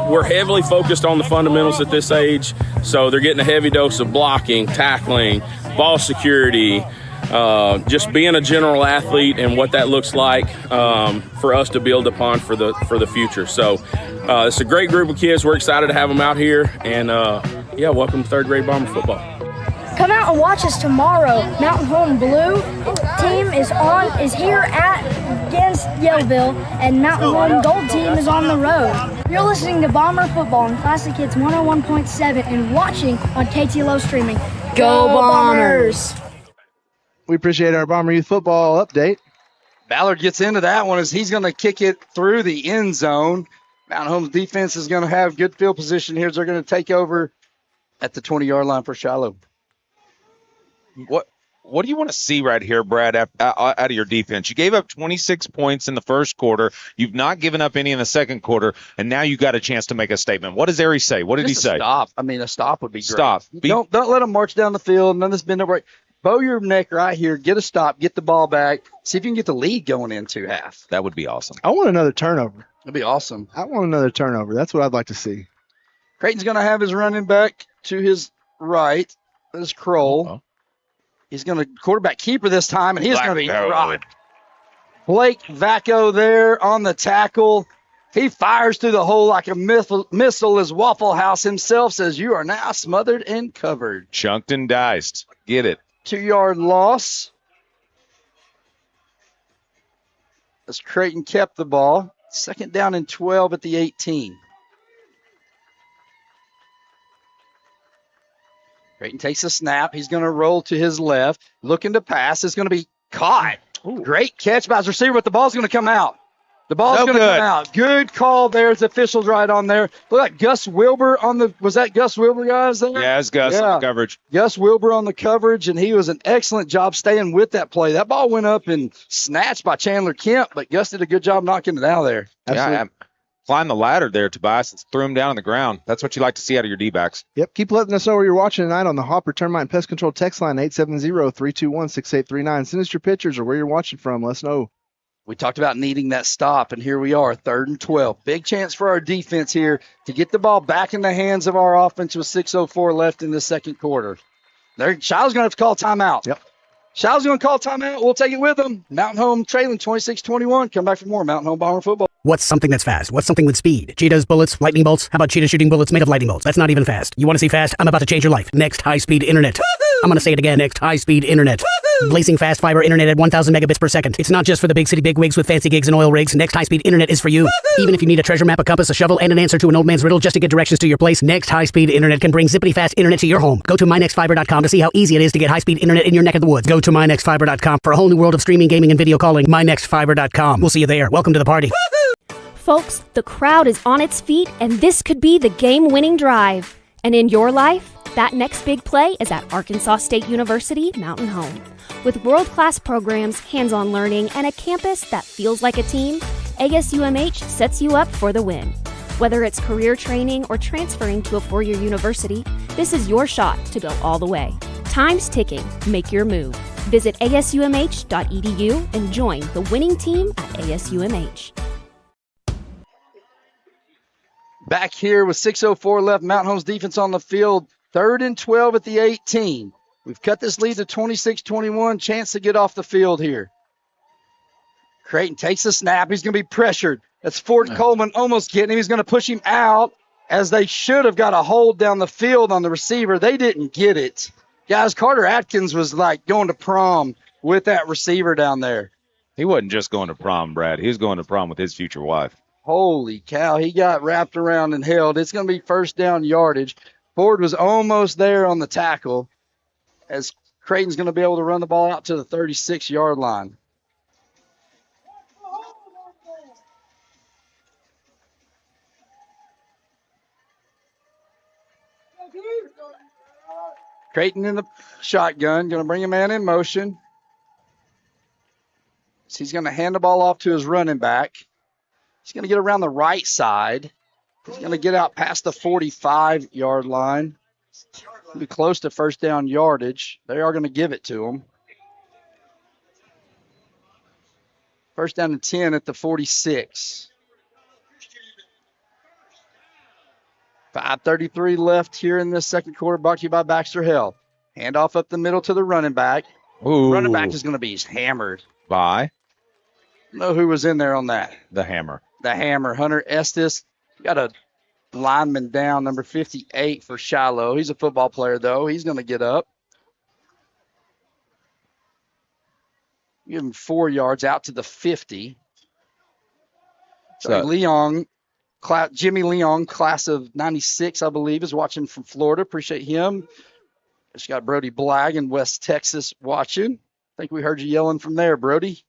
We're heavily focused on the fundamentals at this age, so they're getting a heavy dose of blocking, tackling, ball security, just being a general athlete and what that looks like for us to build upon for the future. So it's a great group of kids. We're excited to have them out here, and welcome to 3rd grade Bomber football. Come out and watch us tomorrow. Mountain Home Blue team is here against Yellville, and Mountain Home Gold team is on the road. You're listening to Bomber Football on Classic Hits 101.7 and watching on KTLO streaming. Go Bombers! We appreciate our Bomber Youth Football Update. Ballard gets into that one as he's going to kick it through the end zone. Mountain Home's defense is going to have good field position here as they're going to take over at the 20-yard line for Shiloh. What do you want to see right here, Brad, out of your defense? You gave up 26 points in the first quarter. You've not given up any in the second quarter, and now you got a chance to make a statement. What does Ari say? What did he say? Stop. I mean, a stop would be great. Stop. Don't let them march down the field. None of this bend over. Bow your neck right here. Get a stop. Get the ball back. See if you can get the lead going into half. That would be awesome. I want another turnover. That'd be awesome. I want another turnover. That's what I'd like to see. Creighton's going to have his running back to his right. That is Kroll. Uh-huh. He's going to quarterback keeper this time, and he's going to be dropped. Blake Vacco there on the tackle. He fires through the hole like a missile as Waffle House himself says, you are now smothered and covered. Chunked and diced. Get it. 2-yard loss. As Creighton kept the ball. 2nd down and 12 at the 18. Creighton takes a snap. He's going to roll to his left. Looking to pass. It's going to be caught. Ooh. Great catch by his receiver, but the ball's going to come out. The ball's going to come out. Good call there. The official's right on there. Look like Gus Wilbur on the – was that Gus Wilbur, guys? There? Yeah, it's Gus on the coverage. Gus Wilbur on the coverage, and he was an excellent job staying with that play. That ball went up and snatched by Chandler Kemp, but Gus did a good job knocking it out of there. Yeah, climbed the ladder there, Tobias, and threw him down on the ground. That's what you like to see out of your D-backs. Yep, keep letting us know where you're watching tonight on the Hopper Termite and Pest Control text line, 870-321-6839. Send us your pictures or where you're watching from. Let us know. We talked about needing that stop, and here we are, 3rd and 12. Big chance for our defense here to get the ball back in the hands of our offense with 6:04 left in the second quarter. Shiloh's going to have to call timeout. Yep. Shiloh's going to call timeout. We'll take it with them. Mountain Home trailing 26-21. Come back for more Mountain Home Bomber football. What's something that's fast? What's something with speed? Cheetahs, bullets, lightning bolts? How about cheetah shooting bullets made of lightning bolts? That's not even fast. You want to see fast? I'm about to change your life. Next high-speed internet. I'm going to say it again. Next high-speed internet. Blazing fast fiber internet at 1,000 megabits per second. It's not just for the big city bigwigs with fancy gigs and oil rigs. Next high-speed internet is for you. Even if you need a treasure map, a compass, a shovel, and an answer to an old man's riddle just to get directions to your place, Next high-speed internet can bring zippity fast internet to your home. Go to mynextfiber.com to see how easy it is to get high-speed internet in your neck of the woods. Go to mynextfiber.com for a whole new world of streaming, gaming, and video calling. mynextfiber.com. We'll see you there. Welcome to the party. Folks, the crowd is on its feet, and this could be the game-winning drive. And in your life, that next big play is at Arkansas State University Mountain Home. With world-class programs, hands-on learning, and a campus that feels like a team, ASUMH sets you up for the win. Whether it's career training or transferring to a four-year university, this is your shot to go all the way. Time's ticking. Make your move. Visit asumh.edu and join the winning team at ASUMH. Back here with 6:04 left, Mountain Home's defense on the field. 3rd and 12 at the 18. We've cut this lead to 26-21. Chance to get off the field here. Creighton takes the snap. He's going to be pressured. That's Ford Coleman almost getting him. He's going to push him out as they should have got a hold down the field on the receiver. They didn't get it. Guys, Carter Atkins was like going to prom with that receiver down there. He wasn't just going to prom, Brad. He was going to prom with his future wife. Holy cow, he got wrapped around and held. It's going to be first down yardage. Ford was almost there on the tackle as Creighton's going to be able to run the ball out to the 36-yard line. Creighton in the shotgun, going to bring a man in motion. So he's going to hand the ball off to his running back. He's going to get around the right side. He's going to get out past the 45-yard line. He'll be close to first down yardage. They are going to give it to him. First down and 10 at the 46. 5:33 left here in this second quarter, brought to you by Baxter Health. Handoff up the middle to the running back. Ooh. Running back is going to be hammered. By? Know who was in there on that? The Hammer. The Hammer. Hunter Estes. Got a lineman down, number 58 for Shiloh. He's a football player, though. He's going to get up. Give him 4 yards out to the 50. So Jimmy Leong, class of 96, I believe, is watching from Florida. Appreciate him. Just got Brody Blagg in West Texas watching. I think we heard you yelling from there, Brody.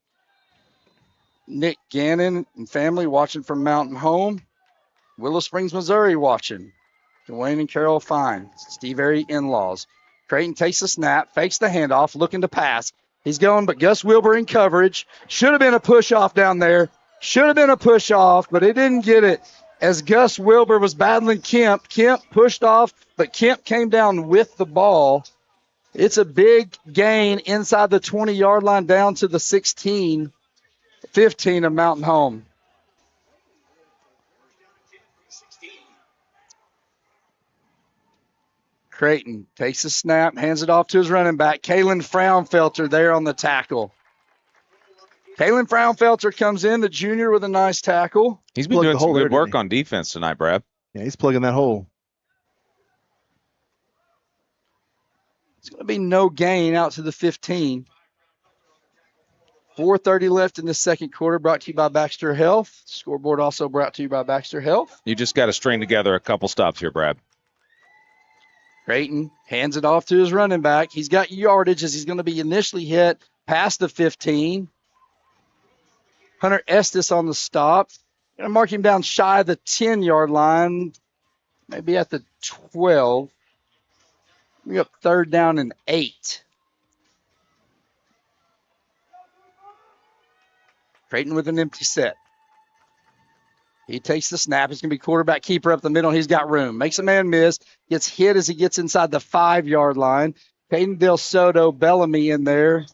Nick Gannon and family watching from Mountain Home. Willow Springs, Missouri watching. Dwayne and Carol Fine. Steve Airy in-laws. Creighton takes the snap, fakes the handoff, looking to pass. He's going, but Gus Wilbur in coverage. Should have been a push-off down there. Should have been a push-off, but it didn't get it. As Gus Wilbur was battling Kemp. Kemp pushed off, but Kemp came down with the ball. It's a big gain inside the 20-yard line down to the 16, 15 of Mountain Home. Creighton takes a snap, hands it off to his running back. Kalen Fraunfelter there on the tackle. Kalen Fraunfelter comes in, the junior, with a nice tackle. He's been doing some good work on defense tonight, Brad. Yeah, he's plugging that hole. It's going to be no gain out to the 15. 4:30 left in the second quarter, brought to you by Baxter Health. Scoreboard also brought to you by Baxter Health. You just got to string together a couple stops here, Brad. Creighton hands it off to his running back. He's got yardage as he's going to be initially hit past the 15. Hunter Estes on the stop. Going to mark him down shy of the 10-yard line, maybe at the 12. We got third down and 8. Creighton with an empty set. He takes the snap. He's going to be quarterback keeper up the middle. He's got room. Makes a man miss. Gets hit as he gets inside the 5-yard line. Caden Del Soto, Bellamy in there.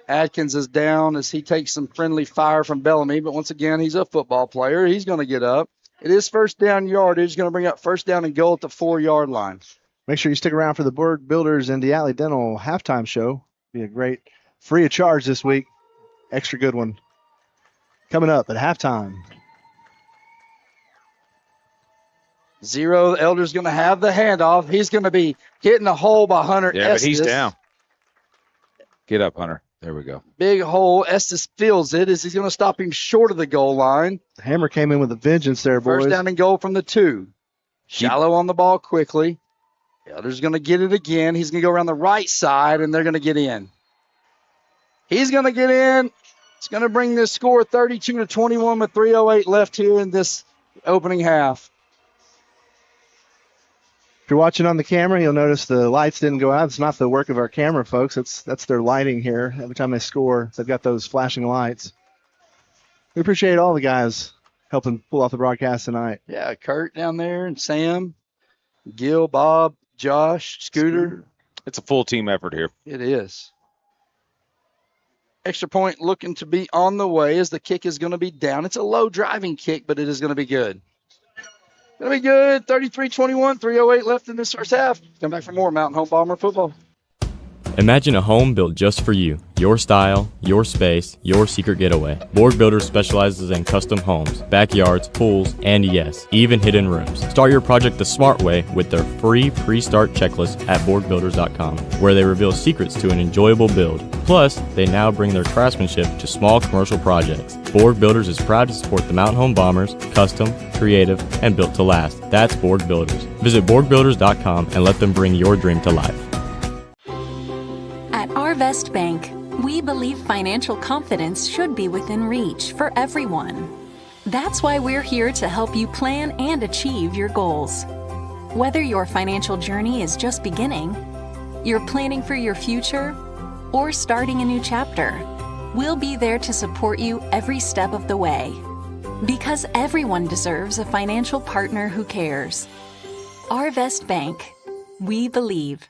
Adkins is down as he takes some friendly fire from Bellamy. But once again, he's a football player. He's going to get up. It is first down yardage. He's going to bring up first down and goal at the 4-yard line. Make sure you stick around for the Berg Builders and Diatley Dental halftime show. Be a great free of charge this week. Extra good one. Coming up at halftime. Zero, the Elder's going to have the handoff. He's going to be hitting a hole by Hunter Estes. Yeah, but he's down. Get up, Hunter. There we go. Big hole. Estes feels it as he's going to stop him short of the goal line. The Hammer came in with a vengeance there, boys. First down and goal from the 2. Shiloh on the ball quickly. The Elder's going to get it again. He's going to go around the right side, and they're going to get in. He's going to get in. It's going to bring this score 32-21 with 3:08 left here in this opening half. If you're watching on the camera, you'll notice the lights didn't go out. It's not the work of our camera folks. That's their lighting here. Every time they score, they've got those flashing lights. We appreciate all the guys helping pull off the broadcast tonight. Yeah, Kurt down there and Sam, Gil, Bob, Josh, Scooter. It's a full team effort here. It is. Extra point looking to be on the way as the kick is going to be down. It's a low driving kick, but it is going to be good. Going to be good. 33-21, 3:08 left in this first half. Come back for more Mountain Home Bomber football. Imagine a home built just for you. Your style, your space, your secret getaway. Borg Builders specializes in custom homes, backyards, pools, and yes, even hidden rooms. Start your project the smart way with their free pre-start checklist at BorgBuilders.com, where they reveal secrets to an enjoyable build. Plus, they now bring their craftsmanship to small commercial projects. Borg Builders is proud to support the Mountain Home Bombers, custom, creative, and built to last. That's Borg Builders. Visit BorgBuilders.com and let them bring your dream to life. At Arvest Bank, we believe financial confidence should be within reach for everyone. That's why we're here to help you plan and achieve your goals. Whether your financial journey is just beginning, you're planning for your future, or starting a new chapter, we'll be there to support you every step of the way. Because everyone deserves a financial partner who cares. Arvest Bank. We believe.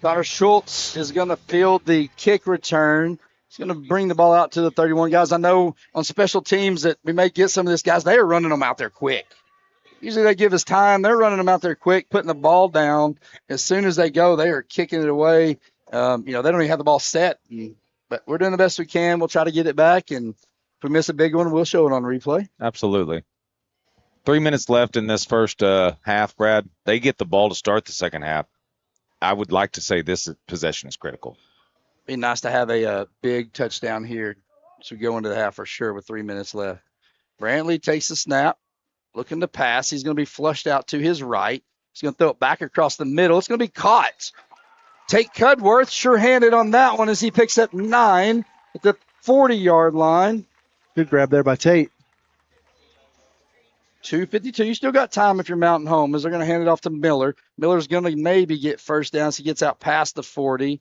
Connor Schultz is going to field the kick return. He's going to bring the ball out to the 31. Guys, I know on special teams that we may get some of these guys. They are running them out there quick. Usually they give us time. They're running them out there quick, putting the ball down. As soon as they go, they are kicking it away. They don't even have the ball set. But we're doing the best we can. We'll try to get it back. And if we miss a big one, we'll show it on replay. Absolutely. 3 minutes left in this first half, Brad. They get the ball to start the second half. I would like to say this possession is critical. Be nice to have a big touchdown here as we go into the half for sure with 3 minutes left. Brantley takes the snap, looking to pass. He's going to be flushed out to his right. He's going to throw it back across the middle. It's going to be caught. Tate Cudworth sure-handed on that one as he picks up 9 at the 40-yard line. Good grab there by Tate. 2:52. You still got time if you're Mountain Home as they're going to hand it off to Miller. Miller's going to maybe get first down as he gets out past the 40. I'm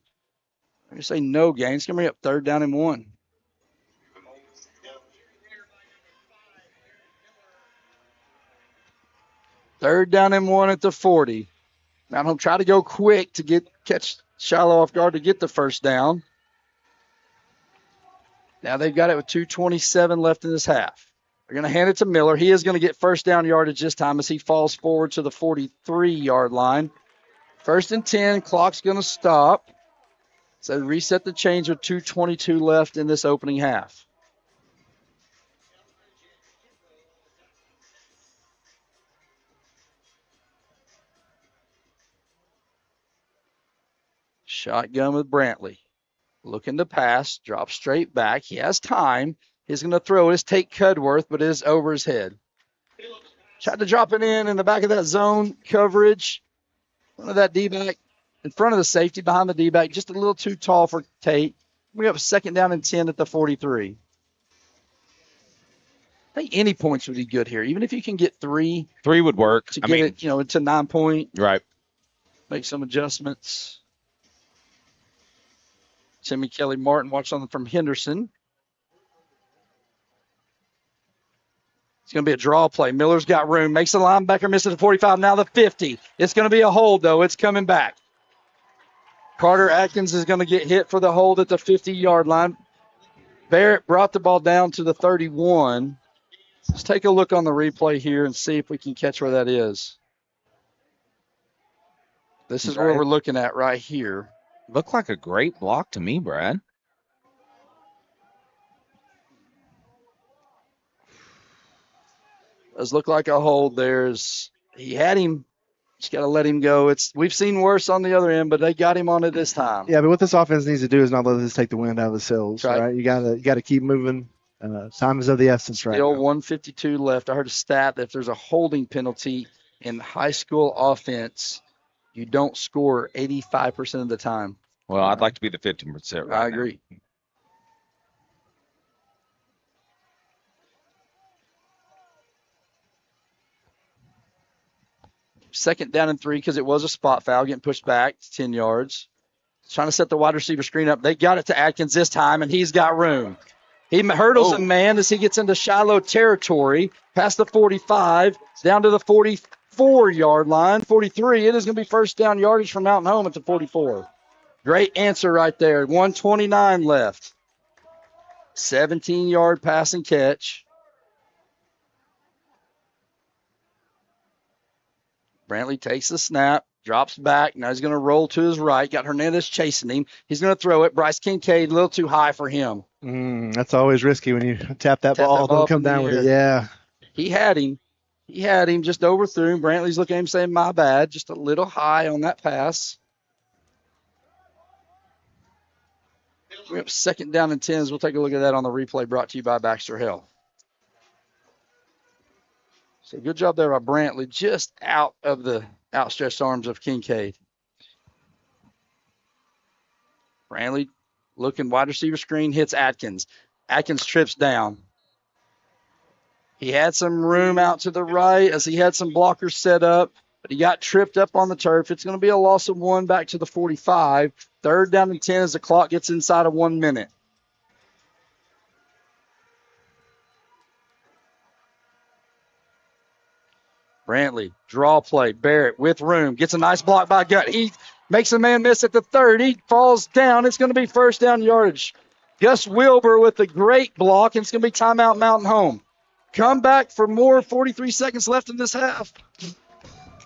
going to say no gain. It's going to bring up 3rd down and 1. Third down and 1 at the 40. Mountain Home try to go quick to catch Shiloh off guard to get the first down. Now they've got it with 2:27 left in this half. They're going to hand it to Miller. He is going to get first down yardage this time as he falls forward to the 43-yard line. 1st and 10. Clock's going to stop. So reset the change with 2:22 left in this opening half. Shotgun with Brantley. Looking to pass. Drop straight back. He has time. He's going to throw his Tate Cudworth, but it is over his head. Tried to drop it in the back of that zone coverage. One of that D-back in front of the safety, behind the D-back. Just a little too tall for Tate. We have 2nd down and 10 at the 43. I think any points would be good here. Even if you can get 3. 3 would work. To get it, into 9 point. Right. Make some adjustments. Timmy Kelly Martin watching on from Henderson. It's going to be a draw play. Miller's got room. Makes the linebacker miss at the 45. Now the 50. It's going to be a hold, though. It's coming back. Carter Atkins is going to get hit for the hold at the 50-yard line. Barrett brought the ball down to the 31. Let's take a look on the replay here and see if we can catch where that is. This is where we're looking at right here. Looked like a great block to me, Brad. Does look like a hold. He had him. Just got to let him go. We've seen worse on the other end, but they got him on it this time. Yeah, but what this offense needs to do is not let this take the wind out of the sails. Right? You got to keep moving. Time is of the essence right Still now. 1:52 left. I heard a stat that if there's a holding penalty in high school offense, you don't score 85% of the time. Well, I'd like to be the 15% right I agree. now. Second down and 3 because it was a spot foul, getting pushed back 10 yards. Trying to set the wide receiver screen up. They got it to Atkins this time, and he's got room. He hurdles a man as he gets into Shiloh territory, past the 45, down to the 44-yard line. 43, it is going to be first down yardage from Mountain Home at the 44. Great answer right there. 1:29 left. 17-yard pass and catch. Brantley takes the snap, drops back. Now he's going to roll to his right. Got Hernandez chasing him. He's going to throw it. Bryce Kincaid, a little too high for him. That's always risky when you tap that ball. Don't come down with it. Yeah. He had him. Just overthrew him. Brantley's looking at him saying, my bad. Just a little high on that pass. We have 2nd down and 10s. We'll take a look at that on the replay brought to you by Baxter Health. So good job there by Brantley, just out of the outstretched arms of Kincaid. Brantley looking wide receiver screen, hits Atkins. Atkins trips down. He had some room out to the right as he had some blockers set up, but he got tripped up on the turf. It's going to be a loss of 1 back to the 45. 3rd down and 10 as the clock gets inside of 1 minute. Brantley, draw play. Barrett with room. Gets a nice block by Gut. He makes a man miss at the 30. Falls down. It's going to be 1st down yardage. Gus Wilbur with a great block, and it's going to be timeout Mountain Home. Come back for more. 43 seconds left in this half.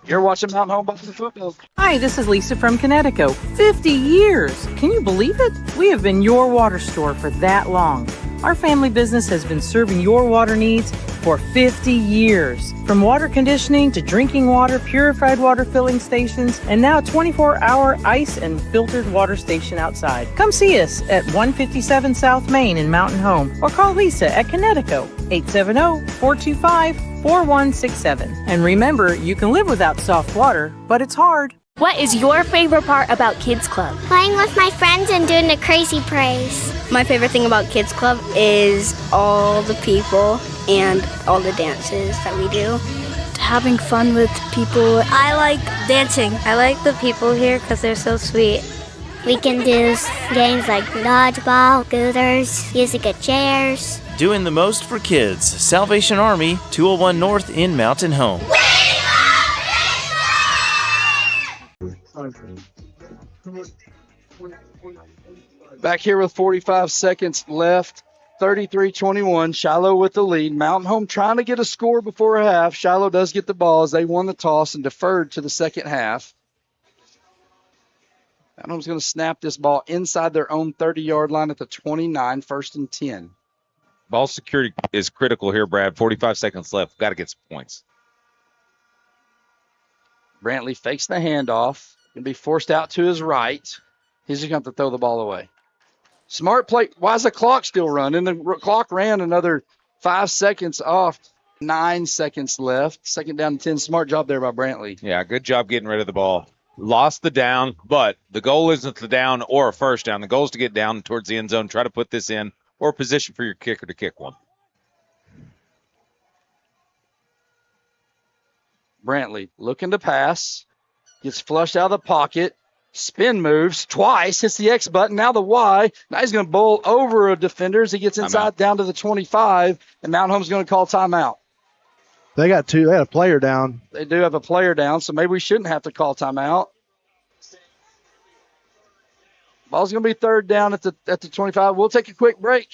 You're watching Mountain Home Boston Football. Hi, this is Lisa from Connecticut. 50 years. Can you believe it? We have been your water store for that long. Our family business has been serving your water needs for 50 years. From water conditioning to drinking water, purified water filling stations, and now 24-hour ice and filtered water station outside. Come see us at 157 South Main in Mountain Home or call Lisa at Connecticut 870-425-4167. And remember, you can live without soft water, but it's hard. What is your favorite part about Kids Club? Playing with my friends and doing the crazy praise. My favorite thing about Kids Club is all the people and all the dances that we do. Having fun with people. I like dancing. I like the people here because they're so sweet. We can do games like dodgeball, scooters, music at chairs. Doing the most for kids. Salvation Army, 201 North in Mountain Home. Back here with 45 seconds left. 33-21. Shiloh with the lead. Mountain Home trying to get a score before half. Shiloh does get the ball as they won the toss and deferred to the second half. Mountain Home's going to snap this ball inside their own 30-yard line at the 29, 1st and 10. Ball security is critical here, Brad. 45 seconds left. Got to get some points. Brantley fakes the handoff. Going to be forced out to his right. He's just going to have to throw the ball away. Smart play. Why is the clock still running? The clock ran another 5 seconds off. 9 seconds left. 2nd down and 10. Smart job there by Brantley. Yeah, good job getting rid of the ball. Lost the down, but the goal isn't the down or a 1st down. The goal is to get down towards the end zone, try to put this in, or position for your kicker to kick one. Brantley looking to pass. Gets flushed out of the pocket. Spin moves twice. Hits the X button. Now the Y. Now he's going to bowl over a defender as he gets inside down to the 25. And Mountain Home's going to call timeout. They got a player down. They do have a player down, so maybe we shouldn't have to call timeout. Ball's going to be 3rd down at the 25. We'll take a quick break.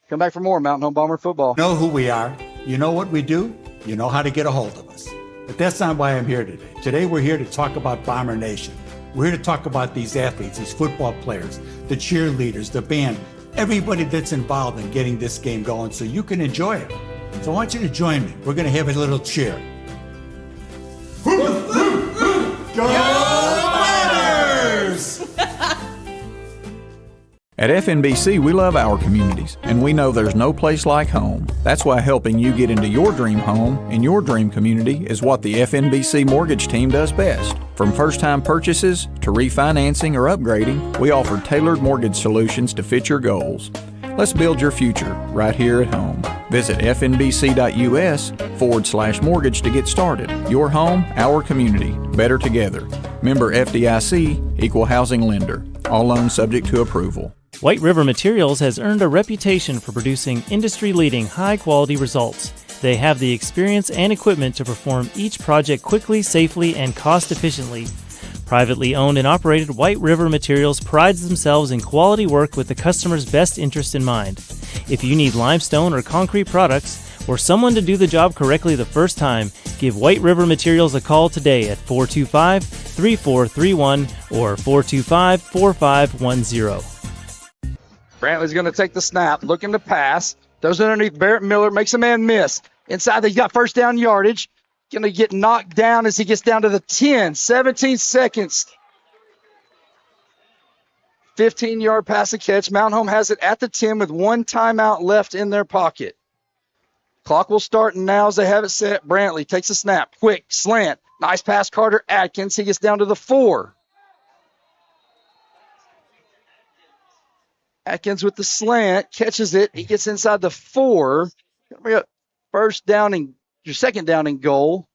Come back for more Mountain Home Bomber football. You know who we are. You know what we do. You know how to get a hold of us. But that's not why I'm here today. Today we're here to talk about Bomber Nation. We're here to talk about these athletes, these football players, the cheerleaders, the band, everybody that's involved in getting this game going so you can enjoy it. So I want you to join me. We're going to have a little cheer. Go Bombers! At FNBC, we love our communities, and we know there's no place like home. That's why helping you get into your dream home in your dream community is what the FNBC mortgage team does best. From first-time purchases to refinancing or upgrading, we offer tailored mortgage solutions to fit your goals. Let's build your future right here at home. Visit fnbc.us/mortgage to get started. Your home, our community. Better together. Member FDIC, Equal Housing Lender. All loans subject to approval. White River Materials has earned a reputation for producing industry-leading high-quality results. They have the experience and equipment to perform each project quickly, safely, and cost-efficiently. Privately owned and operated, White River Materials prides themselves in quality work with the customer's best interest in mind. If you need limestone or concrete products, or someone to do the job correctly the first time, give White River Materials a call today at 425-3431 or 425-4510. Brantley's going to take the snap, looking to pass. Throws it underneath Barrett Miller, makes a man miss. Inside, he's got 1st down yardage. Going to get knocked down as he gets down to the 10. 17 seconds. 15-yard pass and catch. Mountain Home has it at the 10 with 1 timeout left in their pocket. Clock will start now as they have it set. Brantley takes a snap. Quick slant. Nice pass, Carter Atkins. He gets down to the 4. Atkins with the slant. Catches it. He gets inside the 4. Bring up your second down and goal.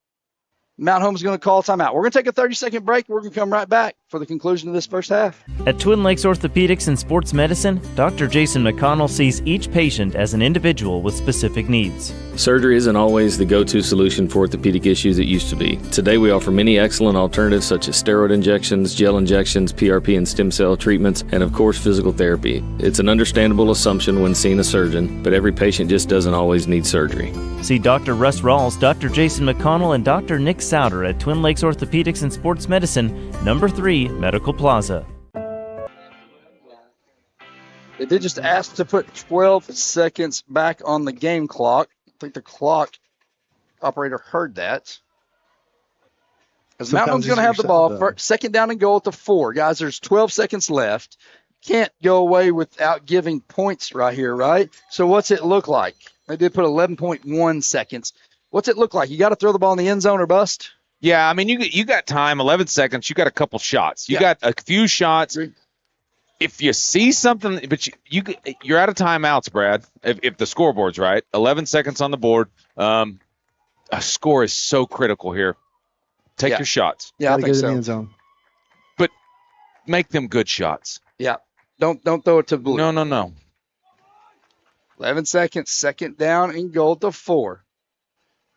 Mount Home's going to call timeout. We're going to take a 30-second break. We're going to come right back for the conclusion of this first half. At Twin Lakes Orthopedics and Sports Medicine, Dr. Jason McConnell sees each patient as an individual with specific needs. Surgery isn't always the go-to solution for orthopedic issues it used to be. Today we offer many excellent alternatives such as steroid injections, gel injections, PRP and stem cell treatments, and of course physical therapy. It's an understandable assumption when seeing a surgeon, but every patient just doesn't always need surgery. See Dr. Russ Rawls, Dr. Jason McConnell, and Dr. Nick Souter at Twin Lakes Orthopedics and Sports Medicine, number 3, Medical Plaza. They did just ask to put 12 seconds back on the game clock. I think the clock operator heard that. As Mountain Home's going to have the ball. Second down and goal at the 4. Guys, there's 12 seconds left. Can't go away without giving points right here, right? So what's it look like? They did put 11.1 seconds. What's it look like? You got to throw the ball in the end zone or bust? Yeah, I mean, you got time, 11 seconds. You got a couple shots. You got a few shots. If you see something, but you're out of timeouts, Brad, if the scoreboard's right. 11 seconds on the board. A score is so critical here. Take your shots. Yeah, I think so. In the end zone. But make them good shots. Yeah. Don't throw it to blue. No. 11 seconds, second down and goal to 4.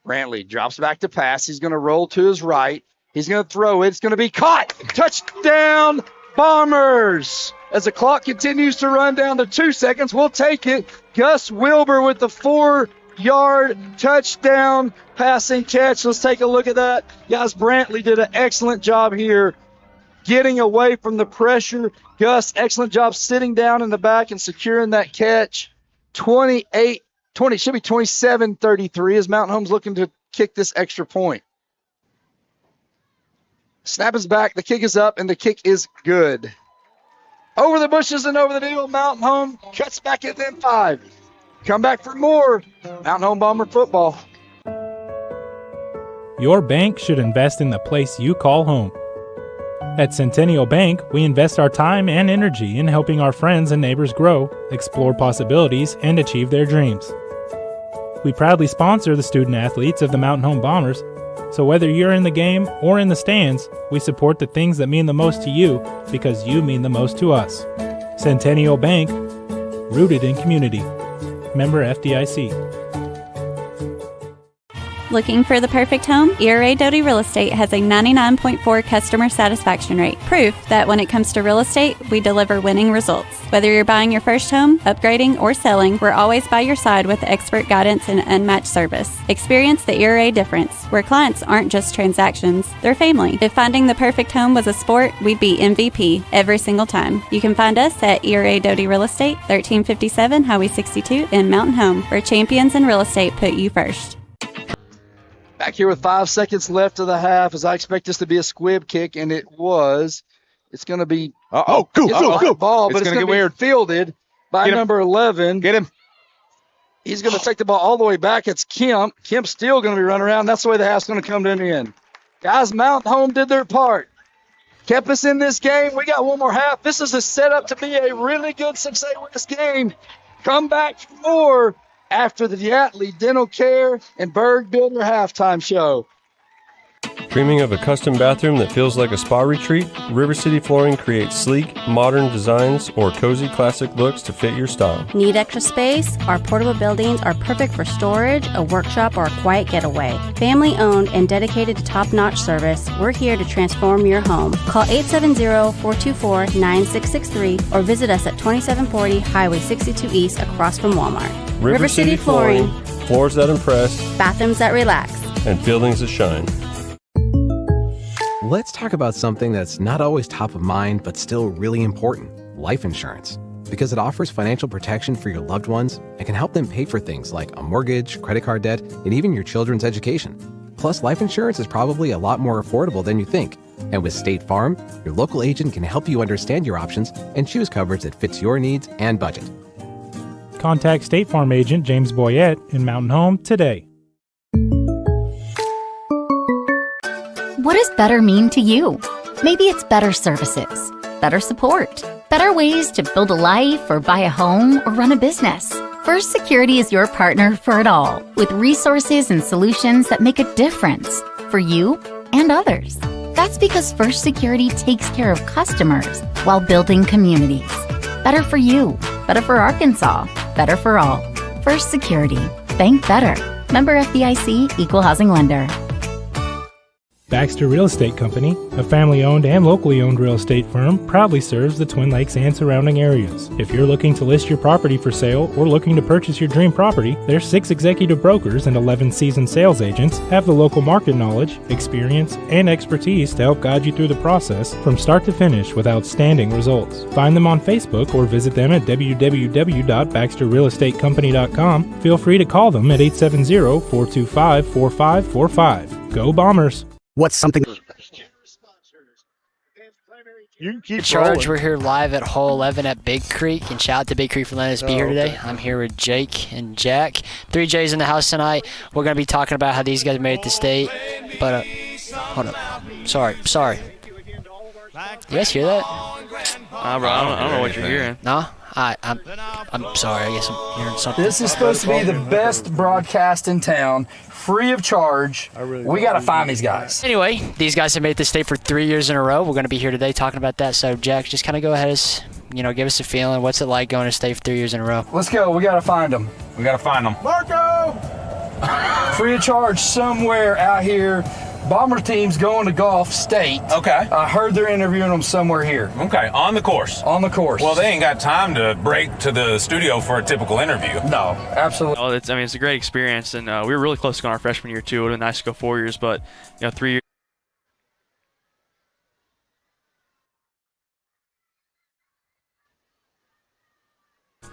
Brantley drops back to pass. He's going to roll to his right. He's going to throw it. It's going to be caught. Touchdown, Bombers. As the clock continues to run down to 2 seconds, we'll take it. Gus Wilbur with the 4-yard touchdown passing catch. Let's take a look at that. Guys, Brantley did an excellent job here getting away from the pressure. Gus, excellent job sitting down in the back and securing that catch. 27-33 as Mountain Home's looking to kick this extra point. Snap is back, the kick is up, and the kick is good. Over the bushes and over the deal, Mountain Home cuts back at them 5. Come back for more Mountain Home Bomber football. Your bank should invest in the place you call home. At Centennial Bank, we invest our time and energy in helping our friends and neighbors grow, explore possibilities, and achieve their dreams. We proudly sponsor the student athletes of the Mountain Home Bombers, so whether you're in the game or in the stands, we support the things that mean the most to you because you mean the most to us. Centennial Bank, rooted in community. Member FDIC. Looking for the perfect home? ERA Doty Real Estate has a 99.4 customer satisfaction rate. Proof that when it comes to real estate, we deliver winning results. Whether you're buying your first home, upgrading, or selling, we're always by your side with expert guidance and unmatched service. Experience the ERA difference, where clients aren't just transactions, they're family. If finding the perfect home was a sport, we'd be MVP every single time. You can find us at ERA Doty Real Estate, 1357 Highway 62 in Mountain Home, where champions in real estate put you first. Back here with 5 seconds left of the half, as I expect this to be a squib kick, and it was. It's going to be go ball, but it's going to be weird. Fielded by number 11. Get him. He's going to take the ball all the way back. It's Kemp. Kemp's still going to be running around. That's the way the half's going to come to an end. Guys, Mountain Home did their part. Kept us in this game. We got one more half. This is a setup to be a really good 6A win this game. Come back for more after the Yatley Dental Care and Berg Builder halftime show. Dreaming of a custom bathroom that feels like a spa retreat? River City Flooring creates sleek, modern designs or cozy classic looks to fit your style. Need extra space? Our portable buildings are perfect for storage, a workshop, or a quiet getaway. Family owned and dedicated to top-notch service, we're here to transform your home. Call 870-424-9663 or visit us at 2740 Highway 62 East across from Walmart. River City Flooring. Floors that impress. Bathrooms that relax. And buildings that shine. Let's talk about something that's not always top of mind, but still really important: life insurance. Because it offers financial protection for your loved ones and can help them pay for things like a mortgage, credit card debt, and even your children's education. Plus, life insurance is probably a lot more affordable than you think. And with State Farm, your local agent can help you understand your options and choose coverage that fits your needs and budget. Contact State Farm agent James Boyette in Mountain Home today. What does better mean to you? Maybe it's better services, better support, better ways to build a life or buy a home or run a business. First Security is your partner for it all, with resources and solutions that make a difference for you and others. That's because First Security takes care of customers while building communities. Better for you, better for Arkansas, better for all. First Security. Bank better. Member FDIC, Equal Housing Lender. Baxter Real Estate Company, a family-owned and locally owned real estate firm, proudly serves the Twin Lakes and surrounding areas. If you're looking to list your property for sale or looking to purchase your dream property, their 6 executive brokers and 11 seasoned sales agents have the local market knowledge, experience, and expertise to help guide you through the process from start to finish with outstanding results. Find them on Facebook or visit them at www.baxterrealestatecompany.com. Feel free to call them at 870-425-4545. Go Bombers! What's something? You can keep charge. We're here live at Hole 11 at Big Creek, and shout out to Big Creek for letting us be here today. I'm here with Jake and Jack. 3 J's in the house tonight. We're going to be talking about how these guys made it to state. But, hold up. Sorry. You guys hear that? Bro, I don't know what you're hearing. No? I'm sorry. I guess I'm hearing something. This is supposed to be the best broadcast in town, free of charge. We got to find these guys. Anyway, these guys have made it to state for 3 years in a row. We're going to be here today talking about that. So, Jack, just kind of go ahead and, give us a feeling. What's it like going to state for 3 years in a row? Let's go. We got to find them. Marco! Free of charge somewhere out here. Bomber team's going to Gulf State. Okay. I heard they're interviewing them somewhere here. Okay, on the course. On the course. Well, they ain't got time to break to the studio for a typical interview. No, absolutely. Well, it's a great experience, and we were really close to going our freshman year too. It would have been nice to go 4 years, but 3 years.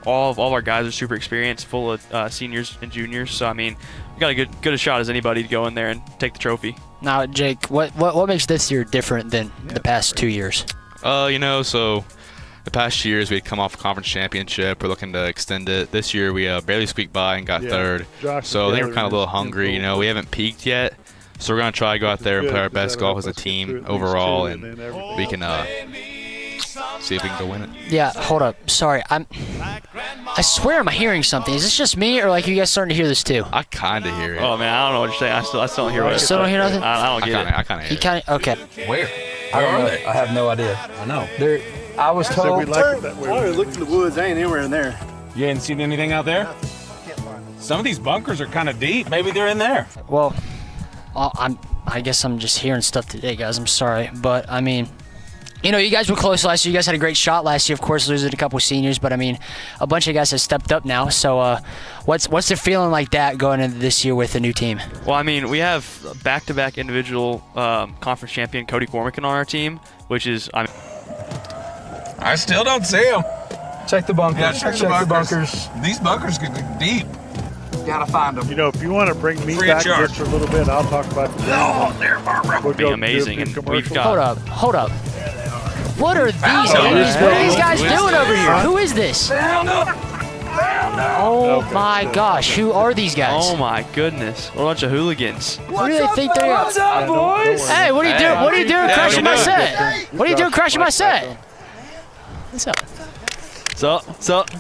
All of our guys are super experienced, full of seniors and juniors. So we got a good a shot as anybody to go in there and take the trophy. Now, Jake, what makes this year different than the past 2 years? So the past years we'd come off a conference championship. We're looking to extend it. This year we barely squeaked by and got third. So I think we're kind of a little hungry. We haven't peaked yet. So we're gonna try to go out there and play our best golf as a team overall, and we can see if we can go win it. Yeah, hold up. Sorry, I swear I'm hearing something. Is this just me, or you guys starting to hear this too? I kind of hear it. Oh man, I don't know what you're saying. I still don't hear what you still don't hear nothing. I don't get it. I kind of hear it. Okay. Where? I don't know. I have no idea. I know. I was told. I looked in the woods. I ain't anywhere in there. You ain't seen anything out there? Some of these bunkers are kind of deep. Maybe they're in there. Well, I guess I'm just hearing stuff today, guys. I'm sorry, but you guys were close last year. You guys had a great shot last year, of course, losing a couple seniors. But, a bunch of guys have stepped up now. So what's the feeling like that going into this year with the new team? Well, we have back-to-back individual conference champion Cody Cormican on our team, which is, I still don't see him. Check the bunkers. Yeah, check the bunkers. These bunkers could be deep. Gotta find them. If you want to bring me back just for a little bit, I'll talk about the It'd be amazing. And we've got... Hold up. What are these guys? What are these guys doing over here? Who is this? Oh my gosh, who are these guys? Oh my goodness, what a bunch of hooligans. Who do they think they are? What's up, boys? Hey, what are you doing? What are you doing crashing my set? What are you doing crashing my set? What's up? What's up?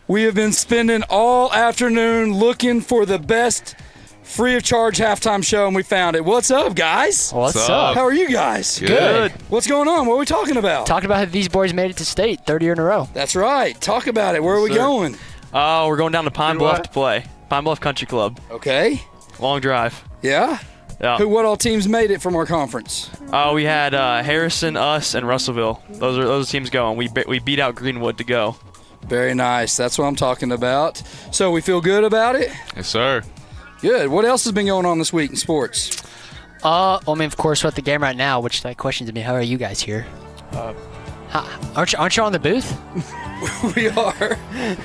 We have been spending all afternoon looking for the best free of charge halftime show, and we found it. What's up, guys? What's up? How are you guys? Good. What's going on? What are we talking about? Talking about how these boys made it to state, third year in a row. That's right. Talk about it. Where are we going? We're going down to Pine Bluff to play. Pine Bluff Country Club. Okay. Long drive. Yeah? Yeah. What all teams made it from our conference? We had Harrison, us, and Russellville. Those are teams going. We beat out Greenwood to go. Very nice. That's what I'm talking about. So we feel good about it? Yes, sir. Good. What else has been going on this week in sports? Of course, we're at the game right now, which that question to me, how are you guys here? Aren't you on the booth? We are.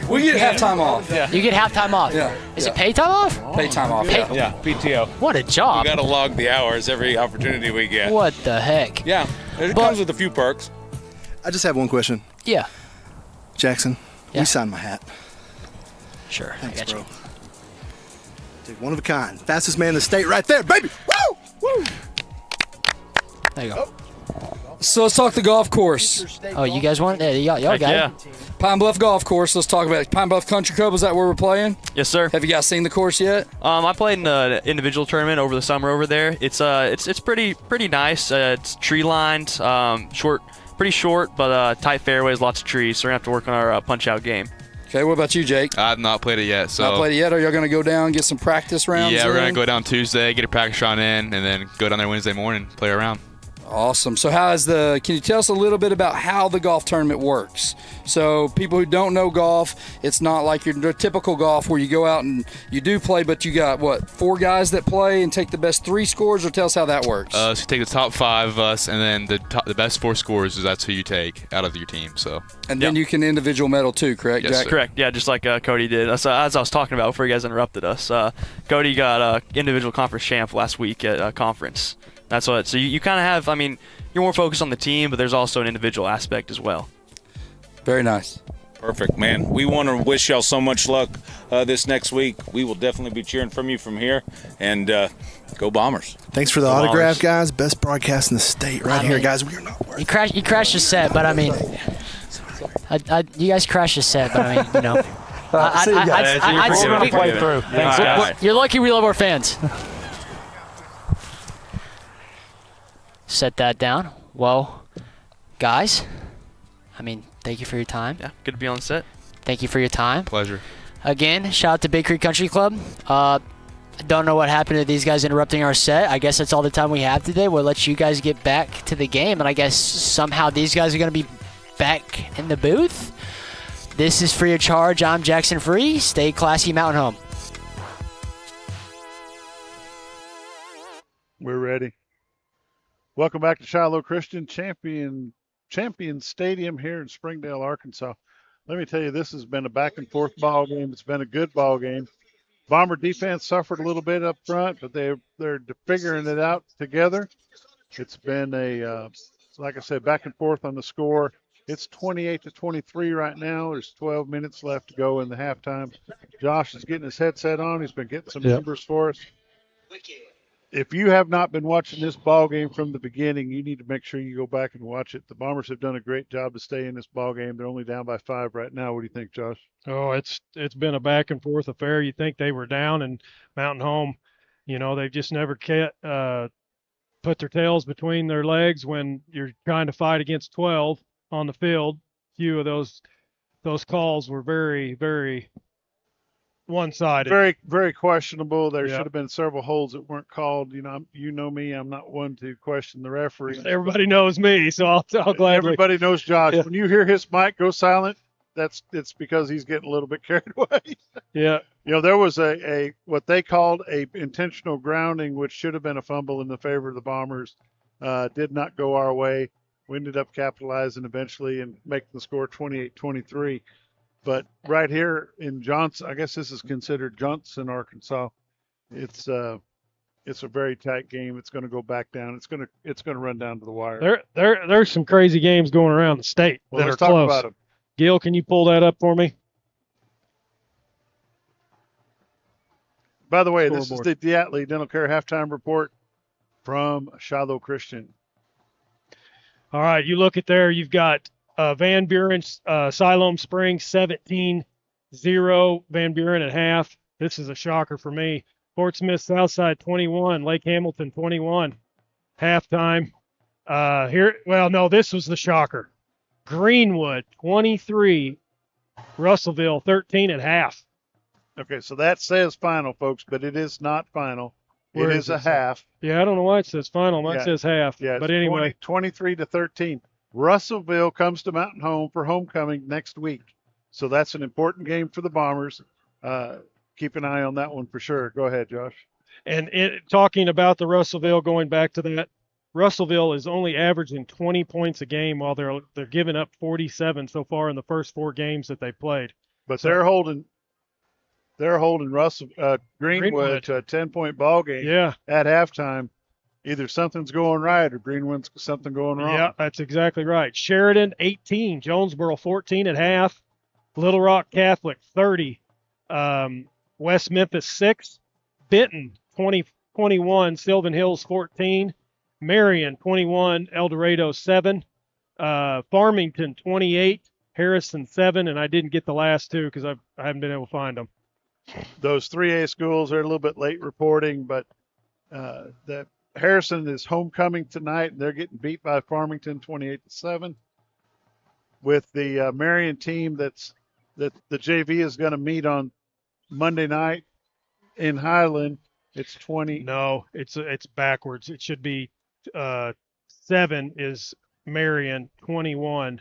We get halftime off. Yeah. You get halftime off? Yeah. Is it pay time off? Pay time off. Yeah, PTO. What a job. We got to log the hours every opportunity we get. What the heck? Yeah, it comes with a few perks. I just have one question. Yeah. Jackson, Yeah. we signed my hat. Sure, Thanks, I got bro. you. Dude, one of a kind. Fastest man in the state right there, baby. Woo! Woo! There you go. So let's talk the golf course. Oh, you guys want it? Y'all got it. Pine Bluff Golf Course. Let's talk about it. Pine Bluff Country Club. Is that where we're playing? Yes, sir. Have you guys seen the course yet? I played in an individual tournament over the summer over there. It's pretty nice. It's tree lined, pretty short, but tight fairways, lots of trees. So we're gonna have to work on our punch out game. Okay, what about you, Jake? I've not played it yet. So Not played it yet. Are y'all gonna go down, get some practice rounds? yeah, we're gonna in? go down Tuesday, get a practice round in, and then go down there Wednesday morning, play around. Awesome. So can you tell us a little bit about how the golf tournament works? So people who don't know golf, it's not like your typical golf where you go out and you do play, but you got, 4 guys that play and take the best 3 scores, or tell us how that works. So you take the top 5 of us, and then the best 4 scores that's who you take out of your team. So. And then you can individual medal too, correct, Yes, Jack? sir. Correct. Yeah, just like Cody did. As I was talking about before you guys interrupted us, Cody got individual conference champ last week at conference. That's what. So you kind of have. I mean, you're more focused on the team, but there's also an individual aspect as well. Very nice. Perfect, man. We want to wish y'all so much luck this next week. We will definitely be cheering from you from here, and go Bombers. Thanks for the autograph, guys. Best broadcast in the state right here, guys. We are not worried. You crashed the set, but I mean, you guys crashed the set, but I mean, you know. You're lucky we love our fans. Set that down. Well, guys, I mean, thank you for your time. Yeah, good to be on set. Thank you for your time. Pleasure. Again, shout out to Big Creek Country Club. I don't know what happened to these guys interrupting our set. I guess that's all the time we have today. We'll let you guys get back to the game, and I guess somehow these guys are going to be back in the booth. This is Free of Charge. I'm Jackson Free. Stay classy, Mountain Home. We're ready. Welcome back to Shiloh Christian Champion Stadium here in Springdale, Arkansas. Let me tell you, this has been a back and forth ball game. It's been a good ball game. Bomber defense suffered a little bit up front, but they're figuring it out together. It's been like I said, back and forth on the score. It's 28-23 right now. There's 12 minutes left to go in the halftime. Josh is getting his headset on. He's been getting some numbers for us. If you have not been watching this ball game from the beginning, you need to make sure you go back and watch it. The Bombers have done a great job to stay in this ball game. They're only down by 5 right now. What do you think, Josh? Oh, it's been a back and forth affair. You think they were down, and Mountain Home, they've just never put their tails between their legs when you're trying to fight against 12 on the field. A few of those calls were very, very one-sided. Very, very questionable. There should have been several holds that weren't called. You know me. I'm not one to question the referee. Everybody knows me, so I'll gladly. Everybody knows Josh. Yeah. When you hear his mic go silent, it's because he's getting a little bit carried away. Yeah. There was a what they called a intentional grounding, which should have been a fumble in the favor of the Bombers. Did not go our way. We ended up capitalizing eventually and making the score 28-23. But right here in Johnson, I guess this is considered Johnson, Arkansas. It's a very tight game. It's going to go back down. It's going to run down to the wire. There's some crazy games going around the state that let's are talk close. about them. Gil, can you pull that up for me? By the way, this is the Diatley Dental Care halftime report from Shiloh Christian. All right, you look at there. You've got Van Buren, Siloam Springs 17-0. Van Buren at half. This is a shocker for me. Fort Smith Southside 21. Lake Hamilton 21. Halftime. This was the shocker. Greenwood 23. Russellville 13 at half. Okay, so that says final, folks, but it is not final. It is a half. Yeah, I don't know why it says final. Mine says half. Yeah, but anyway. 23-13. Russellville comes to Mountain Home for homecoming next week. So that's an important game for the Bombers. Keep an eye on that one for sure. Go ahead, Josh. And talking about the Russellville, going back to that, Russellville is only averaging 20 points a game while they're giving up 47 so far in the first 4 games that they played. But they're holding Greenwood to a 10-point ball game at halftime. Either something's going right or Greenwood's something going wrong. Yeah, that's exactly right. Sheridan, 18. Jonesboro, 14 at half. Little Rock Catholic, 30. West Memphis, 6. Benton, 21. Sylvan Hills, 14. Marion, 21. El Dorado, 7. Farmington, 28. Harrison, 7. And I didn't get the last 2 because I haven't been able to find them. Those 3A schools are a little bit late reporting, but the Harrison is homecoming tonight, and they're getting beat by Farmington 28-7. With the Marion team that the JV is going to meet on Monday night in Highland, it's 20. No, it's backwards. It should be 7 is Marion, 21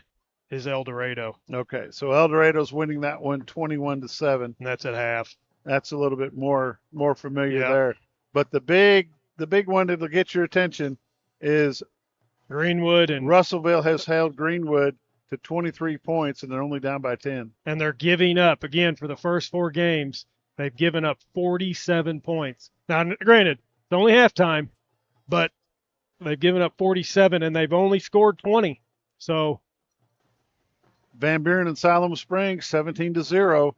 is El Dorado. Okay, so El Dorado's winning that one 21-7. And that's at half. That's a little bit more familiar there. But the big one that'll get your attention is Greenwood, and Russellville has held Greenwood to 23 points, and they're only down by 10. And they're giving up, again, for the first 4 games, they've given up 47 points. Now, granted, it's only halftime, but they've given up 47, and they've only scored 20. So Van Buren and Siloam Springs, 17-0.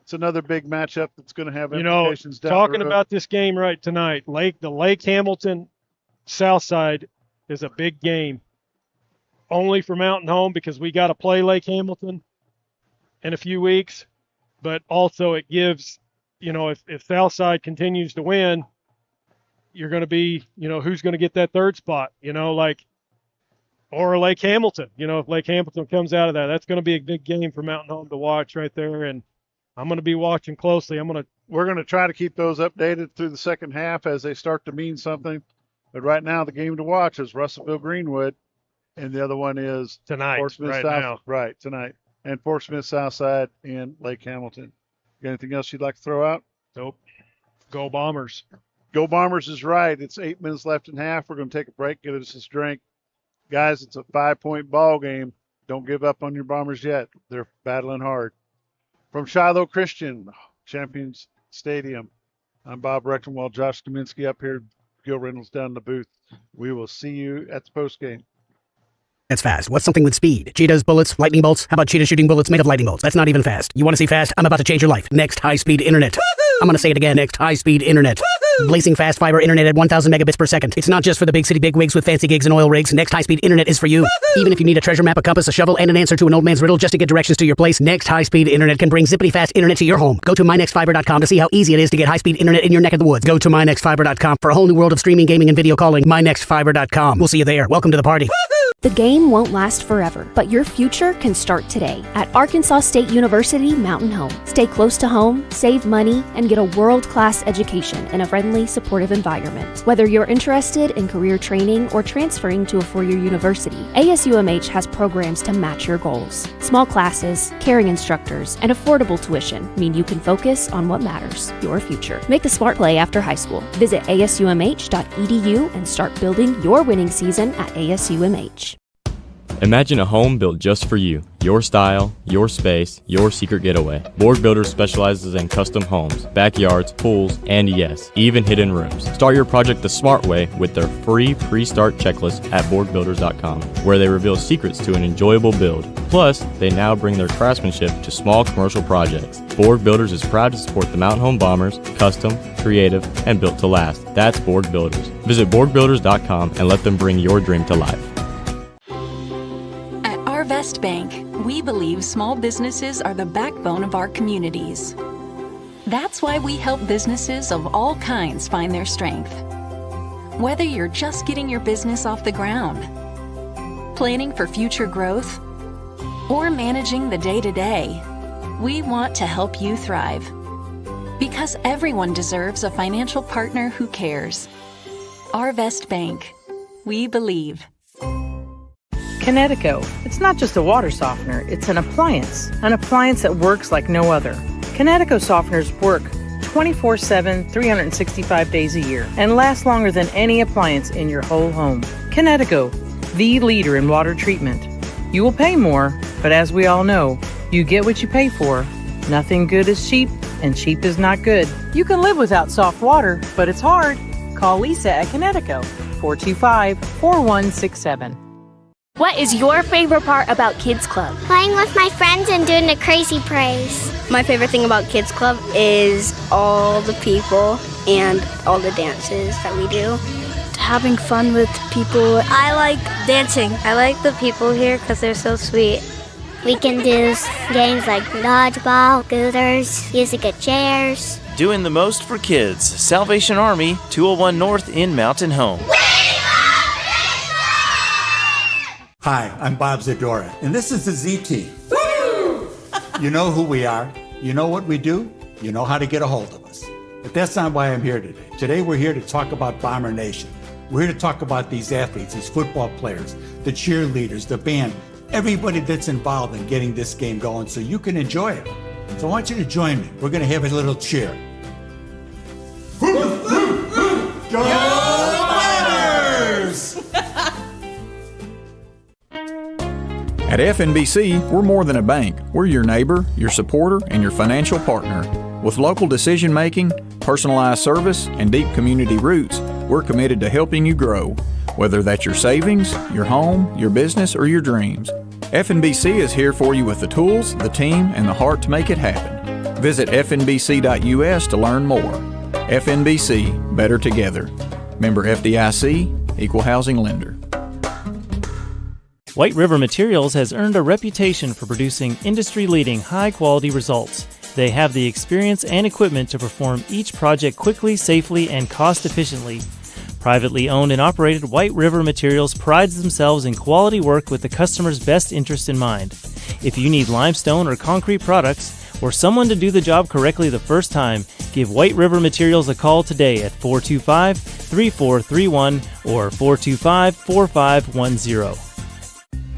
It's another big matchup that's going to have implications down talking the road. about this game right tonight, the Lake Hamilton Southside is a big game. Only for Mountain Home because we got to play Lake Hamilton in a few weeks, but also it gives, if Southside continues to win, you're going to be, who's going to get that 3rd spot, or Lake Hamilton. If Lake Hamilton comes out of that, that's going to be a big game for Mountain Home to watch right there, and I'm going to be watching closely. We're going to try to keep those updated through the second half as they start to mean something. But right now, the game to watch is Russellville Greenwood, and the other one is tonight. Fort Smith tonight, and Fort Smith Southside and Lake Hamilton. Got anything else you'd like to throw out? Nope. Go Bombers. Go Bombers is right. It's 8 minutes left in half. We're going to take a break, get us this drink. Guys, it's a 5-point ball game. Don't give up on your Bombers yet. They're battling hard. From Shiloh Christian, Champions Stadium, I'm Bob Rechtenwald, Josh Kaminsky up here, Gil Reynolds down in the booth. We will see you at the post game. That's fast. What's something with speed? Cheetah's bullets, lightning bolts? How about cheetah shooting bullets made of lightning bolts? That's not even fast. You want to see fast? I'm about to change your life. Next high-speed internet. I'm going to say it again. Next high-speed internet. Blazing fast fiber internet at 1,000 megabits per second. It's not just for the big city bigwigs with fancy gigs and oil rigs. Next high-speed internet is for you. Even if you need a treasure map, a compass, a shovel, and an answer to an old man's riddle just to get directions to your place, Next high-speed internet can bring zippity fast internet to your home. Go to mynextfiber.com to see how easy it is to get high-speed internet in your neck of the woods. Go to mynextfiber.com for a whole new world of streaming, gaming, and video calling. mynextfiber.com. We'll see you there. Welcome to the party. The game won't last forever, but your future can start today at Arkansas State University Mountain Home. Stay close to home, save money, and get a world-class education in a friendly, supportive environment. Whether you're interested in career training or transferring to a four-year university, ASUMH has programs to match your goals. Small classes, caring instructors, and affordable tuition mean you can focus on what matters, your future. Make the smart play after high school. Visit asumh.edu and start building your winning season at ASUMH. Imagine a home built just for you. Your style, your space, your secret getaway. Borg Builders specializes in custom homes, backyards, pools, and yes, even hidden rooms. Start your project the smart way with their free pre-start checklist at BorgBuilders.com, where they reveal secrets to an enjoyable build. Plus, they now bring their craftsmanship to small commercial projects. Borg Builders is proud to support the Mountain Home Bombers, custom, creative, and built to last. That's Borg Builders. Visit BorgBuilders.com and let them bring your dream to life. Vest Bank, we believe small businesses are the backbone of our communities. That's why we help businesses of all kinds find their strength. Whether you're just getting your business off the ground, planning for future growth, or managing the day-to-day, we want to help you thrive. Because everyone deserves a financial partner who cares. Vest Bank, we believe. Kinetico. It's not just a water softener, it's an appliance that works like no other. Kinetico softeners work 24/7, 365 days a year, and lasts longer than any appliance in your whole home. KTLO, the leader in water treatment. You will pay more, but as we all know, you get what you pay for. Nothing good is cheap, and cheap is not good. You can live without soft water, but it's hard. Call Lisa at KTLO, 425-4167. What is your favorite part about Kids Club? Playing with my friends and doing the crazy praise. My favorite thing about Kids Club is all the people and all the dances that we do. Having fun with people. I like dancing. I like the people here because they're so sweet. We can do games like dodgeball, scooters, music at chairs. Doing the most for kids. Salvation Army, 201 North in Mountain Home. Hi, I'm Bob Zadora, and this is the Z Team. You know who we are. You know what we do. You know how to get a hold of us. But that's not why I'm here today. Today we're here to talk about Bomber Nation. We're here to talk about these athletes, these football players, the cheerleaders, the band, everybody that's involved in getting this game going so you can enjoy it. So I want you to join me. We're going to have a little cheer. Go Bombers! At FNBC, we're more than a bank. We're your neighbor, your supporter, and your financial partner. With local decision-making, personalized service, and deep community roots, we're committed to helping you grow, whether that's your savings, your home, your business, or your dreams. FNBC is here for you with the tools, the team, and the heart to make it happen. Visit fnbc.us to learn more. FNBC, better together. Member FDIC, Equal Housing Lender. White River Materials has earned a reputation for producing industry-leading high-quality results. They have the experience and equipment to perform each project quickly, safely, and cost-efficiently. Privately owned and operated, White River Materials prides themselves in quality work with the customer's best interest in mind. If you need limestone or concrete products, or someone to do the job correctly the first time, give White River Materials a call today at 425-3431 or 425-4510.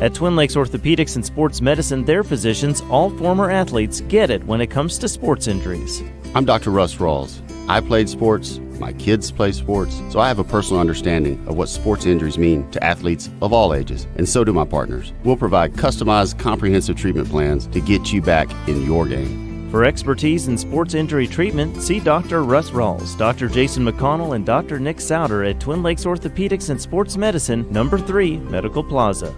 At Twin Lakes Orthopedics and Sports Medicine, their physicians, all former athletes, get it when it comes to sports injuries. I'm Dr. Russ Rawls. I played sports, my kids play sports, so I have a personal understanding of what sports injuries mean to athletes of all ages, and so do my partners. We'll provide customized, comprehensive treatment plans to get you back in your game. For expertise in sports injury treatment, see Dr. Russ Rawls, Dr. Jason McConnell, and Dr. Nick Souter at Twin Lakes Orthopedics and Sports Medicine, number 3, Medical Plaza.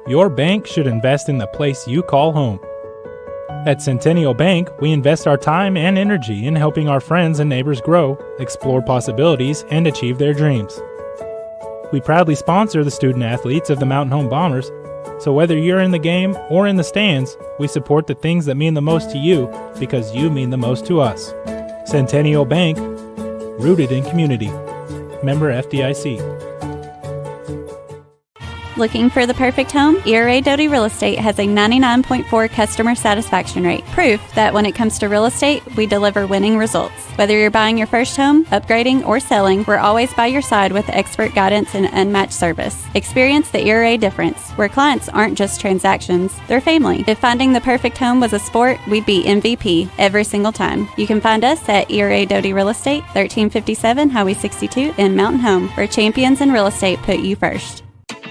Your bank should invest in the place you call home. At Centennial Bank, we invest our time and energy in helping our friends and neighbors grow, explore possibilities, and achieve their dreams. We proudly sponsor the student athletes of the Mountain Home Bombers, so whether you're in the game or in the stands, we support the things that mean the most to you because you mean the most to us. Centennial Bank, rooted in community. Member FDIC. Looking for the perfect home? ERA Doty Real Estate has a 99.4 customer satisfaction rate. Proof that when it comes to real estate, we deliver winning results. Whether you're buying your first home, upgrading, or selling, we're always by your side with expert guidance and unmatched service. Experience the ERA difference, where clients aren't just transactions, they're family. If finding the perfect home was a sport, we'd be MVP every single time. You can find us at ERA Doty Real Estate, 1357 Highway 62 in Mountain Home, where champions in real estate put you first.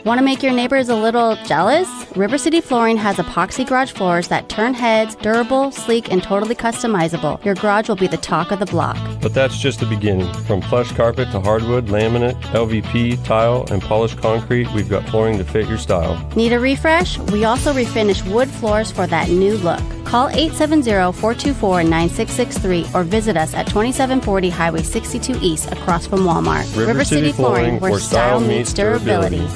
Want to make your neighbors a little jealous? River City Flooring has epoxy garage floors that turn heads, durable, sleek, and totally customizable. Your garage will be the talk of the block. But that's just the beginning. From plush carpet to hardwood, laminate, LVP, tile, and polished concrete, we've got flooring to fit your style. Need a refresh? We also refinish wood floors for that new look. Call 870-424-9663 or visit us at 2740 Highway 62 East across from Walmart. River City Flooring, where style meets durability.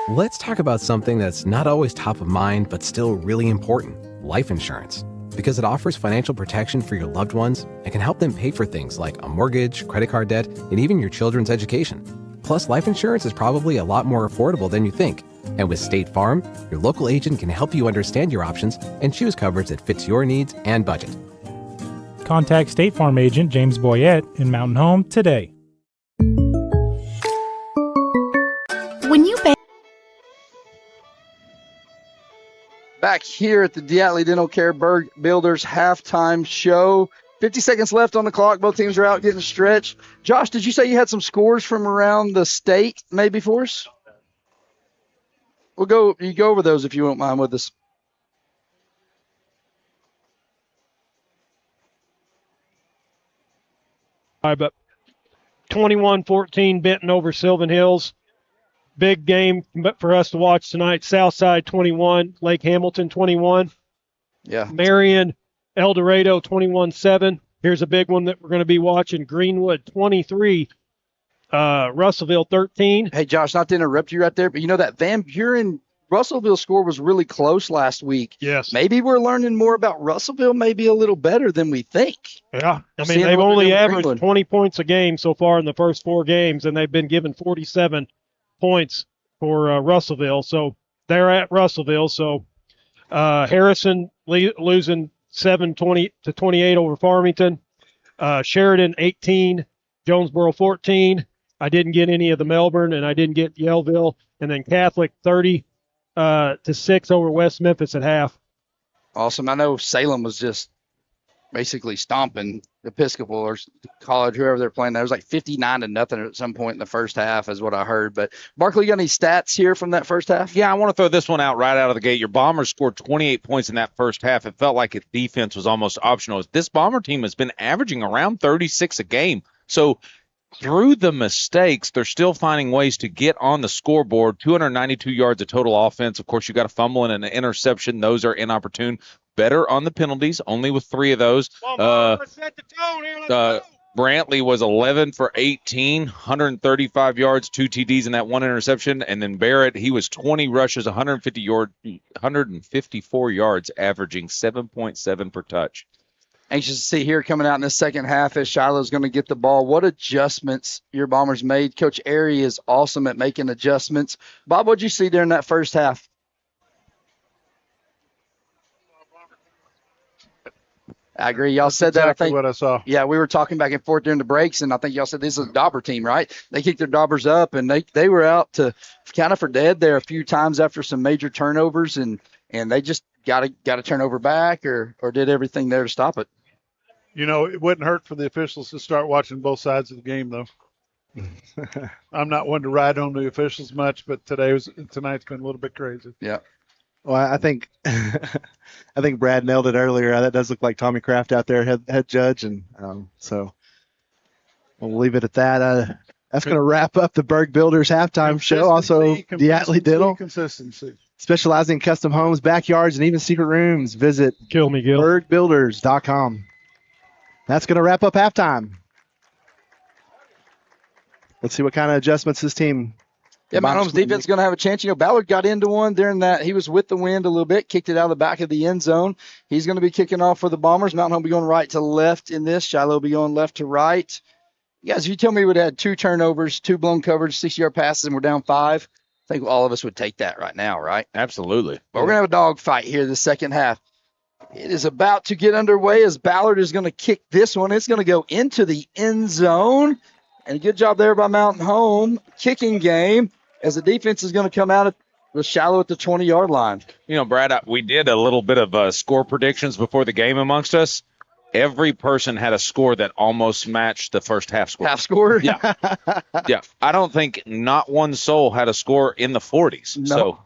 Let's talk about something that's not always top of mind, but still really important: life insurance. Because it offers financial protection for your loved ones and can help them pay for things like a mortgage, credit card debt, and even your children's education. Plus, life insurance is probably a lot more affordable than you think. And with State Farm, your local agent can help you understand your options and choose coverage that fits your needs and budget. Contact State Farm agent James Boyette in Mountain Home today. When you back here at the Diatley Dental Care Berg Builders halftime show. 50 seconds left on the clock. Both teams are out getting stretched. Josh, did you say you had some scores from around the state maybe for us? You go over those if you won't mind with us. All right, but 21-14 Benton over Sylvan Hills. Big game for us to watch tonight. Southside 21, Lake Hamilton 21. Yeah. Marion, El Dorado 21-7. Here's a big one that we're going to be watching. Greenwood 23, Russellville 13. Hey, Josh, not to interrupt you right there, but you know that Van Buren Russellville score was really close last week. Yes. Maybe we're learning more about Russellville, maybe a little better than we think. Yeah. I mean, they've only averaged 20 points a game so far in the first 4 games, and they've been given 47 points for Russellville. So they're at Russellville. So Harrison losing 7-20 over Farmington. Sheridan 18, Jonesboro 14. I didn't get any of the Melbourne, and I didn't get Yellville. And then Catholic 30-6 over West Memphis at half. Awesome. I know Salem was just basically stomping Episcopal or college, whoever they're playing. There was like 59-0 at some point in the first half is what I heard. But Barkley, you got any stats here from that first half? Yeah, I want to throw this one out right out of the gate. Your Bombers scored 28 points in that first half. It felt like its defense was almost optional. This Bomber team has been averaging around 36 a game. So through the mistakes, they're still finding ways to get on the scoreboard. 292 yards of total offense. Of course, you got a fumble and an interception. Those are inopportune. Better on the penalties, only with 3 of those. Brantley was 11 for 18, 135 yards, 2 TDs, and that 1 interception. And then Barrett, he was 20 rushes, 154 yards, averaging 7.7 per touch. Anxious to see here coming out in the second half as Shiloh's going to get the ball. What adjustments your Bombers made. Coach Airy is awesome at making adjustments. Bob, what did you see during that first half? I agree. Y'all said exactly that. I think what I saw. Yeah, we were talking back and forth during the breaks, and I think y'all said this is a Dauber team, right? They kicked their Daubers up, and they were out to kind of for dead there a few times after some major turnovers, and they just got a turnover back or did everything there to stop it. You know, it wouldn't hurt for the officials to start watching both sides of the game, though. I'm not one to ride on the officials much, but tonight's been a little bit crazy. Yeah. Well, I think Brad nailed it earlier. That does look like Tommy Kraft out there, head judge, and so we'll leave it at that. That's going to wrap up the Berg Builders halftime show. Also, Diatley Dental, consistency, specializing in custom homes, backyards, and even secret rooms. Visit BergBuilders.com. That's going to wrap up halftime. Let's see what kind of adjustments this team. Yeah, Mount Home's defense is going to have a chance. You know, Ballard got into one during that. He was with the wind a little bit, kicked it out of the back of the end zone. He's going to be kicking off for the Bombers. Mountain Home will be going right to left in this. Shiloh will be going left to right. You guys, if you tell me we would have had 2 turnovers, 2 blown coverage, 60-yard passes, and we're down 5, I think all of us would take that right now, right? Absolutely. But we're going to have a dog fight here the second half. It is about to get underway as Ballard is going to kick this one. It's going to go into the end zone. And good job there by Mountain Home. Kicking game as the defense is going to come out with Shiloh at the 20-yard line. You know, Brad, we did a little bit of score predictions before the game amongst us. Every person had a score that almost matched the first half score. Half score? Yeah. Yeah. I don't think not one soul had a score in the 40s. No. So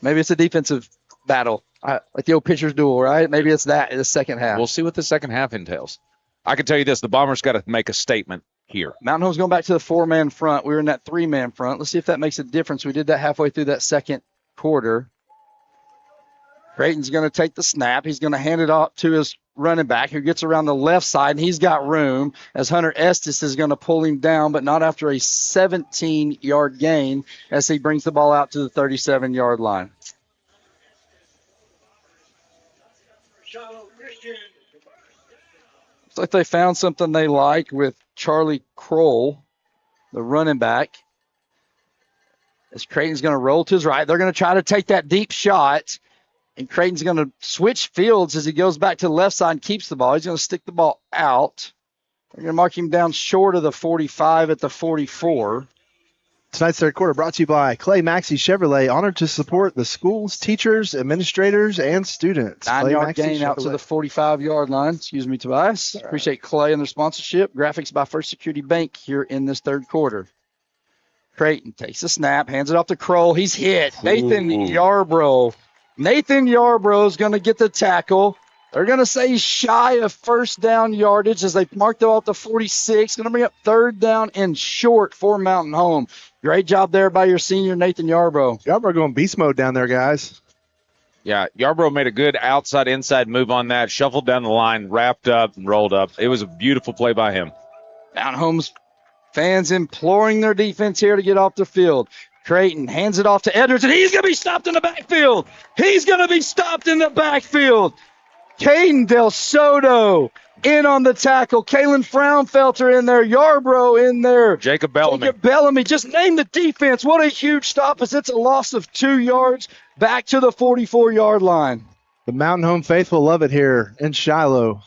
maybe it's a defensive battle, like the old pitcher's duel, right? Maybe it's that in the second half. We'll see what the second half entails. I can tell you this, the Bombers got to make a statement here. Mountain Home's going back to the 4-man front. We were in that 3-man front. Let's see if that makes a difference. We did that halfway through that second quarter. Creighton's going to take the snap. He's going to hand it off to his running back who gets around the left side, and he's got room as Hunter Estes is going to pull him down, but not after a 17-yard gain as he brings the ball out to the 37-yard line. Looks like they found something they like with Charlie Kroll, the running back. As Creighton's going to roll to his right, they're going to try to take that deep shot. And Creighton's going to switch fields as he goes back to the left side and keeps the ball. He's going to stick the ball out. They're going to mark him down short of the 45 at the 44. Tonight's third quarter brought to you by Clay Maxey Chevrolet, honored to support the schools, teachers, administrators, and students. 9-yard gain out to the 45-yard line. Excuse me, Tobias. Appreciate Clay and their sponsorship. Graphics by First Security Bank here in this third quarter. Creighton takes a snap, hands it off to Kroll. He's hit. Nathan Yarbrough. Nathan Yarbrough is going to get the tackle. They're going to say he's shy of first down yardage as they marked out the 46. Going to bring up third down and short for Mountain Home. Great job there by your senior, Nathan Yarbrough. Yarbrough going beast mode down there, guys. Yeah, Yarbrough made a good outside-inside move on that, shuffled down the line, wrapped up, and rolled up. It was a beautiful play by him. Mountain Home's fans imploring their defense here to get off the field. Creighton hands it off to Edwards, and he's going to be stopped in the backfield. He's going to be stopped in the backfield. Caden Del Soto in on the tackle. Kalen Fraunfelter in there. Yarbrough in there. Jacob Bellamy. Just name the defense. What a huge stop as it's a loss of 2 yards back to the 44-yard line. The Mountain Home faithful love it here in Shiloh.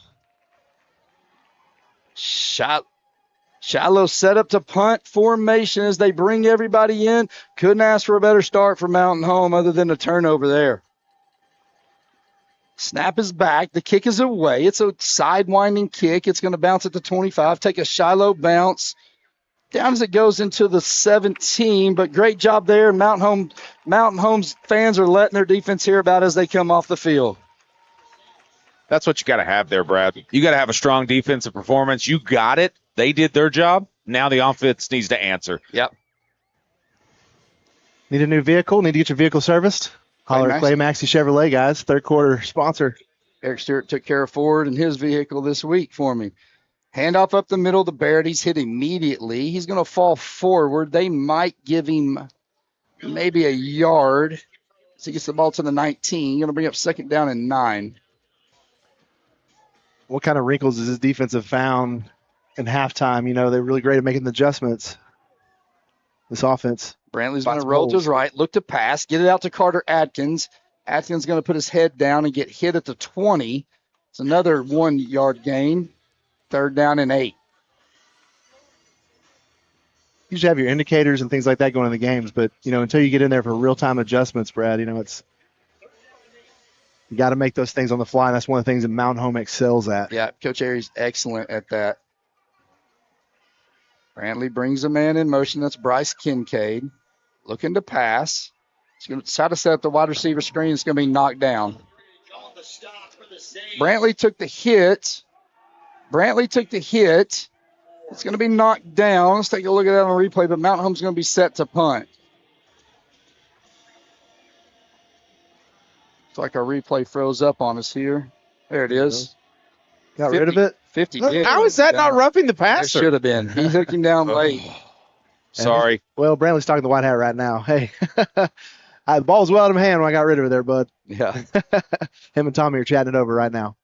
Shiloh set up to punt formation as they bring everybody in. Couldn't ask for a better start for Mountain Home other than a turnover there. Snap is back. The kick is away. It's a sidewinding kick. It's going to bounce at the 25. Take a Shiloh bounce. Down as it goes into the 17. But great job there. Mountain Home's fans are letting their defense hear about as they come off the field. That's what you got to have there, Brad. You got to have a strong defensive performance. You got it. They did their job. Now the offense needs to answer. Yep. Need a new vehicle? Need to get your vehicle serviced? Holler at Clay Maxey Chevrolet, guys. Third quarter sponsor. Eric Stewart took care of Ford and his vehicle this week for me. Handoff up the middle to Barrett. He's hit immediately. He's going to fall forward. They might give him maybe a yard. So he gets the ball to the 19. Going to bring up second down and 9. What kind of wrinkles has his defense have found in halftime? You know, they're really great at making the adjustments. This offense. Brantley's going to roll to his right, look to pass, get it out to Carter Atkins. Atkins going to put his head down and get hit at the 20. It's another 1 yard gain. Third down and 8. You should have your indicators and things like that going in the games, but, you know, until you get in there for real-time adjustments, Brad, you know, you got to make those things on the fly, and that's one of the things that Mountain Home excels at. Yeah, Coach Airy's excellent at that. Brantley brings a man in motion. That's Bryce Kincaid. Looking to pass. He's going to try to set up the wide receiver screen. It's going to be knocked down. Brantley took the hit. It's going to be knocked down. Let's take a look at that on replay, but Mountain Home's going to be set to punt. It's like our replay froze up on us here. There it is. Got rid of it? 50. How is that not roughing the passer? It should have been. He hooked him down late. Sorry. Well, Brantley's talking the white hat right now. Hey, the ball's well out of my hand when I got rid of it there, bud. Yeah. Him and Tommy are chatting it over right now.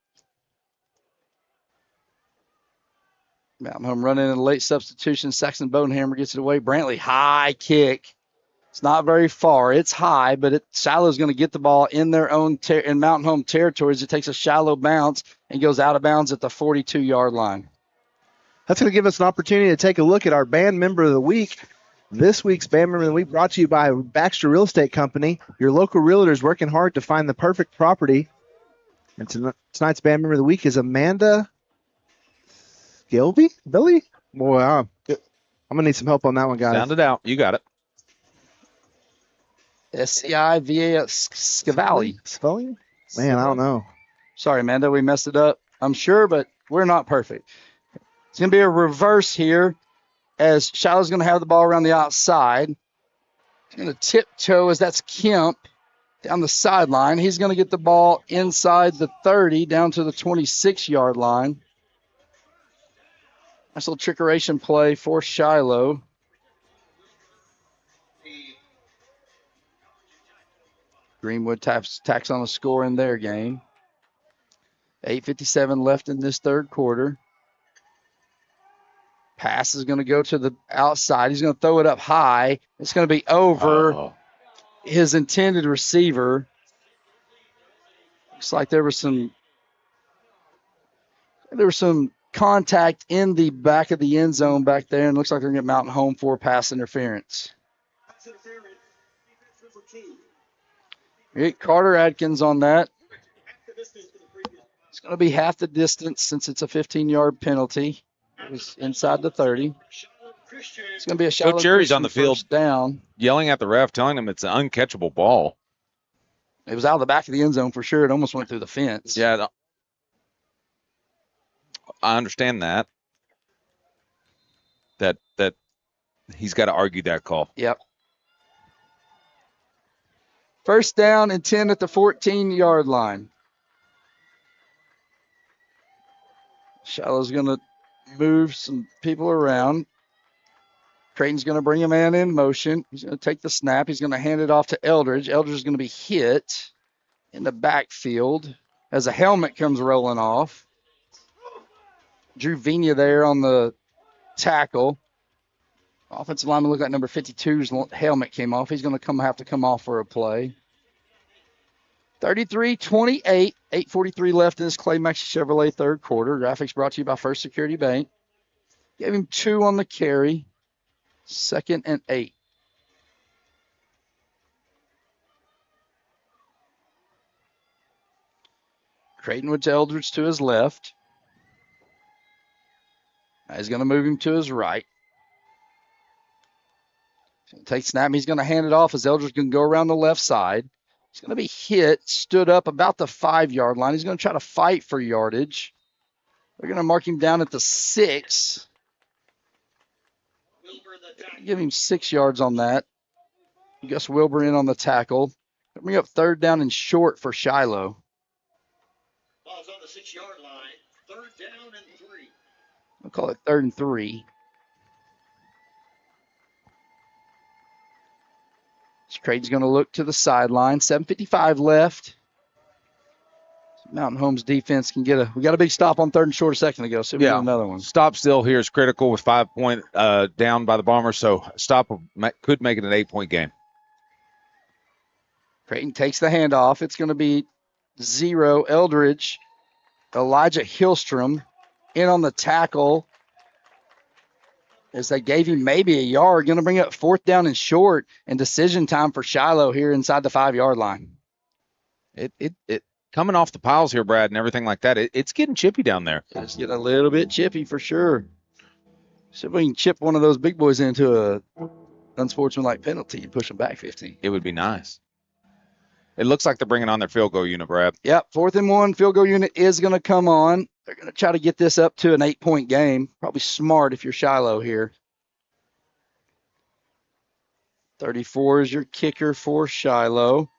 Mountain Home running in a late substitution. Saxon Bodenhammer gets it away. Brantley, high kick. It's not very far. It's high, but Shiloh's going to get the ball in their own in Mountain Home territories. It takes a shallow bounce and goes out of bounds at the 42-yard line. That's going to give us an opportunity to take a look at our band member of the week. This week's band member of the week brought to you by Baxter Real Estate Company. Your local realtor is working hard to find the perfect property. And tonight's band member of the week is Amanda Billy? Boy, I'm going to need some help on that one, guys. Sound it out. You got it. SCIVA Scavalli. Man, I don't know. Sorry, Amanda, we messed it up. I'm sure, but we're not perfect. It's going to be a reverse here as Shiloh's going to have the ball around the outside. He's going to tiptoe as that's Kemp down the sideline. He's going to get the ball inside the 30 down to the 26-yard line. Nice little trickeration play for Shiloh. Greenwood tacks on a score in their game. 8:57 left in this third quarter. Pass is going to go to the outside. He's going to throw it up high. It's going to be over his intended receiver. Looks like there was some contact in the back of the end zone back there, and looks like they're going to get Mountain Home for pass interference. Hit Carter Adkins on that. It's going to be half the distance since it's a 15-yard penalty. It was inside the 30. It's going to be a Shiloh Coach Jerry's on the Christian field first down. yelling at the ref, telling him it's an uncatchable ball. It was out of the back of the end zone for sure. It almost went through the fence. Yeah, I understand that. That he's got to argue that call. Yep. First down and 10 at the 14-yard line. Shiloh's going to move some people around. Creighton's going to bring a man in motion. He's going to take the snap. He's going to hand it off to Eldridge. Eldridge is going to be hit in the backfield as a helmet comes rolling off. Drew Vina there on the tackle. Offensive lineman looked like number 52's helmet came off. He's going to have to come off for a play. 33-28, 8:43 left in this Clay Maxey Chevrolet third quarter. Graphics brought to you by First Security Bank. Gave him 2 on the carry. 2nd and 8. Creighton with Eldridge to his left. Now he's going to move him to his right. Take snap. He's going to hand it off as Eldridge can go around the left side. He's going to be hit, stood up about the 5-yard line. He's going to try to fight for yardage. They're going to mark him down at the 6. Give him 6 yards on that. Gus Wilbur in on the tackle. Bring up 3rd down and short for Shiloh. Ball's on the 6-yard line. 3rd down and 3. We'll call it 3rd and 3. Creighton's going to look to the sideline. 7:55 left. Mountain Home's defense can get we got a big stop on 3rd and short a second ago, so we get another one. Stop still here is critical with 5 point down by the Bombers, so stop could make it an 8-point game. Creighton takes the handoff. It's going to be 0. Eldridge, Elijah Hillstrom in on the tackle as they gave him maybe a yard. Going to bring up 4th down and short and decision time for Shiloh here inside the 5-yard line. It coming off the piles here, Brad, and everything like that, it's getting chippy down there. It's getting a little bit chippy for sure. See if we can chip one of those big boys into a unsportsmanlike penalty and push them back 15. It would be nice. It looks like they're bringing on their field goal unit, Brad. Yep, 4th and 1 field goal unit is going to come on. They're going to try to get this up to an 8-point game. Probably smart if you're Shiloh here. 34 is your kicker for Shiloh.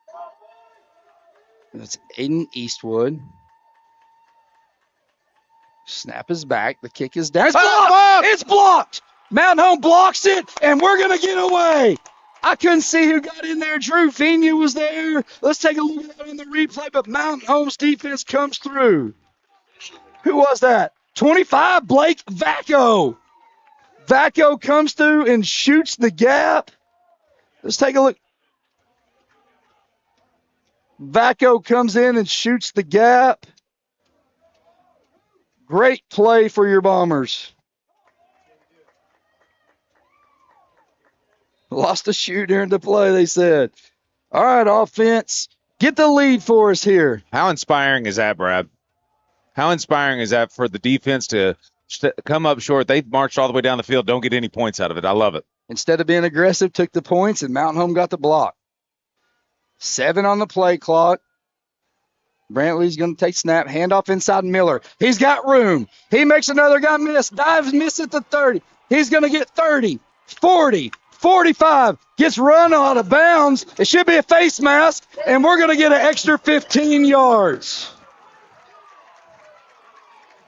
That's Aiden Eastwood. Snap is back. The kick is down. It's blocked! It's blocked! Mountain Home blocks it, and we're going to get away. I couldn't see who got in there. Drew Vina was there. Let's take a look at that on the replay, but Mountain Home's defense comes through. Who was that? 25, Blake Vacco. Vacco comes through and shoots the gap. Let's take a look. Vacco comes in and shoots the gap. Great play for your Bombers. Lost a shoe during the play, they said. All right, offense, get the lead for us here. How inspiring is that, Brad? How inspiring is that for the defense to come up short? They've marched all the way down the field, don't get any points out of it. I love it. Instead of being aggressive, took the points, and Mountain Home got the block. 7 on the play clock. Brantley's going to take snap, handoff inside Miller. He's got room. He makes another guy miss. Dives, miss at the 30. He's going to get 30, 40, 45. Gets run out of bounds. It should be a face mask, and we're going to get an extra 15 yards.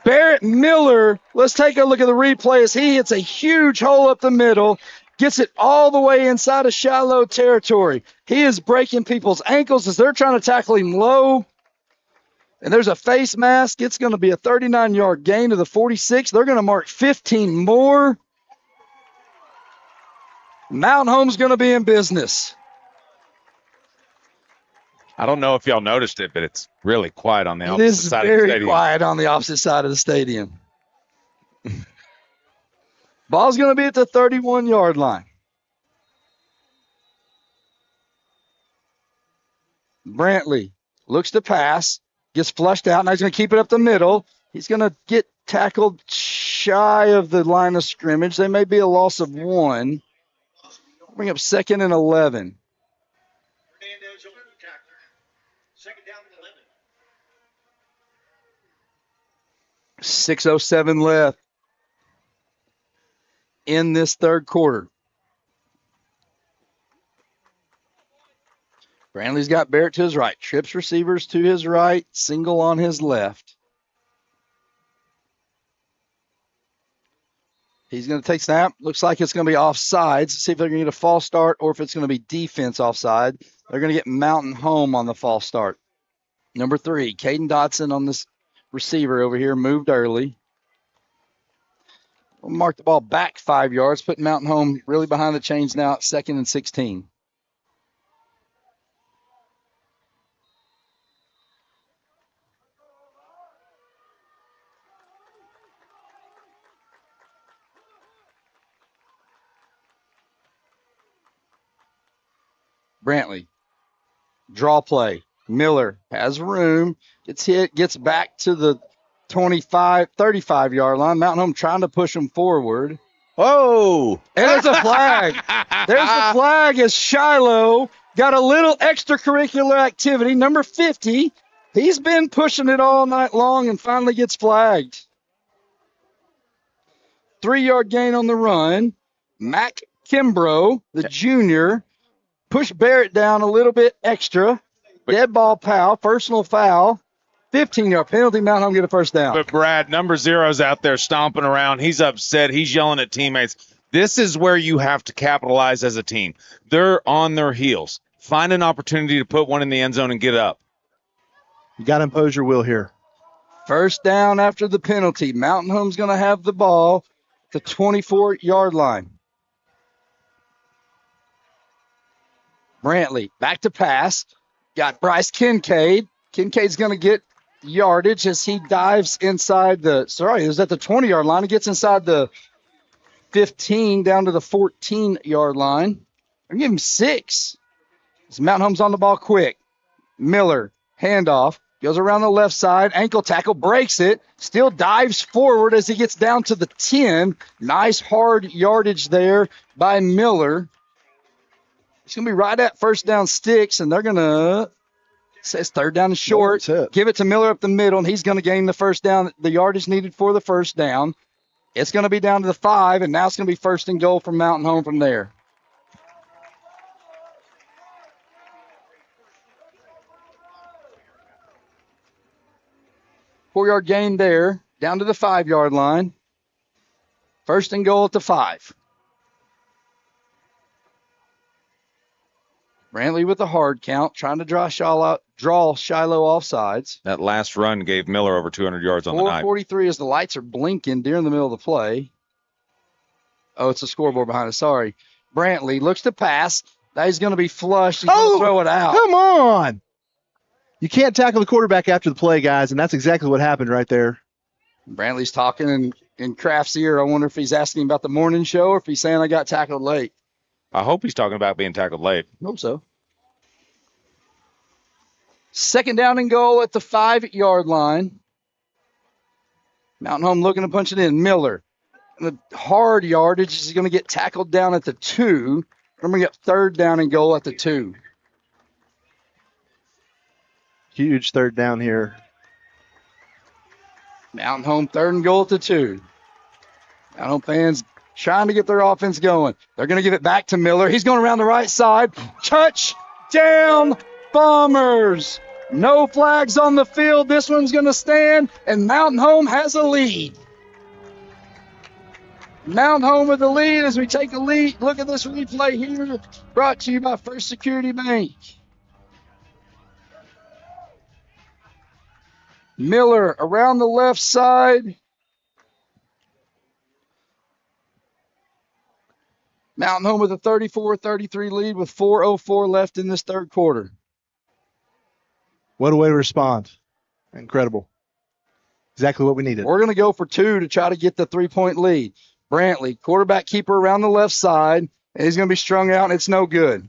Barrett Miller, let's take a look at the replay as he hits a huge hole up the middle, gets it all the way inside of Shiloh territory. He is breaking people's ankles as they're trying to tackle him low. And there's a face mask. It's going to be a 39-yard gain to the 46. They're going to mark 15 more. Mountain Home's going to be in business. I don't know if y'all noticed it, but it's really quiet on the opposite side of the It is stadium. very quiet on the opposite side of the stadium. Ball's going to be at the 31-yard line. Brantley looks to pass, gets flushed out. Now he's going to keep it up the middle. He's going to get tackled shy of the line of scrimmage. There may be a loss of 1. Bring up 2nd and 11. Hernandez over the tackler. 2nd down and 11. 6:07 left in this third quarter. Brantley's got Barrett to his right. Trips receivers to his right. Single on his left. He's going to take snap. Looks like it's going to be offsides. See if they're going to get a false start or if it's going to be defense offside. They're going to get Mountain home on the false start. Number 3, Caden Dotson on this receiver over here, moved early. We'll mark the ball back 5 yards, putting Mountain home really behind the chains now at 2nd and 16. Brantley, draw play. Miller has room, gets hit, gets back to the 25, 35-yard line. Mountain Home trying to push him forward. Whoa! And there's a flag. There's the flag as Shiloh got a little extracurricular activity. Number 50, he's been pushing it all night long and finally gets flagged. 3-yard gain on the run. Mac Kimbrough, the junior, pushed Barrett down a little bit extra. Dead ball foul, personal foul. 15-yard penalty. Mountain Home get a first down. But Brad, number 0's out there stomping around. He's upset. He's yelling at teammates. This is where you have to capitalize as a team. They're on their heels. Find an opportunity to put one in the end zone and get up. You got to impose your will here. First down after the penalty. Mountain Home's going to have the ball at the 24-yard line. Brantley back to pass. Got Bryce Kincaid. Kincaid's going to get yardage as he dives inside the, it was at the 20-yard line. He gets inside the 15 down to the 14-yard line. I'm giving him 6. Mountain Home's on the ball quick. Miller, handoff, goes around the left side, ankle tackle, breaks it, still dives forward as he gets down to the 10. Nice hard yardage there by Miller. It's going to be right at first down sticks, and they're going to, says 3rd down and short. Give it to Miller up the middle, and he's going to gain the first down, the yardage needed for the first down. It's going to be down to the 5, and now it's going to be 1st and goal from Mountain Home from there. Four-yard gain there, down to the 5-yard line. 1st and goal at the 5. Brantley with a hard count, trying to draw Shiloh off sides. That last run gave Miller over 200 yards on the night. 4:43 as the lights are blinking during the middle of the play. Oh, it's a scoreboard behind us. Sorry. Brantley looks to pass. Now he's going to be flushed. He's going to throw it out. Come on. You can't tackle the quarterback after the play, guys, and that's exactly what happened right there. Brantley's talking in Kraft's ear. I wonder if he's asking about the morning show or if he's saying I got tackled late. I hope he's talking about being tackled late. Hope so. 2nd down and goal at the 5-yard line. Mountain Home looking to punch it in. Miller. The hard yardage is going to get tackled down at the 2. We're going to get 3rd down and goal at the 2. Huge 3rd down here. Mountain Home 3rd and goal at the 2. Mountain Home fans trying to get their offense going. They're going to give it back to Miller. He's going around the right side. Touchdown, Bombers. No flags on the field. This one's going to stand, and Mountain Home has a lead. Mountain Home with the lead as we take a lead. Look at this replay here, brought to you by First Security Bank. Miller around the left side. Mountain Home with a 34-33 lead with 4:04 left in this third quarter. What a way to respond. Incredible. Exactly what we needed. We're going to go for 2 to try to get the 3-point lead. Brantley, quarterback keeper around the left side. And he's going to be strung out, and it's no good.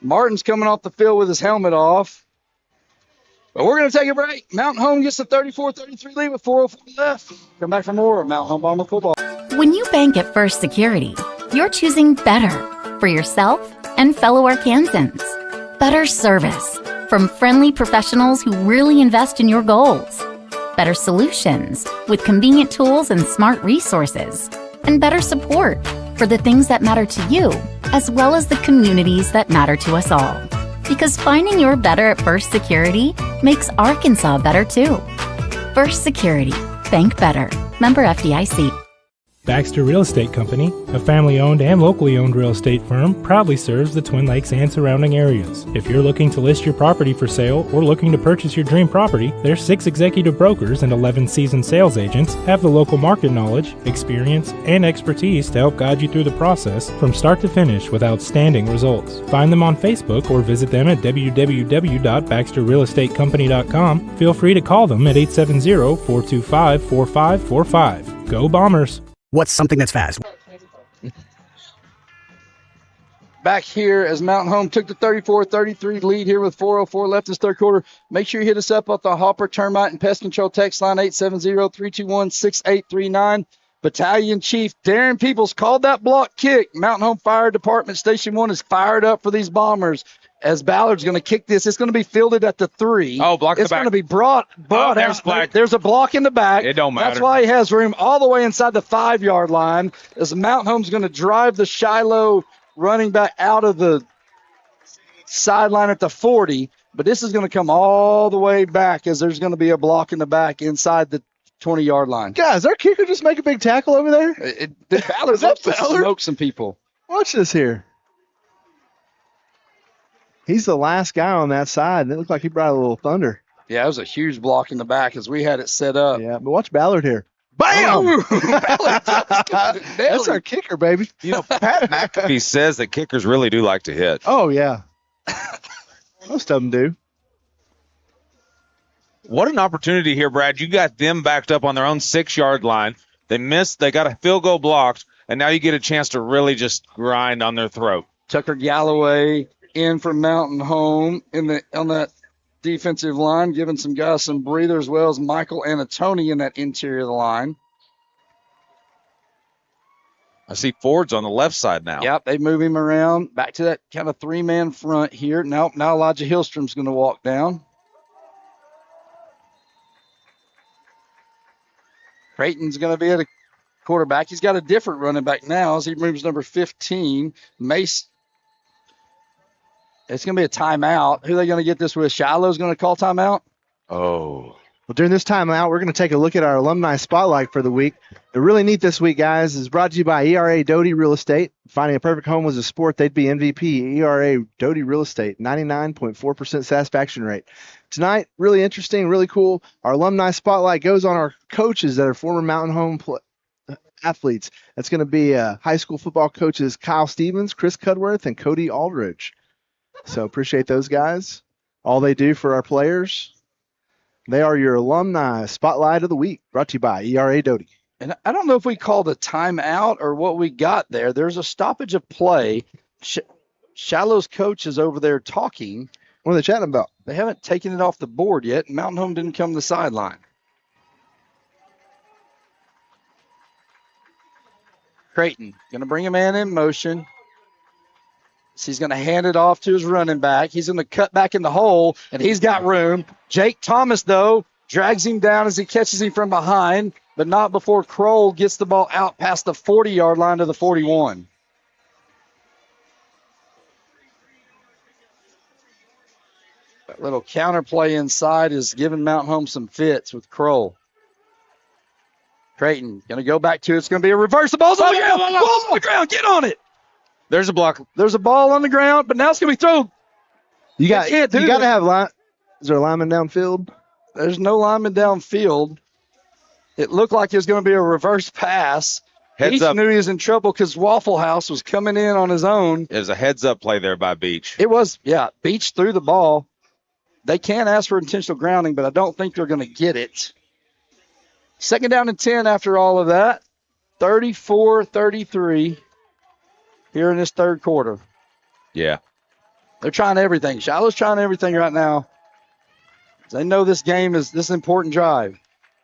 Martin's coming off the field with his helmet off. But we're going to take a break. Mountain Home gets the 34-33 lead with 4:04 left. Come back for more of Mountain Home Bomber football. When you bank at First Security, you're choosing better for yourself and fellow Arkansans. Better service from friendly professionals who really invest in your goals. Better solutions with convenient tools and smart resources. And better support for the things that matter to you, as well as the communities that matter to us all. Because finding your better at First Security makes Arkansas better too. First Security. Bank better. Member FDIC. Baxter Real Estate Company, a family-owned and locally owned real estate firm, proudly serves the Twin Lakes and surrounding areas. If you're looking to list your property for sale or looking to purchase your dream property, their 6 executive brokers and 11 seasoned sales agents have the local market knowledge, experience, and expertise to help guide you through the process from start to finish with outstanding results. Find them on Facebook or visit them at www.baxterrealestatecompany.com. Feel free to call them at 870-425-4545. Go Bombers! What's something that's fast? Back here as Mountain Home took the 34-33 lead here with 4:04 left in this third quarter. Make sure you hit us up at the Hopper Termite and Pest Control text line 870-321-6839. Battalion Chief Darren Peoples called that block kick. Mountain Home Fire Department Station 1 is fired up for these Bombers. As Ballard's going to kick this, it's going to be fielded at the 3. Oh, block in the It's back. going to be brought out. There's a block in the back. It don't matter. That's why he has room all the way inside the 5-yard line. As Mountain Home's going to drive the Shiloh running back out of the sideline at the 40. But this is going to come all the way back as there's going to be a block in the back inside the 20-yard line. Guys, our kicker just make a big tackle over there? Ballard's up to smoke some people. Watch this here. He's the last guy on that side, and it looked like he brought a little thunder. Yeah, it was a huge block in the back as we had it set up. Yeah, but watch Ballard here. Bam! That's our kicker, baby. You know, Pat McAfee says that kickers really do like to hit. Oh, yeah. Most of them do. What an opportunity here, Brad. You got them backed up on their own 6-yard line. They missed. They got a field goal blocked, and now you get a chance to really just grind on their throat. Tucker Galloway in for Mountain Home on that defensive line, giving some guys some breather, as well as Michael Anatoni in that interior of the line. I see Ford's on the left side now. Yep, they move him around back to that kind of 3-man front here. Now Elijah Hillstrom's going to walk down. Creighton's going to be at a quarterback. He's got a different running back now as he moves number 15. Mace. It's going to be a timeout. Who are they going to get this with? Shiloh's going to call timeout? Oh. Well, during this timeout, we're going to take a look at our alumni spotlight for the week. The really neat this week, guys, is brought to you by ERA Doty Real Estate. Finding a perfect home was a sport, they'd be MVP. ERA Doty Real Estate, 99.4% satisfaction rate. Tonight, really interesting, really cool. Our alumni spotlight goes on our coaches that are former Mountain Home athletes. That's going to be high school football coaches Kyle Stevens, Chris Cudworth, and Cody Aldridge. So appreciate those guys. All they do for our players. They are your alumni spotlight of the week, brought to you by ERA Doty. And I don't know if we called a timeout or what we got there. There's a stoppage of play. Shiloh's coach is over there talking. What are they chatting about? They haven't taken it off the board yet. Mountain Home didn't come to the sideline. Creighton going to bring a man in motion. So he's going to hand it off to his running back. He's going to cut back in the hole, and he's got room. Jake Thomas, though, drags him down as he catches him from behind, but not before Kroll gets the ball out past the 40-yard line to the 41. That little counterplay inside is giving Mountain Home some fits with Kroll. Creighton going to go back to it. It's going to be a reverse. The ball's on the ground. Ball's on the ground. Get on it. There's a block. There's a ball on the ground, but now it's going to be thrown. You got to have is there a lineman downfield? There's no lineman downfield. It looked like it was going to be a reverse pass. Heads up. Knew he was in trouble because Waffle House was coming in on his own. There's a heads-up play there by Beach. It was, yeah. Beach threw the ball. They can ask for intentional grounding, but I don't think they're going to get it. 2nd down and 10 after all of that. 34-33 here in this third quarter. Yeah. They're trying everything. Shiloh's trying everything right now. They know this game is this important drive.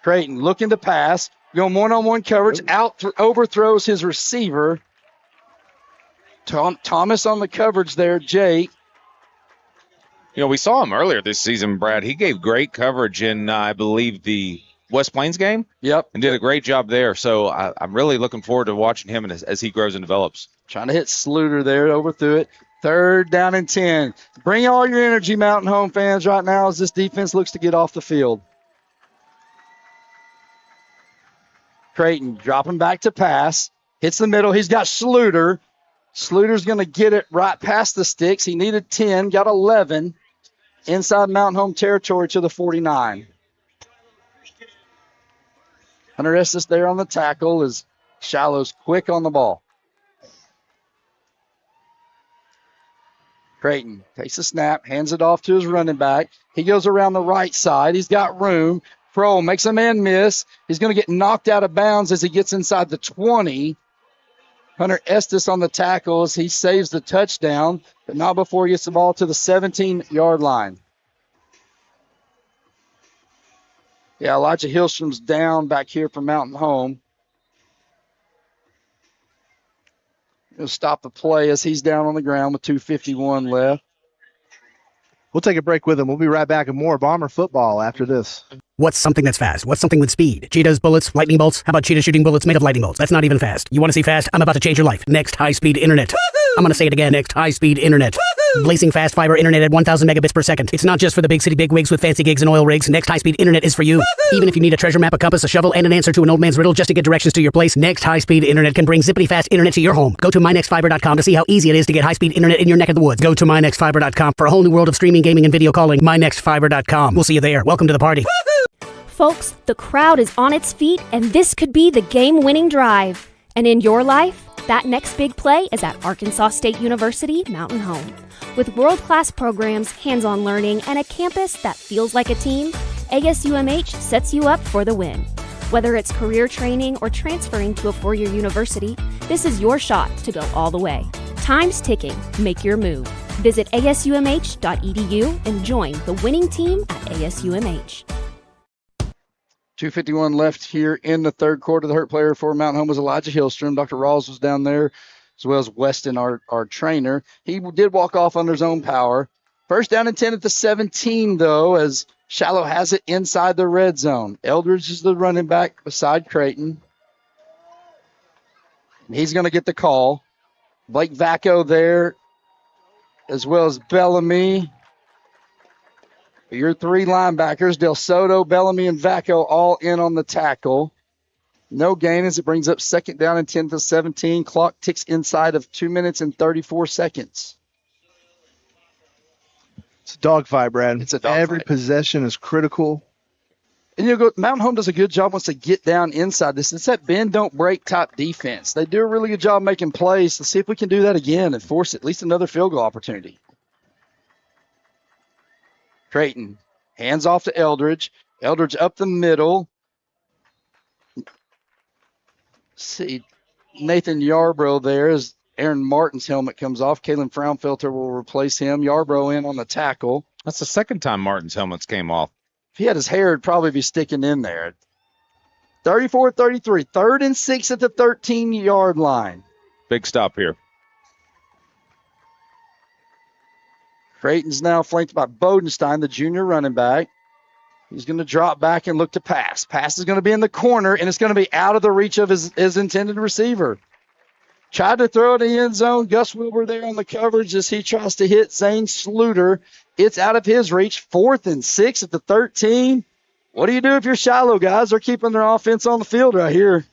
Creighton looking to pass. Going one-on-one coverage. Overthrows his receiver. Thomas on the coverage there. Jake. You know, we saw him earlier this season, Brad. He gave great coverage in, I believe, the West Plains game. Yep. And did a great job there. So I'm really looking forward to watching him as he grows and develops. Trying to hit Sluter there. Overthrew it. 3rd down and 10. Bring all your energy, Mountain Home fans, right now as this defense looks to get off the field. Creighton dropping back to pass. Hits the middle. He's got Sluter. Sluter's going to get it right past the sticks. He needed 10, got 11. Inside Mountain Home territory to the 49. Hunter Estes there on the tackle as Shiloh's quick on the ball. Creighton takes a snap, hands it off to his running back. He goes around the right side. He's got room. Kroll makes a man miss. He's going to get knocked out of bounds as he gets inside the 20. Hunter Estes on the tackle as he saves the touchdown, but not before he gets the ball to the 17-yard line. Yeah, Elijah Hillstrom's down back here for Mountain Home. He'll stop the play as he's down on the ground with 2:51 left. We'll take a break with him. We'll be right back with more Bomber football after this. What's something that's fast? What's something with speed? Cheetahs, bullets, lightning bolts? How about cheetah shooting bullets made of lightning bolts? That's not even fast. You want to see fast? I'm about to change your life. Next high-speed internet. I'm going to say it again. Next high-speed internet. Blazing fast fiber internet at 1,000 megabits per second. It's not just for the big city bigwigs with fancy gigs and oil rigs. Next high-speed internet is for you. Even if you need a treasure map, a compass, a shovel, and an answer to an old man's riddle just to get directions to your place, Next high-speed internet can bring zippity fast internet to your home. Go to mynextfiber.com to see how easy it is to get high-speed internet in your neck of the woods. Go to mynextfiber.com for a whole new world of streaming, gaming, and video calling. mynextfiber.com. We'll see you there. Welcome to the party. Folks, the crowd is on its feet, and this could be the game-winning drive. And in your life, that next big play is at Arkansas State University Mountain Home. With world-class programs, hands-on learning, and a campus that feels like a team, ASUMH sets you up for the win. Whether it's career training or transferring to a four-year university, this is your shot to go all the way. Time's ticking. Make your move. Visit asumh.edu and join the winning team at ASUMH. 2:51 left here in the third quarter. The hurt player for Mountain Home was Elijah Hillstrom. Dr. Rawls was down there, as well as Weston, our trainer. He did walk off under his own power. 1st down and 10 at the 17, though, as Shiloh has it inside the red zone. Eldridge is the running back beside Creighton. And he's going to get the call. Blake Vacco there, as well as Bellamy. Your 3 linebackers, Del Soto, Bellamy, and Vacco all in on the tackle. No gain as it brings up 2nd down and 10 to 17. Clock ticks inside of 2 minutes and 34 seconds. It's a dogfight, Brad. It's a dogfight. Every possession is critical. And Mountain Home does a good job once they get down inside this. It's that bend, don't break type defense. They do a really good job making plays. Let's see if we can do that again and force at least another field goal opportunity. Creighton hands off to Eldridge. Eldridge up the middle. See Nathan Yarbrough there as Aaron Martin's helmet comes off. Kalen Fraunfelter will replace him. Yarbrough in on the tackle. That's the second time Martin's helmets came off. If he had his hair, it'd probably be sticking in there. 34-33. 3rd and 6 at the 13-yard line. Big stop here. Creighton's now flanked by Bodenstein, the junior running back. He's going to drop back and look to pass. Pass is going to be in the corner, and it's going to be out of the reach of his intended receiver. Tried to throw it in the end zone. Gus Wilbur there on the coverage as he tries to hit Zane Sluter. It's out of his reach. 4th and 6 at the 13. What do you do if you're Shiloh, guys? They're keeping their offense on the field right here.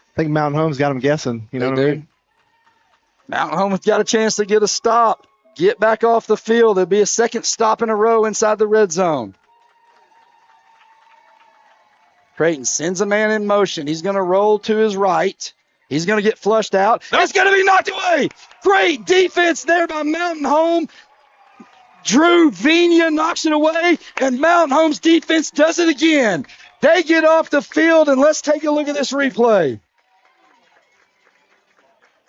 I think Mountain Home's got them guessing. You know what I mean? Mountain Home has got a chance to get a stop. Get back off the field. There'll be a 2nd stop in a row inside the red zone. Creighton sends a man in motion. He's going to roll to his right. He's going to get flushed out. It's going to be knocked away. Great defense there by Mountain Home. Drew Vina knocks it away, and Mountain Home's defense does it again. They get off the field, and let's take a look at this replay.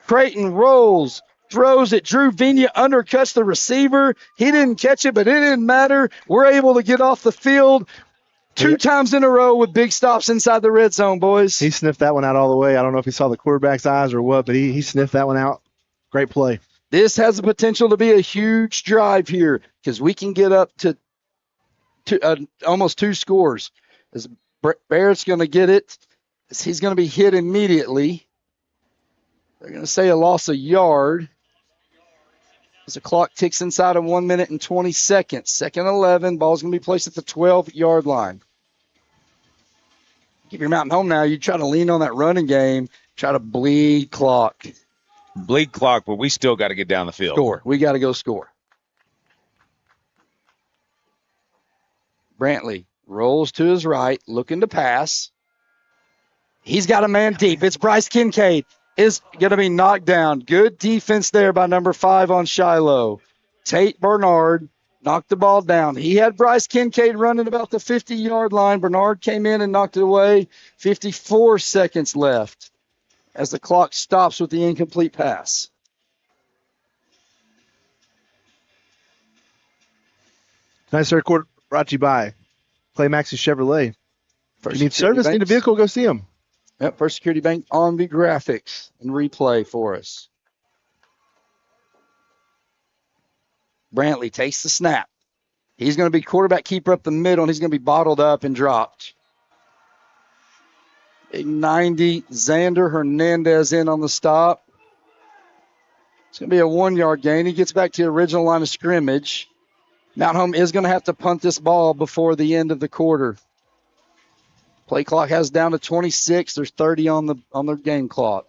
Creighton rolls, throws it. Drew Vigna undercuts the receiver. He didn't catch it, but it didn't matter. We're able to get off the field 2 times in a row with big stops inside the red zone, boys. He sniffed that one out all the way. I don't know if he saw the quarterback's eyes or what, but he sniffed that one out. Great play. This has the potential to be a huge drive here because we can get up to almost 2 scores. As Barrett's going to get it, he's going to be hit immediately. They're going to say a loss of yard. As the clock ticks inside of 1 minute and 20 seconds. 2nd 11, ball's going to be placed at the 12-yard line. Keep your mountain home now. You try to lean on that running game, try to bleed clock. Bleed clock, but we still got to get down the field. Score. We got to go score. Brantley rolls to his right, looking to pass. He's got a man deep. It's Bryce Kincaid. Is going to be knocked down. Good defense there by number 5 on Shiloh. Tate Bernard knocked the ball down. He had Bryce Kincaid running about the 50-yard line. Bernard came in and knocked it away. 54 seconds left as the clock stops with the incomplete pass. Tonight's third quarter brought to you by Clay Maxey Chevrolet. If you need service, need a vehicle, go see them. Yep, First Security Bank on the graphics and replay for us. Brantley takes the snap. He's going to be quarterback keeper up the middle, and he's going to be bottled up and dropped. Big 90, Xander Hernandez in on the stop. It's going to be a 1-yard gain. He gets back to the original line of scrimmage. Mount Home is going to have to punt this ball before the end of the quarter. Play clock has down to 26. There's 30 on the game clock.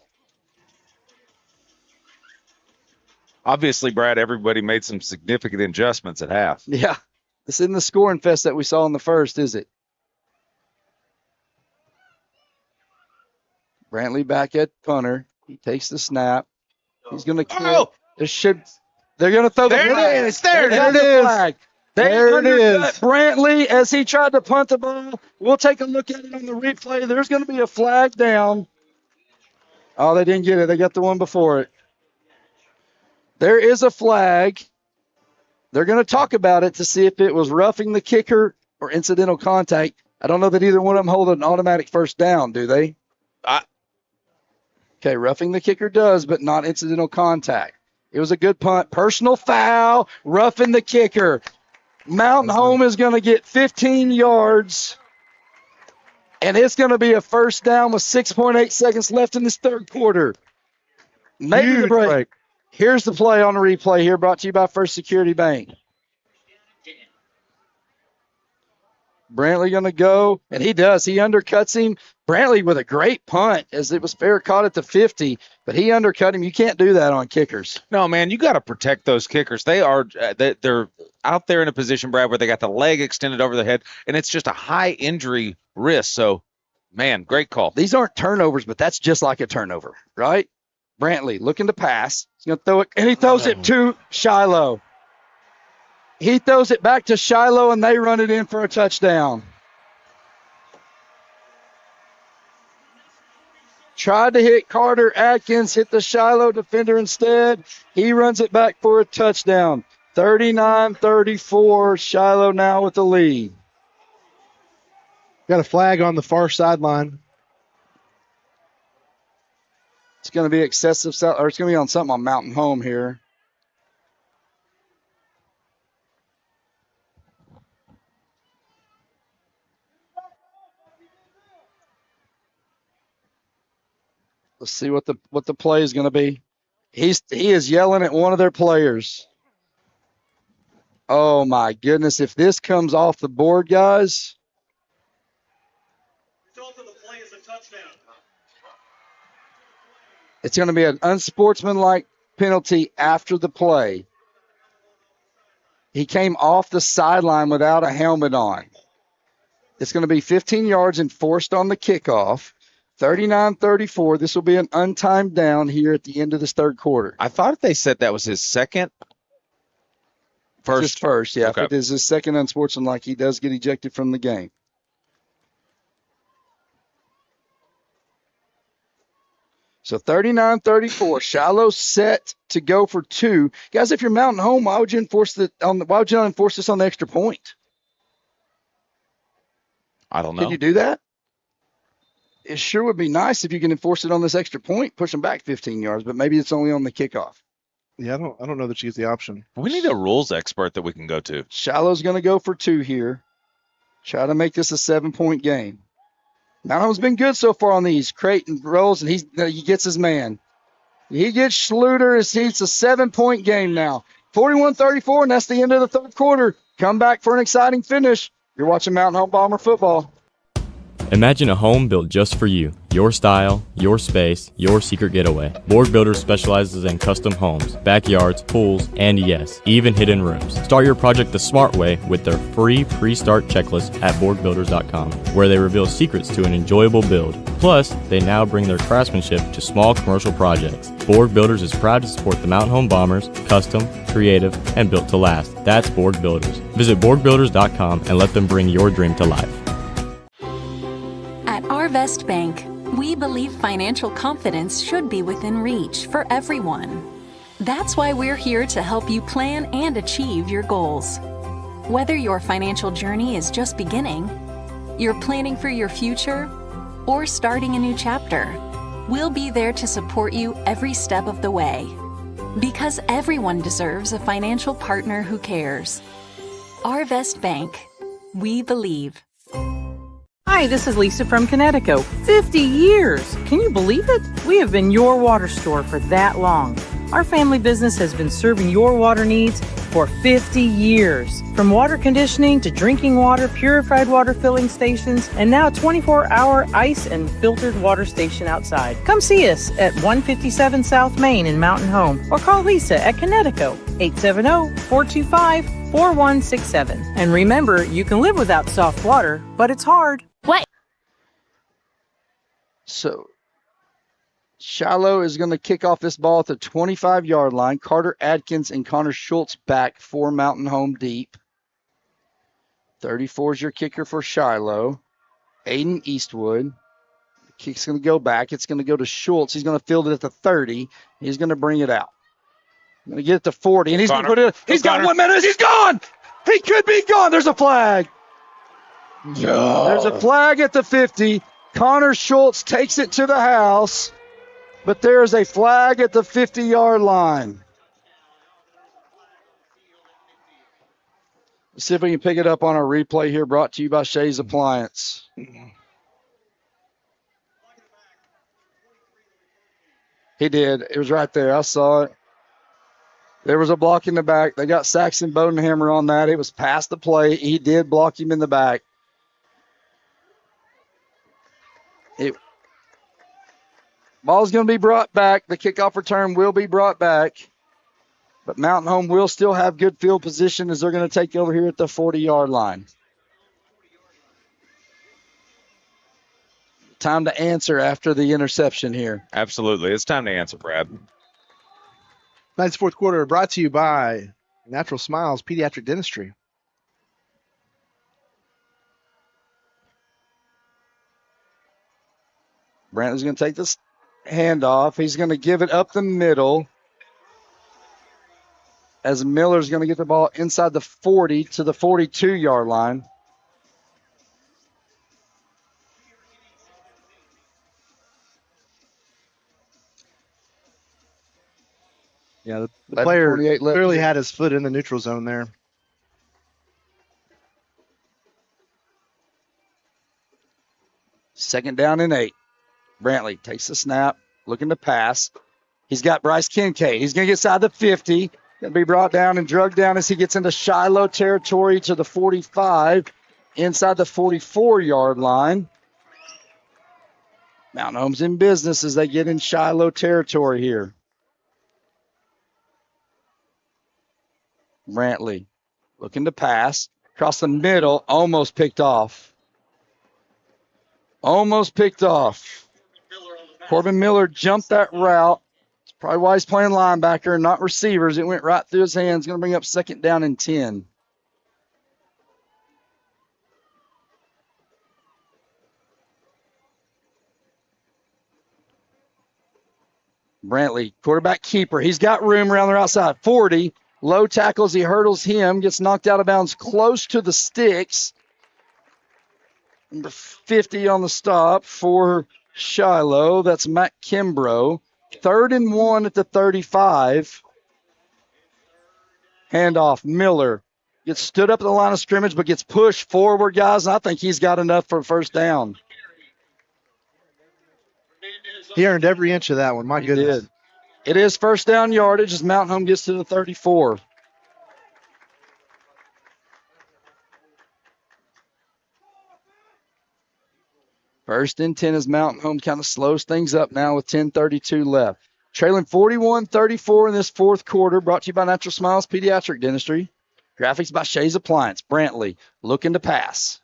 Obviously, Brad, everybody made some significant adjustments at half. Yeah. This isn't the scoring fest that we saw in the first, is it? Brantley back at punter. He takes the snap. He's going to kill. They're going to throw the flag. There it is. Flag. There it is. Brantley as he tried to punt the ball. We'll take a look at it on the replay. There's going to be a flag down. Oh, they didn't get it. They got the one before it. There is a flag. They're going to talk about it to see if it was roughing the kicker or incidental contact. I don't know that either one of them hold an automatic first down, do they? Okay, roughing the kicker does, but not incidental contact. It was a good punt. Personal foul, roughing the kicker. Mountain Home is going to get 15 yards, and it's going to be a first down with 6.8 seconds left in this third quarter. Maybe the break. Here's the play on the replay here, brought to you by First Security Bank. Brantley going to go, and he does. He undercuts him. Brantley with a great punt, as it was fair caught at the 50, but he undercut him. You can't do that on kickers. No, man, you got to protect those kickers. They're out there in a position, Brad, where they got the leg extended over the head, and it's just a high injury risk. So, man, great call. These aren't turnovers, but that's just like a turnover, right? Brantley looking to pass. He's going to throw it, and he throws it to Shiloh. He throws it back to Shiloh, and they run it in for a touchdown. Tried to hit Carter Atkins, hit the Shiloh defender instead. He runs it back for a touchdown. 39-34, Shiloh now with the lead. Got a flag on the far sideline. It's going to be excessive, or it's going to be on something on Mountain Home here. Let's see what the play is going to be. He is yelling at one of their players. Oh my goodness! If this comes off the board, guys. It's going to be an unsportsmanlike penalty after the play. He came off the sideline without a helmet on. It's going to be 15 yards and forced on the kickoff. 39-34. This will be an untimed down here at the end of this third quarter. I thought they said that was his second. First, yeah. Okay. If it is his second unsportsmanlike, he does get ejected from the game. So 39-34. Shiloh set to go for 2. Guys, if you're Mountain Home, why would you why would you not enforce this on the extra point? I don't know. Can you do that? It sure would be nice if you can enforce it on this extra point, push them back 15 yards, but maybe it's only on the kickoff. Yeah, I don't know that she gets the option. We need a rules expert that we can go to. Shiloh's going to go for 2 here. Try to make this a 7-point game. Mountain Home's been good so far on these. Creighton rolls, and he gets his man. He gets Schluter. It's a 7-point game now. 41-34, and that's the end of the third quarter. Come back for an exciting finish. You're watching Mountain Home Bomber football. Imagine a home built just for you. Your style, your space, your secret getaway. Borg Builders specializes in custom homes, backyards, pools, and yes, even hidden rooms. Start your project the smart way with their free pre-start checklist at BorgBuilders.com, where they reveal secrets to an enjoyable build. Plus, they now bring their craftsmanship to small commercial projects. Borg Builders is proud to support the Mountain Home Bombers, custom, creative, and built to last. That's Borg Builders. Visit BorgBuilders.com and let them bring your dream to life. At Arvest Bank, we believe financial confidence should be within reach for everyone. That's why we're here to help you plan and achieve your goals. Whether your financial journey is just beginning, you're planning for your future, or starting a new chapter, we'll be there to support you every step of the way. Because everyone deserves a financial partner who cares. Arvest Bank. We believe. Hi, this is Lisa from Connecticut. 50 years! Can you believe it? We have been your water store for that long. Our family business has been serving your water needs for 50 years. From water conditioning to drinking water, purified water filling stations, and now 24-hour ice and filtered water station outside. Come see us at 157 South Main in Mountain Home or call Lisa at Connecticut 870-425-4167. And remember, you can live without soft water, but it's hard. What? So Shiloh is going to kick off this ball at the 25-yard line. Carter Adkins and Connor Schultz back for Mountain Home deep. 34 is your kicker for Shiloh. Aiden Eastwood. The kick's going to go back. It's going to go to Schultz. He's going to field it at the 30. He's going to bring it out. Going to get it to 40, and he's going to put it. He's got 1 minute. He's gone. He could be gone. There's a flag. No. There's a flag at the 50. Connor Schultz takes it to the house, but there is a flag at the 50-yard line. Let's see if we can pick it up on our replay here, brought to you by Shays Appliance. He did. It was right there. I saw it. There was a block in the back. They got Saxon Bodenhammer on that. It was past the play. He did block him in the back. Ball's going to be brought back. The kickoff return will be brought back. But Mountain Home will still have good field position as they're going to take over here at the 40-yard line. Time to answer after the interception here. Absolutely. It's time to answer, Brad. Tonight's fourth quarter brought to you by Natural Smiles Pediatric Dentistry. Brantley's going to take this handoff. He's going to give it up the middle as Miller's going to get the ball inside the 40 to the 42-yard line. Yeah, the player clearly had his foot in the neutral zone there. Second down and 8. Brantley takes the snap, looking to pass. He's got Bryce Kincaid. He's going to get inside the 50. Going to be brought down and drugged down as he gets into Shiloh territory to the 45, inside the 44-yard line. Mountain Home's in business as they get in Shiloh territory here. Brantley looking to pass. Across the middle, almost picked off. Almost picked off. Corbin Miller jumped that route. It's probably why he's playing linebacker and not receivers. It went right through his hands. Going to bring up second down and 10. Brantley, quarterback keeper. He's got room around their outside. 40. Low tackles. He hurdles him. Gets knocked out of bounds close to the sticks. Number 50 on the stop for Shiloh. That's Matt Kimbrough. 3rd and 1 at the 35. Handoff. Miller gets stood up at the line of scrimmage, but gets pushed forward, guys. And I think he's got enough for a first down. He earned every inch of that one. My goodness. Did. It is first down yardage as Mountain Home gets to the 34. First and 10 as Mountain Home kind of slows things up now with 10:32 left. Trailing 41-34 in this fourth quarter, brought to you by Natural Smiles Pediatric Dentistry. Graphics by Shays Appliance. Brantley looking to pass.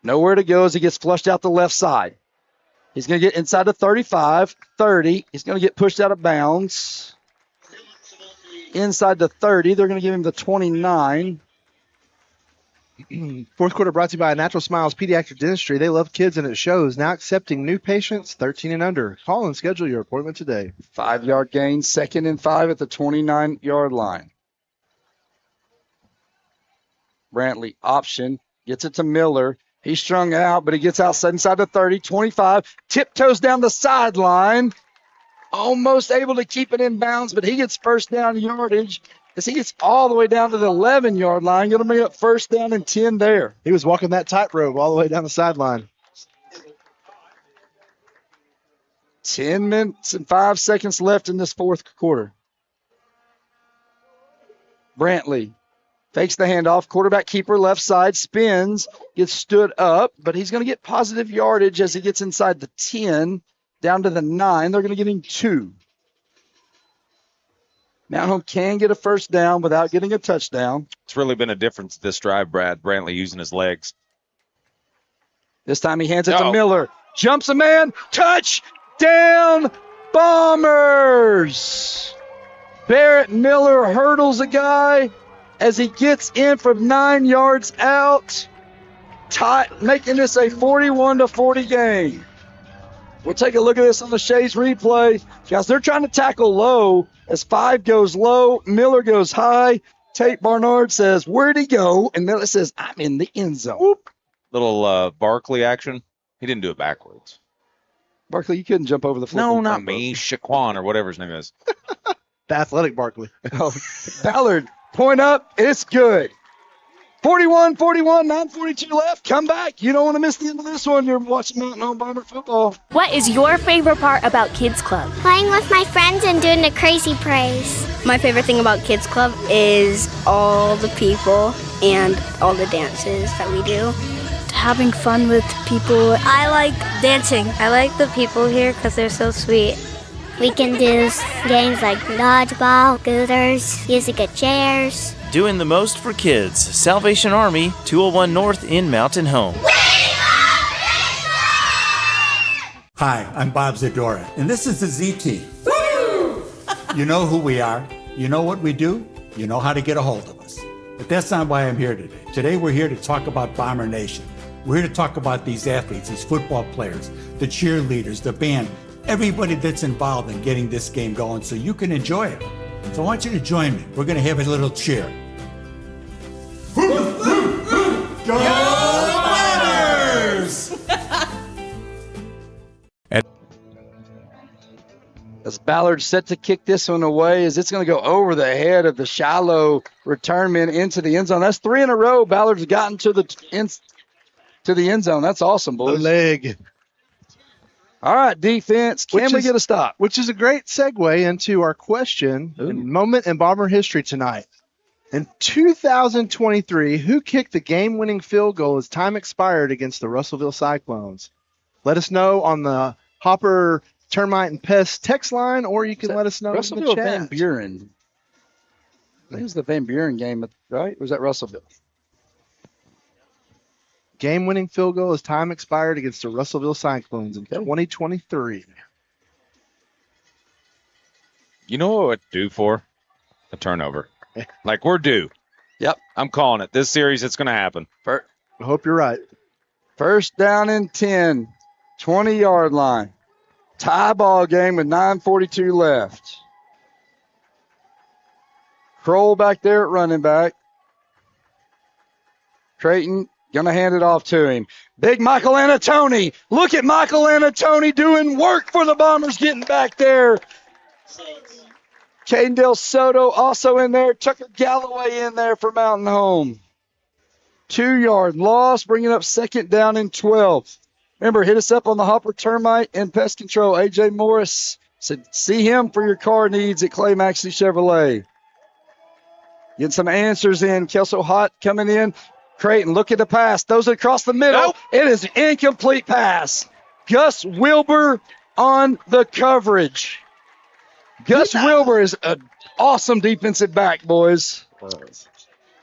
Nowhere to go as he gets flushed out the left side. He's going to get inside the 35, 30. He's going to get pushed out of bounds. Inside the 30. They're going to give him the 29. Fourth quarter brought to you by Natural Smiles Pediatric Dentistry. They love kids and it shows. Now accepting new patients 13 and under. Call and schedule your appointment today. 5-yard gain, 2nd and 5 at the 29-yard line. Brantley option, gets it to Miller. He's strung out, but he gets outside inside the 30, 25, tiptoes down the sideline. Almost able to keep it in bounds, but he gets first down yardage as he gets all the way down to the 11-yard line. Going to bring up first down and 10 there. He was walking that tightrope all the way down the sideline. 10 minutes and 5 seconds left in this fourth quarter. Brantley fakes the handoff. Quarterback keeper left side spins, gets stood up, but he's going to get positive yardage as he gets inside the 10, down to the 9. They're going to give him 2. Mountain Home can get a first down without getting a touchdown. It's really been a difference this drive, Brad. Brantley using his legs. This time he hands it to Miller. Jumps a man. Touchdown, Bombers! Barrett Miller hurdles a guy as he gets in from 9 yards out, making this a 41-40 game. We'll take a look at this on the Shays replay. Guys, they're trying to tackle low as 5 goes low, Miller goes high. Tate Barnard says, where'd he go? And Miller says, I'm in the end zone. Whoop. Little Barkley action. He didn't do it backwards. Barkley, you couldn't jump over the football. No, not me. Shaquan or whatever his name is. The athletic Barkley. Oh, Ballard, point up. It's good. 41-41, 9:42 left. Come back. You don't want to miss the end of this one. You're watching Mountain Home Bomber football. What is your favorite part about Kids Club? Playing with my friends and doing the crazy praise. My favorite thing about Kids Club is all the people and all the dances that we do. Having fun with people. I like dancing. I like the people here because they're so sweet. We can do games like dodgeball, scooters, using chairs. Doing the most for kids. Salvation Army, 201 North in Mountain Home. Hi, I'm Bob Zadora, and this is the ZT. Woo! You know who we are. You know what we do. You know how to get a hold of us. But that's not why I'm here today. Today we're here to talk about Bomber Nation. We're here to talk about these athletes, these football players, the cheerleaders, the band, everybody that's involved in getting this game going so you can enjoy it. So I want you to join me. We're going to have a little cheer. Go Bombers! As Ballard set to kick this one away, as it's going to go over the head of the Shiloh return man into the end zone. That's 3 in a row. Ballard's gotten to the end zone. That's awesome, boys. The leg. All right, defense. Can we get a stop? Which is a great segue into our question and moment in Bomber history tonight. In 2023, who kicked the game-winning field goal as time expired against the Russellville Cyclones? Let us know on the Hopper Termite and Pest text line, or you can let us know in the Russellville chat. Van Buren. I think it was the Van Buren game, right? Or was that Russellville? Game-winning field goal as time expired against the Russellville Cyclones in 2023. You know what it's due for? A turnover. Like, we're due. Yep. I'm calling it. This series, it's going to happen. I hope you're right. First down and 10, 20-yard line. Tie ball game with 9:42 left. Kroll back there at running back. Creighton going to hand it off to him. Big Michael Anatoni. Look at Michael Anatoni doing work for the Bombers getting back there. Caden Del Soto also in there. Tucker Galloway in there for Mountain Home. 2-yard loss, bringing up 2nd down and 12. Remember, hit us up on the Hopper Termite and Pest Control. A.J. Morris said, see him for your car needs at Clay Maxley Chevrolet. Getting some answers in. Kelso Hott coming in. Creighton, look at the pass. Those across the middle. Nope. It is an incomplete pass. Gus Wilbur on the coverage. Gus Wilbur is an awesome defensive back, boys.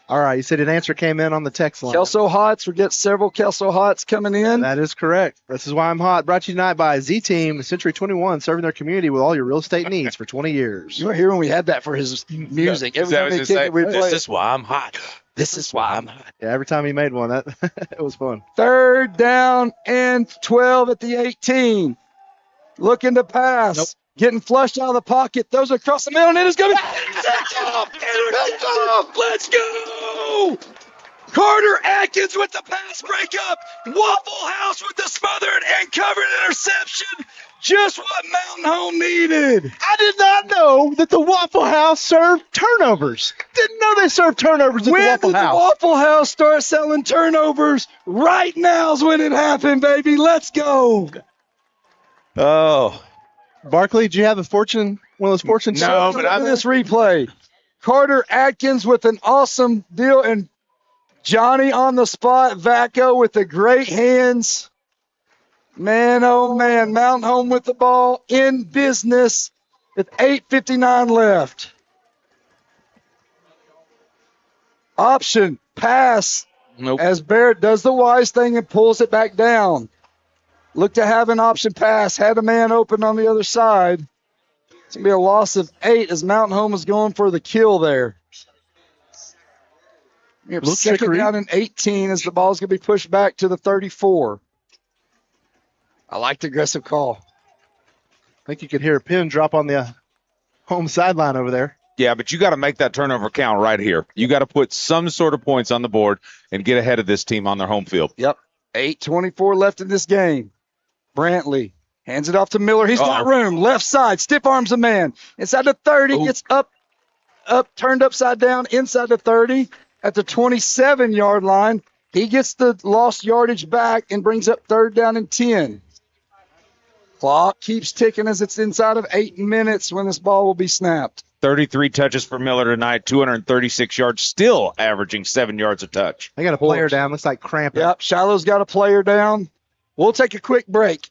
All right, you said an answer came in on the text line. Kelso Hotts, we get several Kelso Hotts coming in. That is correct. This is why I'm hot. Brought to you tonight by Z-Team, Century 21, serving their community with all your real estate needs for 20 years. You were here when we had that for his music. Every time they kick it, we'd play. This is why I'm hot. This is why I'm hot. Yeah, every time he made one, that it was fun. 3rd down and 12 at the 18. Looking to pass. Nope. Getting flushed out of the pocket. Throws across the middle, and it is going to be picked off. Let's go. Carter Atkins with the pass breakup. Waffle House with the smothered and covered interception. Just what Mountain Home needed. I did not know that the Waffle House served turnovers. Didn't know they served turnovers at the Waffle House. When did the Waffle House start selling turnovers? Right now's when it happened, baby. Let's go. Oh. Barkley, do you have one of those fortune No, but I this replay. Carter Atkins with an awesome deal, and Johnny on the spot. Vaco with the great hands. Man, oh man, Mountain Home with the ball in business with 8:59 left. Option, pass. Nope. As Barrett does the wise thing and pulls it back down. Look to have an option pass. Had a man open on the other side. It's going to be a loss of 8 as Mountain Home is going for the kill there. Second down and 18 as the ball is going to be pushed back to the 34. I like the aggressive call. I think you could hear a pin drop on the home sideline over there. Yeah, but you got to make that turnover count right here. You got to put some sort of points on the board and get ahead of this team on their home field. Yep. 8:24 left in this game. Brantley hands it off to Miller. He's got room. Left side. Stiff arms a man. Inside the 30. Gets up, turned upside down inside the 30 at the 27-yard line. He gets the lost yardage back and brings up 3rd down and 10. Clock keeps ticking as it's inside of 8 minutes when this ball will be snapped. 33 touches for Miller tonight, 236 yards, still averaging 7 yards a touch. They got a player down. Looks like cramping. Yep, Shiloh's got a player down. We'll take a quick break.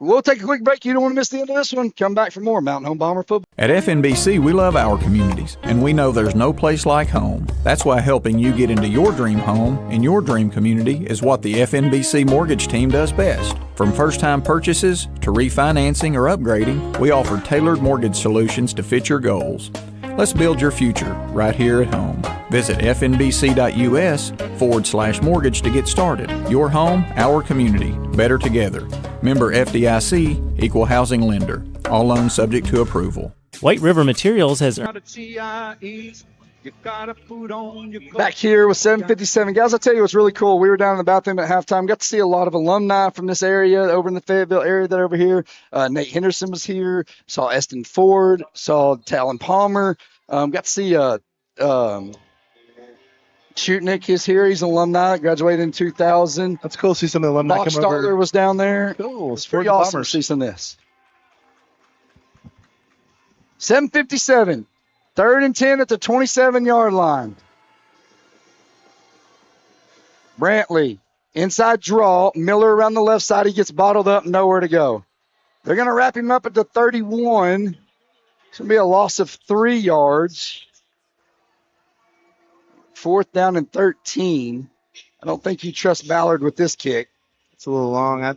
You don't want to miss the end of this one. Come back for more Mountain Home Bomber football. At FNBC, we love our communities, and we know there's no place like home. That's why helping you get into your dream home in your dream community is what the FNBC mortgage team does best. From first-time purchases to refinancing or upgrading, we offer tailored mortgage solutions to fit your goals. Let's build your future right here at home. Visit fnbc.us/mortgage to get started. Your home, our community. Better together. Member FDIC, Equal Housing Lender. All loans subject to approval. White River Materials has Back here with 7:57. Guys, I'll tell you what's really cool. We were down in the bathroom at halftime. Got to see a lot of alumni from this area over in the Fayetteville area that over here. Nate Henderson was here. Saw Eston Ford. Saw Talon Palmer. Got to see Chutnik is here. He's an alumni. Graduated in 2000. That's cool to see some of the alumni Bob come over. Starler was down there. Cool. It's pretty awesome to see some of this. 7:57. 3rd and 10 at the 27-yard line. Brantley, inside draw. Miller around the left side. He gets bottled up, nowhere to go. They're going to wrap him up at the 31. It's going to be a loss of 3 yards. 4th down and 13. I don't think you trust Ballard with this kick. It's a little long. I'd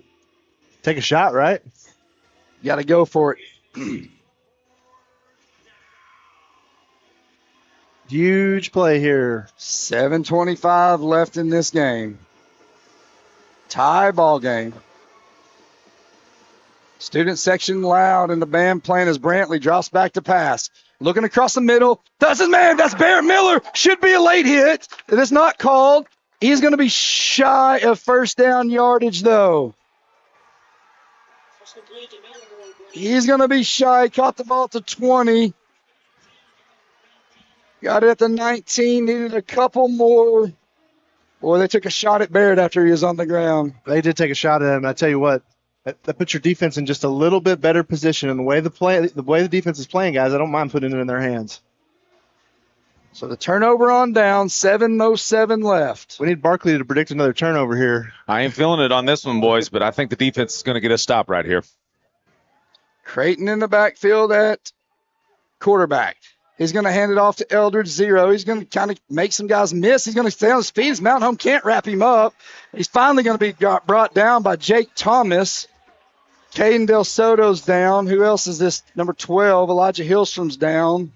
take a shot, right? You got to go for it. Huge play here. 7:25 left in this game. Tie ball game. Student section loud and the band playing as Brantley drops back to pass. Looking across the middle. That's his man. That's Barrett Miller. Should be a late hit. It is not called. He's going to be shy of first down yardage, though. He's going to be shy. Caught the ball at the 20. Got it at the 19. Needed a couple more. Boy, they took a shot at Barrett after he was on the ground. They did take a shot at him. I tell you what, that puts your defense in just a little bit better position. And the way the defense is playing, guys, I don't mind putting it in their hands. So the turnover on down, 7:07 left. We need Barkley to predict another turnover here. I ain't feeling it on this one, boys, but I think the defense is going to get a stop right here. Creighton in the backfield at quarterback. He's going to hand it off to Eldridge, 0. He's going to kind of make some guys miss. He's going to stay on his feet. His Mountain Home can't wrap him up. He's finally going to be brought down by Jake Thomas. Caden Del Soto's down. Who else is this? Number 12, Elijah Hillstrom's down.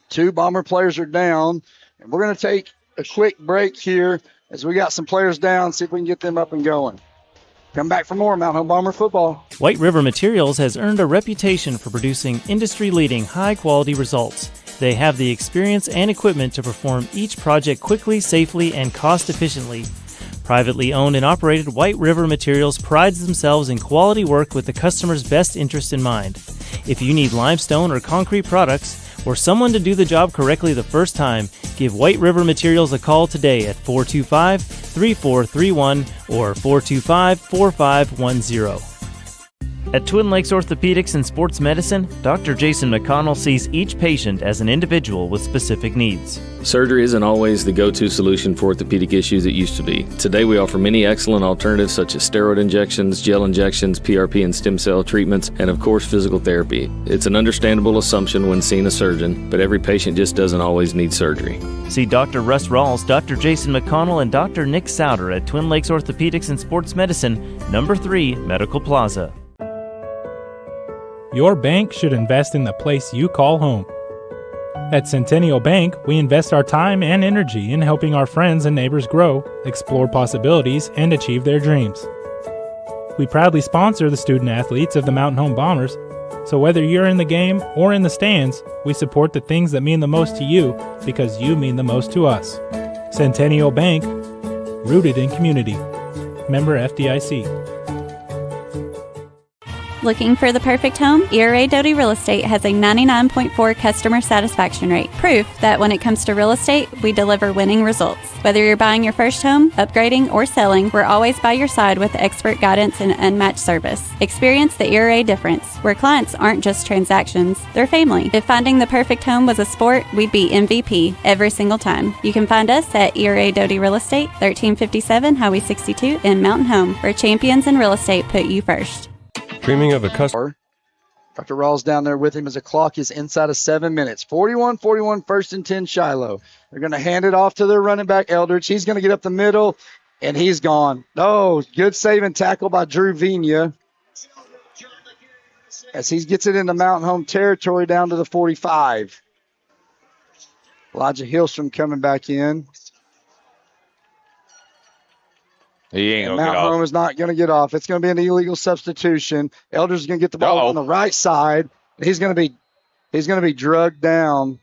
2 Bomber players are down. And we're going to take a quick break here as we got some players down, see if we can get them up and going. Come back for more Mount Home Bomber football. White River Materials has earned a reputation for producing industry-leading, high-quality results. They have the experience and equipment to perform each project quickly, safely, and cost-efficiently. Privately owned and operated, White River Materials prides themselves in quality work with the customer's best interest in mind. If you need limestone or concrete products, or someone to do the job correctly the first time, give White River Materials a call today at 425-3431 or 425-4510. At Twin Lakes Orthopedics and Sports Medicine, Dr. Jason McConnell sees each patient as an individual with specific needs. Surgery isn't always the go-to solution for orthopedic issues it used to be. Today we offer many excellent alternatives such as steroid injections, gel injections, PRP and stem cell treatments, and of course physical therapy. It's an understandable assumption when seeing a surgeon, but every patient just doesn't always need surgery. See Dr. Russ Rawls, Dr. Jason McConnell, and Dr. Nick Souter at Twin Lakes Orthopedics and Sports Medicine, number 3, Medical Plaza. Your bank should invest in the place you call home. At Centennial Bank, we invest our time and energy in helping our friends and neighbors grow, explore possibilities, and achieve their dreams. We proudly sponsor the student athletes of the Mountain Home Bombers, so whether you're in the game or in the stands, we support the things that mean the most to you because you mean the most to us. Centennial Bank, rooted in community. Member FDIC. Looking for the perfect home? ERA Doty Real Estate has a 99.4 customer satisfaction rate. Proof that when it comes to real estate, we deliver winning results. Whether you're buying your first home, upgrading, or selling, we're always by your side with expert guidance and unmatched service. Experience the ERA difference, where clients aren't just transactions, they're family. If finding the perfect home was a sport, we'd be MVP every single time. You can find us at ERA Doty Real Estate, 1357 Highway 62 in Mountain Home, where champions in real estate put you first. Dreaming of a customer. Dr. Rawls down there with him as the clock is inside of 7 minutes. 41-41, 1st and 10 Shiloh. They're going to hand it off to their running back, Eldridge. He's going to get up the middle, and he's gone. Oh, good save and tackle by Drew Vigna as he gets it into Mountain Home territory down to the 45. Elijah Hillstrom coming back in. He ain't And gonna get Mountain off. Home is not going to get off. It's going to be an illegal substitution. Eldridge is going to get the ball on the right side. He's going to be drugged down.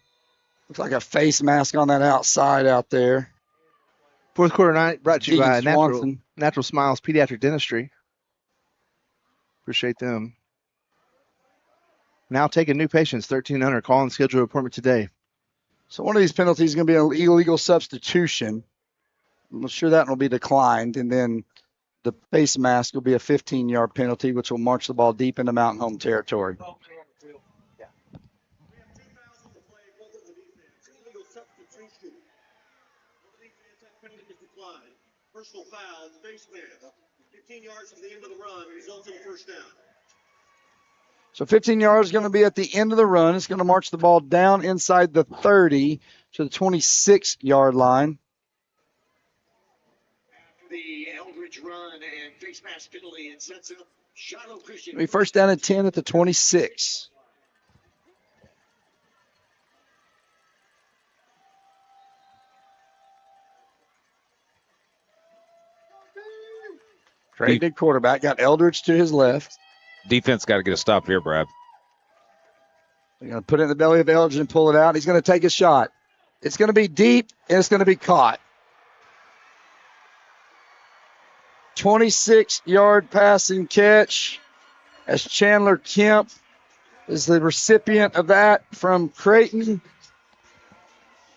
Looks like a face mask on that outside out there. Fourth quarter night brought to you by Deacon Swanson. Natural Smiles Pediatric Dentistry. Appreciate them. Now taking new patients, 1,300. Call and schedule an appointment today. So one of these penalties is going to be an illegal substitution. I'm sure that will be declined. And then the face mask will be a 15-yard penalty, which will march the ball deep into Mountain Home territory. Personal foul, face mask. 15 yards from the end of the run results in a first down. So 15 yards is going to be at the end of the run. It's going to march the ball down inside the 30 to the 26-yard line. After the Eldridge run and face mask penalty, it sets up Shiloh Christian. It'll be first down and 10 at the 26. Great big quarterback. Got Eldridge to his left. Defense got to get a stop here, Brad. They're going to put it in the belly of Eldridge and pull it out. He's going to take a shot. It's going to be deep, and it's going to be caught. 26-yard passing catch as Chandler Kemp is the recipient of that from Creighton.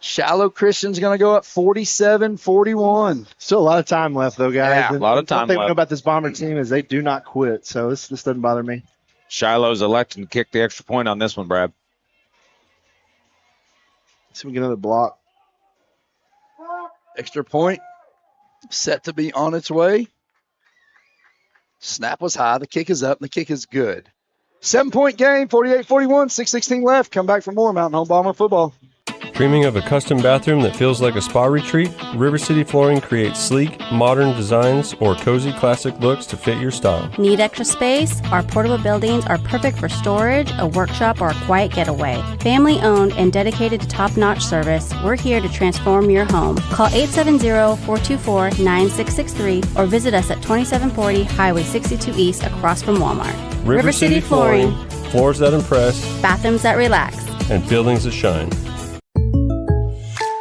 Shiloh Christian's going to go up 47-41. Still a lot of time left, though, guys. Yeah, a lot of time One thing we left. know about this Bomber team is they do not quit, so this doesn't bother me. Shiloh's electing to kick the extra point on this one, Brad. See if we get another block. Extra point set to be on its way. Snap was high. The kick is up. The kick is good. 7-point game, 48-41, 6:16 left. Come back for more Mountain Home Bomber football. Dreaming of a custom bathroom that feels like a spa retreat? River City Flooring creates sleek, modern designs or cozy classic looks to fit your style. Need extra space? Our portable buildings are perfect for storage, a workshop, or a quiet getaway. Family owned and dedicated to top-notch service, we're here to transform your home. Call 870-424-9663 or visit us at 2740 Highway 62 East across from Walmart. River City Flooring, floors that impress, bathrooms that relax, and buildings that shine.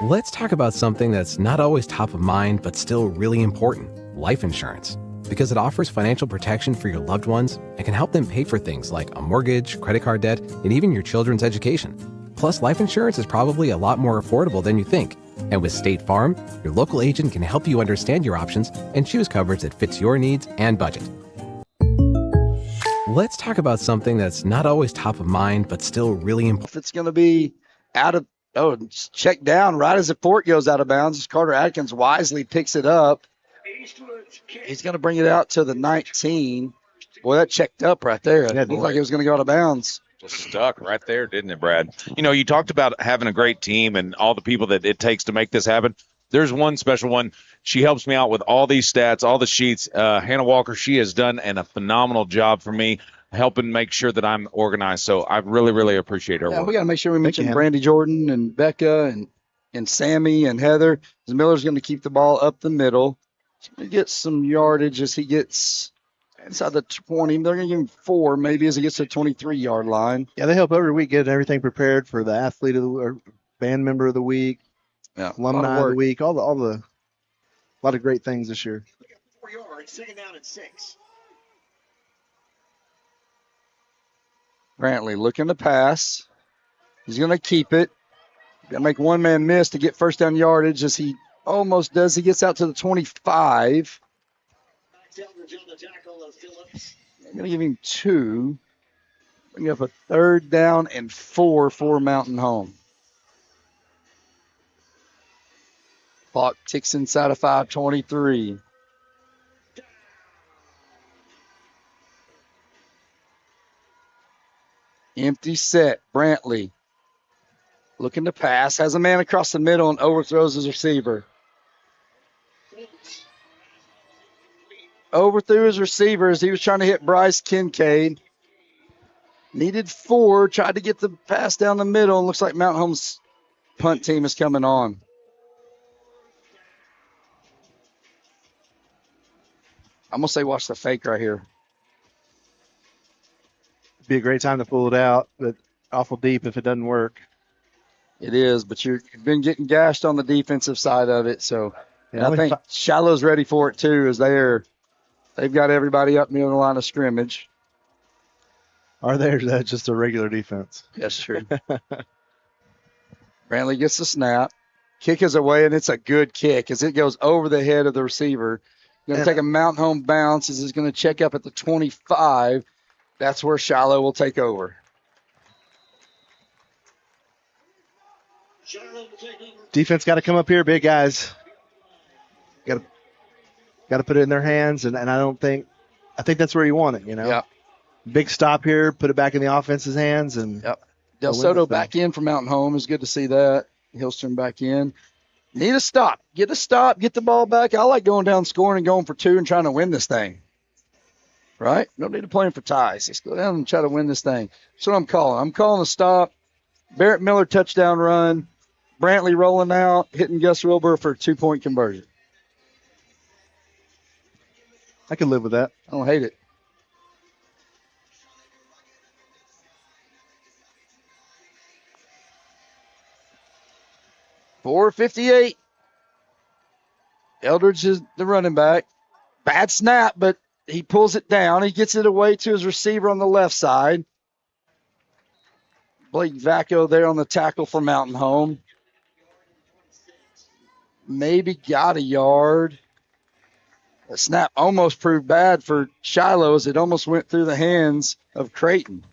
Let's talk about something that's not always top of mind, but still really important: life insurance. Because it offers financial protection for your loved ones and can help them pay for things like a mortgage, credit card debt, and even your children's education. Plus, life insurance is probably a lot more affordable than you think. And with State Farm, your local agent can help you understand your options and choose coverage that fits your needs and budget. Let's talk about something that's not always top of mind, but still really important. If it's going to be out of, it's checked down right as the fort goes out of bounds. Carter Atkins wisely picks it up. He's going to bring it out to the 19. Boy, that checked up right there. It looked like it was going to go out of bounds. Just stuck right there, didn't it, Brad? You know, you talked about having a great team and all the people that it takes to make this happen. There's one special one. She helps me out with all these stats, all the sheets. Hannah Walker, she has done a phenomenal job for me, helping make sure that I'm organized. So I really, really appreciate her Yeah, work. we got to make sure we mention Brandy Jordan and Becca and Sammy and Heather. Miller's going to keep the ball up the middle. He's going to get some yardage as he gets inside the 20. They're going to give him 4 maybe as he gets to the 23-yard line. Yeah, they help every week get everything prepared for the athlete of the or band member of the week, alumni of the week, a lot of great things this year. 4 yards, second down and 6. Brantley looking to pass. He's going to keep it. Got to make one man miss to get first down yardage as he almost does. He gets out to the 25. I'm going to give him 2. Bring up a 3rd down and 4 for Mountain Home. Clock ticks inside of 5:23. Empty set. Brantley looking to pass. Has a man across the middle and overthrows his receiver. Overthrew his receiver as he was trying to hit Bryce Kincaid. Needed 4. Tried to get the pass down the middle. And looks like Mountain Home's punt team is coming on. I'm going to say watch the fake right here. Be a great time to pull it out, but awful deep if it doesn't work. It is, but you've been getting gashed on the defensive side of it. So Yeah, I think Shiloh's ready for it too, as they've got everybody up near the line of scrimmage. Are they, or is that just a regular defense? Yes, true. Brantley gets the snap. Kick is away, and it's a good kick as it goes over the head of the receiver. Going to take a Mountain Home bounce as it's going to check up at the 25. That's where Shiloh will take over. Defense got to come up here, big guys. Got to put it in their hands, and I think that's where you want it. Yeah. Big stop here, put it back in the offense's hands, and Del Soto back in for Mountain Home. It's good to see that. Hillstrom back in. Need a stop. Get a stop. Get the ball back. I like going down scoring and going for 2 and trying to win this thing. Right? No need to play for ties. Just go down and try to win this thing. That's what I'm calling. I'm calling a stop. Barrett Miller touchdown run. Brantley rolling out, hitting Gus Wilbur for a 2-point conversion. I can live with that. I don't hate it. .458. Eldridge is the running back. Bad snap, but he pulls it down. He gets it away to his receiver on the left side. Blake Vacco there on the tackle for Mountain Home. Maybe got a yard. The snap almost proved bad for Shiloh as it almost went through the hands of Creighton.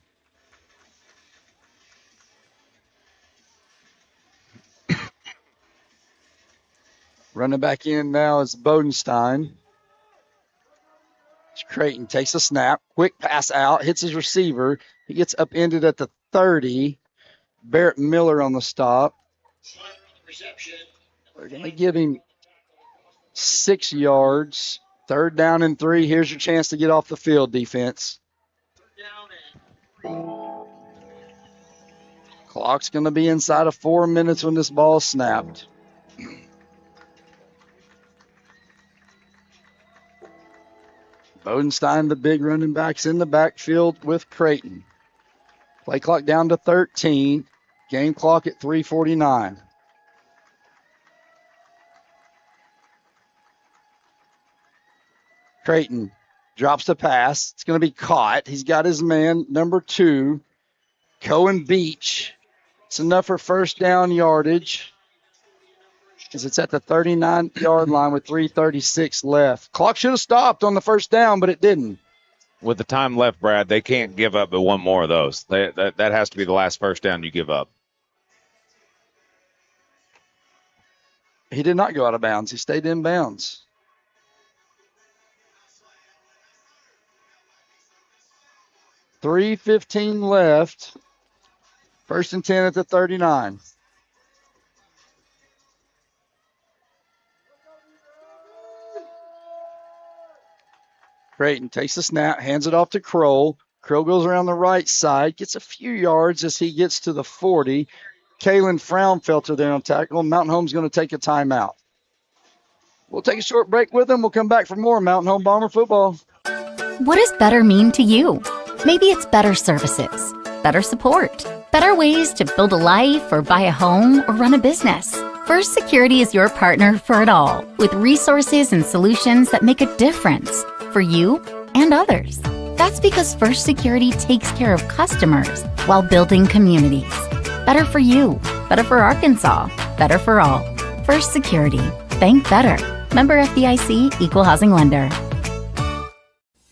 Running back in now is Bodenstein. Creighton takes a snap, quick pass out, hits his receiver. He gets upended at the 30. Barrett Miller on the stop. They're going to give him 6 yards. 3rd down and 3. Here's your chance to get off the field, defense. Clock's going to be inside of 4 minutes when this ball is snapped. Bodenstein, the big running backs in the backfield with Creighton. Play clock down to 13. Game clock at 3:49. Creighton drops the pass. It's going to be caught. He's got his man, number 2, Cohen Beach. It's enough for 1st down yardage, as it's at the 39-yard line with 3:36 left. Clock should have stopped on the 1st down, but it didn't. With the time left, Brad, they can't give up but one more of those. That has to be the last 1st down you give up. He did not go out of bounds. He stayed in bounds. .315 left. 1st and 10 at the 39. Creighton takes the snap, hands it off to Kroll. Kroll goes around the right side, gets a few yards as he gets to the 40. Kalen Fraunfelter there on tackle. Mountain Home's going to take a timeout. We'll take a short break with them. We'll come back for more Mountain Home Bomber football. What does better mean to you? Maybe it's better services, better support, better ways to build a life or buy a home or run a business. First Security is your partner for it all, with resources and solutions that make a difference for you and others. That's because First Security takes care of customers while building communities. Better for you, better for Arkansas, better for all. First Security. Bank better. Member FDIC, Equal Housing Lender.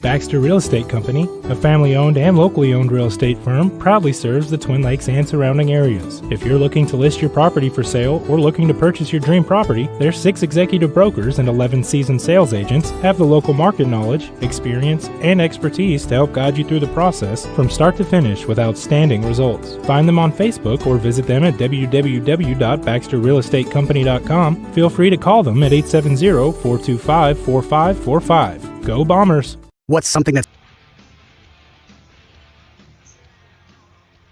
Baxter Real Estate Company, a family-owned and locally owned real estate firm, proudly serves the Twin Lakes and surrounding areas. If you're looking to list your property for sale or looking to purchase your dream property, their 6 executive brokers and 11 seasoned sales agents have the local market knowledge, experience, and expertise to help guide you through the process from start to finish with outstanding results. Find them on Facebook or visit them at www.baxterrealestatecompany.com. Feel free to call them at 870-425-4545. Go Bombers! What's something that's...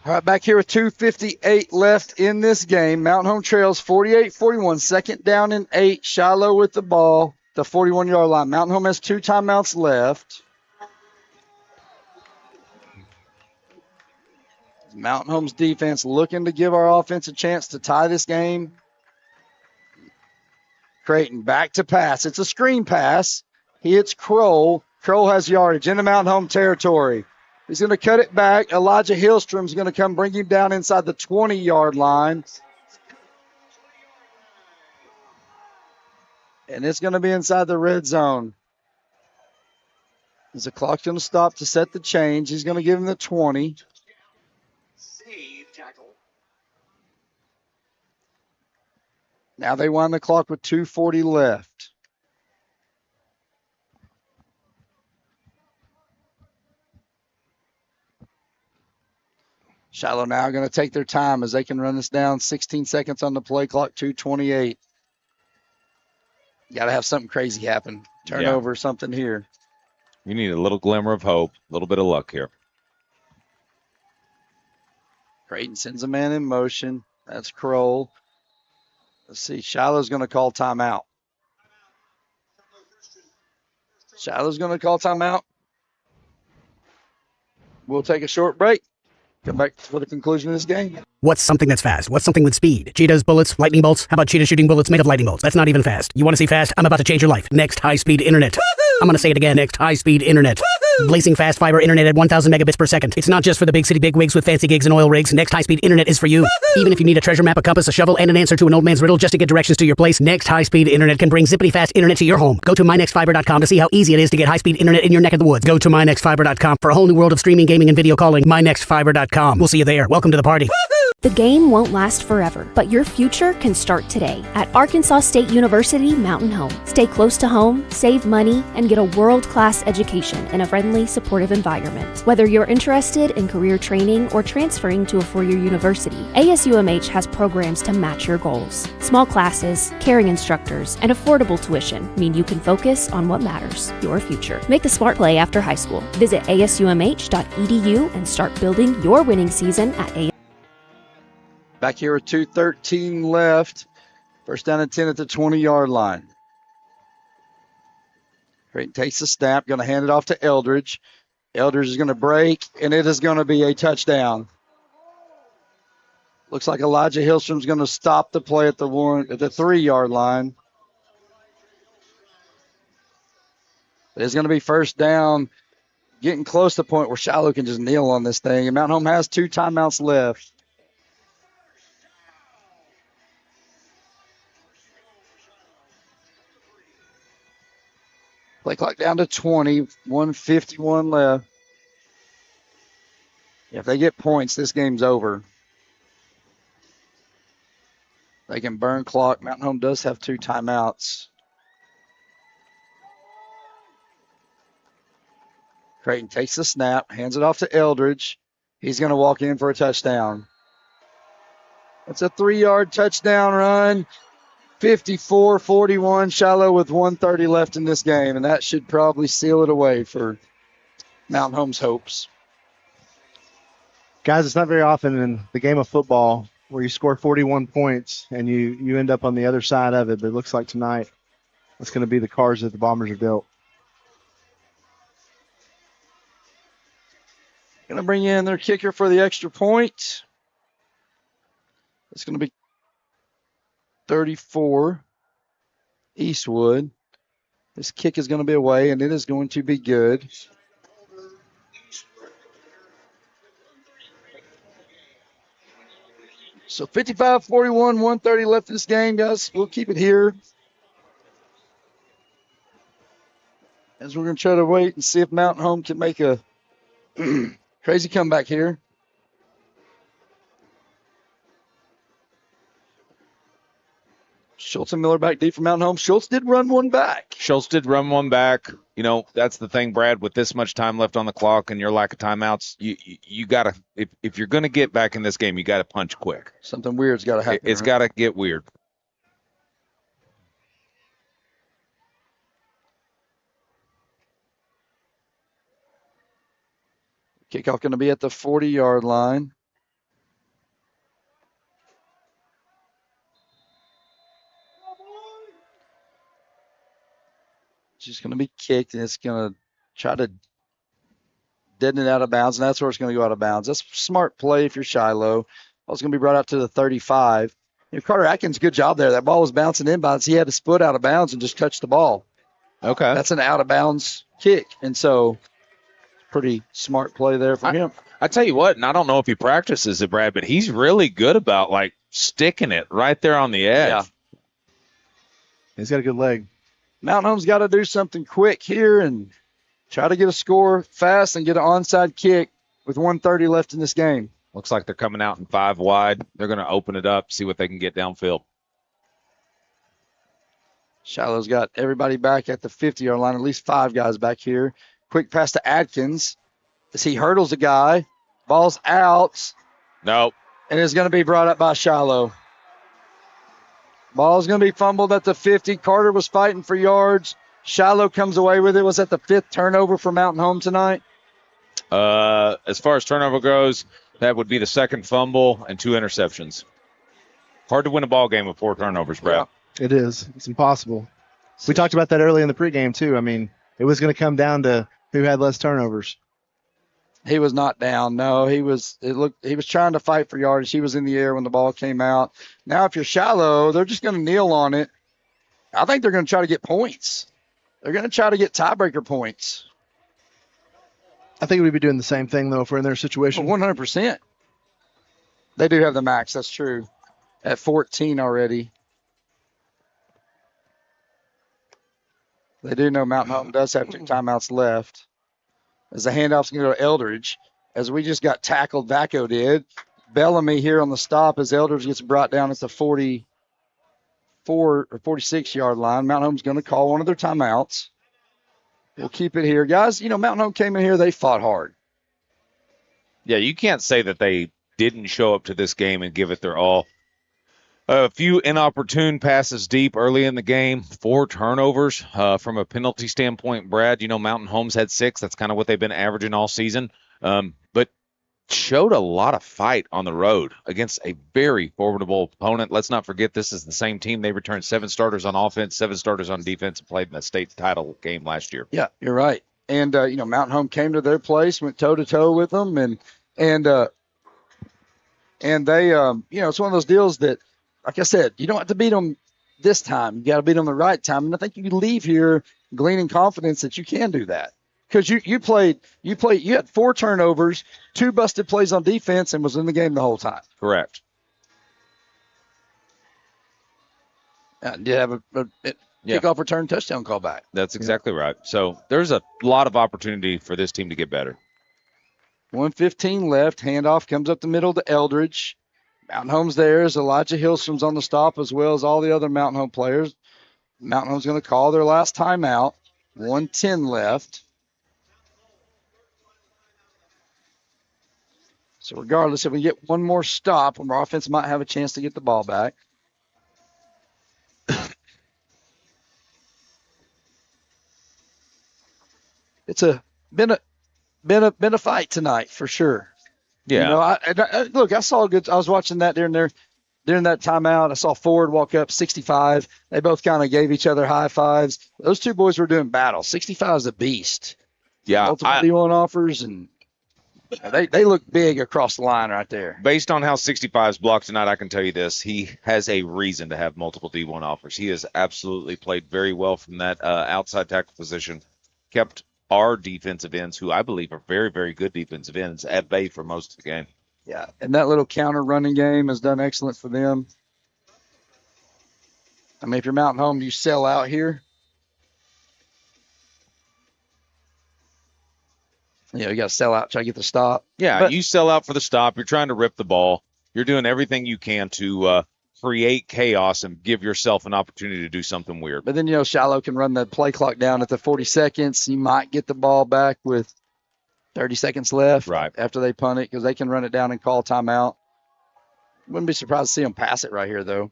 All right, back here with 2:58 left in this game. Mountain Home trails 48-41. 2nd down and 8. Shiloh with the ball. The 41-yard line. Mountain Home has 2 timeouts left. Mountain Home's defense looking to give our offense a chance to tie this game. Creighton back to pass. It's a screen pass. He hits Kroll. Kroll has yardage into Mountain Home territory. He's going to cut it back. Elijah Hillstrom's going to come bring him down inside the 20-yard line. And it's going to be inside the red zone. As the clock's going to stop to set the change, he's going to give him the 20. Now they wind the clock with 2:40 left. Shiloh now going to take their time as they can run this down. 16 seconds on the play clock, 2:28. You got to have something crazy happen. Turnover, something here. You need a little glimmer of hope, a little bit of luck here. Creighton sends a man in motion. That's Kroll. Let's see. Shiloh's going to call timeout. Shiloh's going to call timeout. We'll take a short break. Come back for the conclusion of this game. What's something that's fast? What's something with speed? Cheetahs, bullets, lightning bolts? How about cheetah shooting bullets made of lightning bolts? That's not even fast. You want to see fast? I'm about to change your life. Next high-speed internet. I'm going to say it again. Next high-speed internet. Blazing fast fiber internet at 1,000 megabits per second. It's not just for the big city bigwigs with fancy gigs and oil rigs. Next high-speed internet is for you. Even if you need a treasure map, a compass, a shovel, and an answer to an old man's riddle just to get directions to your place, Next high-speed internet can bring zippity fast internet to your home. Go to mynextfiber.com to see how easy it is to get high-speed internet in your neck of the woods. Go to mynextfiber.com for a whole new world of streaming, gaming, and video calling. mynextfiber.com. We'll see you there. Welcome to the party. The game won't last forever, but your future can start today at Arkansas State University Mountain Home. Stay close to home, save money, and get a world-class education in a friendly, supportive environment. Whether you're interested in career training or transferring to a four-year university, ASUMH has programs to match your goals. Small classes, caring instructors, and affordable tuition mean you can focus on what matters, your future. Make the smart play after high school. Visit asumh.edu and start building your winning season at ASUMH. Back here with 2:13 left. First down and 10 at the 20-yard line. Creighton takes the snap, going to hand it off to Eldridge. Eldridge is going to break, and it is going to be a touchdown. Looks like Elijah Hillstrom's going to stop the play at the 3-yard line. But it's going to be first down, getting close to the point where Shiloh can just kneel on this thing. And Mountain Home has 2 timeouts left. Play clock down to 20, 1:51 left. If they get points, this game's over. They can burn clock. Mountain Home does have 2 timeouts. Creighton takes the snap, hands it off to Eldridge. He's going to walk in for a touchdown. It's a 3-yard touchdown run. 54-41, Shiloh with 1:30 left in this game, and that should probably seal it away for Mountain Home's hopes. Guys, it's not very often in the game of football where you score 41 points and you end up on the other side of it, but it looks like tonight that's going to be the cards that the Bombers are dealt. Going to bring in their kicker for the extra point. It's going to be 34, Eastwood. This kick is going to be away, and it is going to be good. So 55-41, 1:30 left in this game, guys. We'll keep it here. As we're going to try to wait and see if Mountain Home can make a crazy comeback here. Schultz and Miller back deep for Mountain Home. Schultz did run one back. You know, that's the thing, Brad, with this much time left on the clock and your lack of timeouts, you got to, if you're going to get back in this game, you got to punch quick. Something weird's got to happen. It's got to get weird. Kickoff going to be at the 40-yard line. Just going to be kicked, and it's going to try to deaden it out of bounds, and that's where it's going to go out of bounds. That's a smart play if you're Shiloh. Ball's going to be brought out to the 35. Carter Atkins, good job there. That ball was bouncing inbounds. He had his foot out of bounds and just touched the ball. Okay. That's an out-of-bounds kick, and so pretty smart play there from him. I tell you what, and I don't know if he practices it, Brad, but he's really good about, like, sticking it right there on the edge. Yeah. He's got a good leg. Mountain Home's got to do something quick here and try to get a score fast and get an onside kick with 1:30 left in this game. Looks like they're coming out in 5 wide. They're going to open it up, see what they can get downfield. Shiloh's got everybody back at the 50-yard line, at least 5 guys back here. Quick pass to Atkins as he hurdles a guy. Ball's out. Nope. And it's going to be brought up by Shiloh. Ball's going to be fumbled at the 50. Carter was fighting for yards. Shiloh comes away with it. Was that the 5th turnover for Mountain Home tonight? As far as turnover goes, that would be the 2nd fumble and 2 interceptions. Hard to win a ball game with 4 turnovers, Brad. Yeah, it is. It's impossible. We talked about that early in the pregame, too. I mean, it was going to come down to who had less turnovers. He was not down. No, he was trying to fight for yardage. He was in the air when the ball came out. Now, if you're Shiloh, they're just going to kneel on it. I think they're going to try to get points. They're going to try to get tiebreaker points. I think we'd be doing the same thing, though, if we're in their situation. 100%. They do have the max. That's true. At 14 already. They do know Mountain Home does have 2 timeouts left. As the handoff's going to go to Eldridge. As we just got tackled, Vaco did. Bellamy here on the stop as Eldridge gets brought down at the 44 or 46-yard line. Mountain Home's going to call one of their timeouts. We'll keep it here. Guys, Mountain Home came in here. They fought hard. Yeah, you can't say that they didn't show up to this game and give it their all. A few inopportune passes deep early in the game, 4 turnovers from a penalty standpoint. Brad, Mountain Home's had 6. That's kind of what they've been averaging all season. But showed a lot of fight on the road against a very formidable opponent. Let's not forget this is the same team. They returned 7 starters on offense, 7 starters on defense, and played in the state title game last year. Yeah, you're right. And, Mountain Home came to their place, went toe-to-toe with them. And they, it's one of those deals that, like I said, you don't have to beat them this time. You got to beat them the right time. And I think you leave here gleaning confidence that you can do that. Because you had 4 turnovers, 2 busted plays on defense, and was in the game the whole time. Correct. Did have a kickoff return touchdown call back. That's exactly right. So there's a lot of opportunity for this team to get better. 1:15 left. Handoff comes up the middle to Eldridge. Mountain Home's there as Elijah Hillstrom's on the stop as well as all the other Mountain Home players. Mountain Home's going to call their last timeout. 1:10 left. So regardless, if we get one more stop, our offense might have a chance to get the ball back. It's been a fight tonight for sure. Yeah. Look, I saw I was watching that during that timeout. I saw Ford walk up 65. They both kind of gave each other high fives. Those 2 boys were doing battle. 65 is a beast. Yeah. Multiple D1 offers, and they look big across the line right there. Based on how 65's blocked tonight, I can tell you this. He has a reason to have multiple D1 offers. He has absolutely played very well from that outside tackle position. Kept our defensive ends, who I believe are very, very good defensive ends, at bay for most of the game. Yeah, and that little counter running game has done excellent for them. I mean, if you're Mountain Home, do you sell out here? You got to sell out, try to get the stop. Yeah, you sell out for the stop. You're trying to rip the ball. You're doing everything you can to create chaos and give yourself an opportunity to do something weird. But then, Shiloh can run the play clock down at the 40 seconds. You might get the ball back with 30 seconds left after they punt it because they can run it down and call timeout. Wouldn't be surprised to see them pass it right here, though.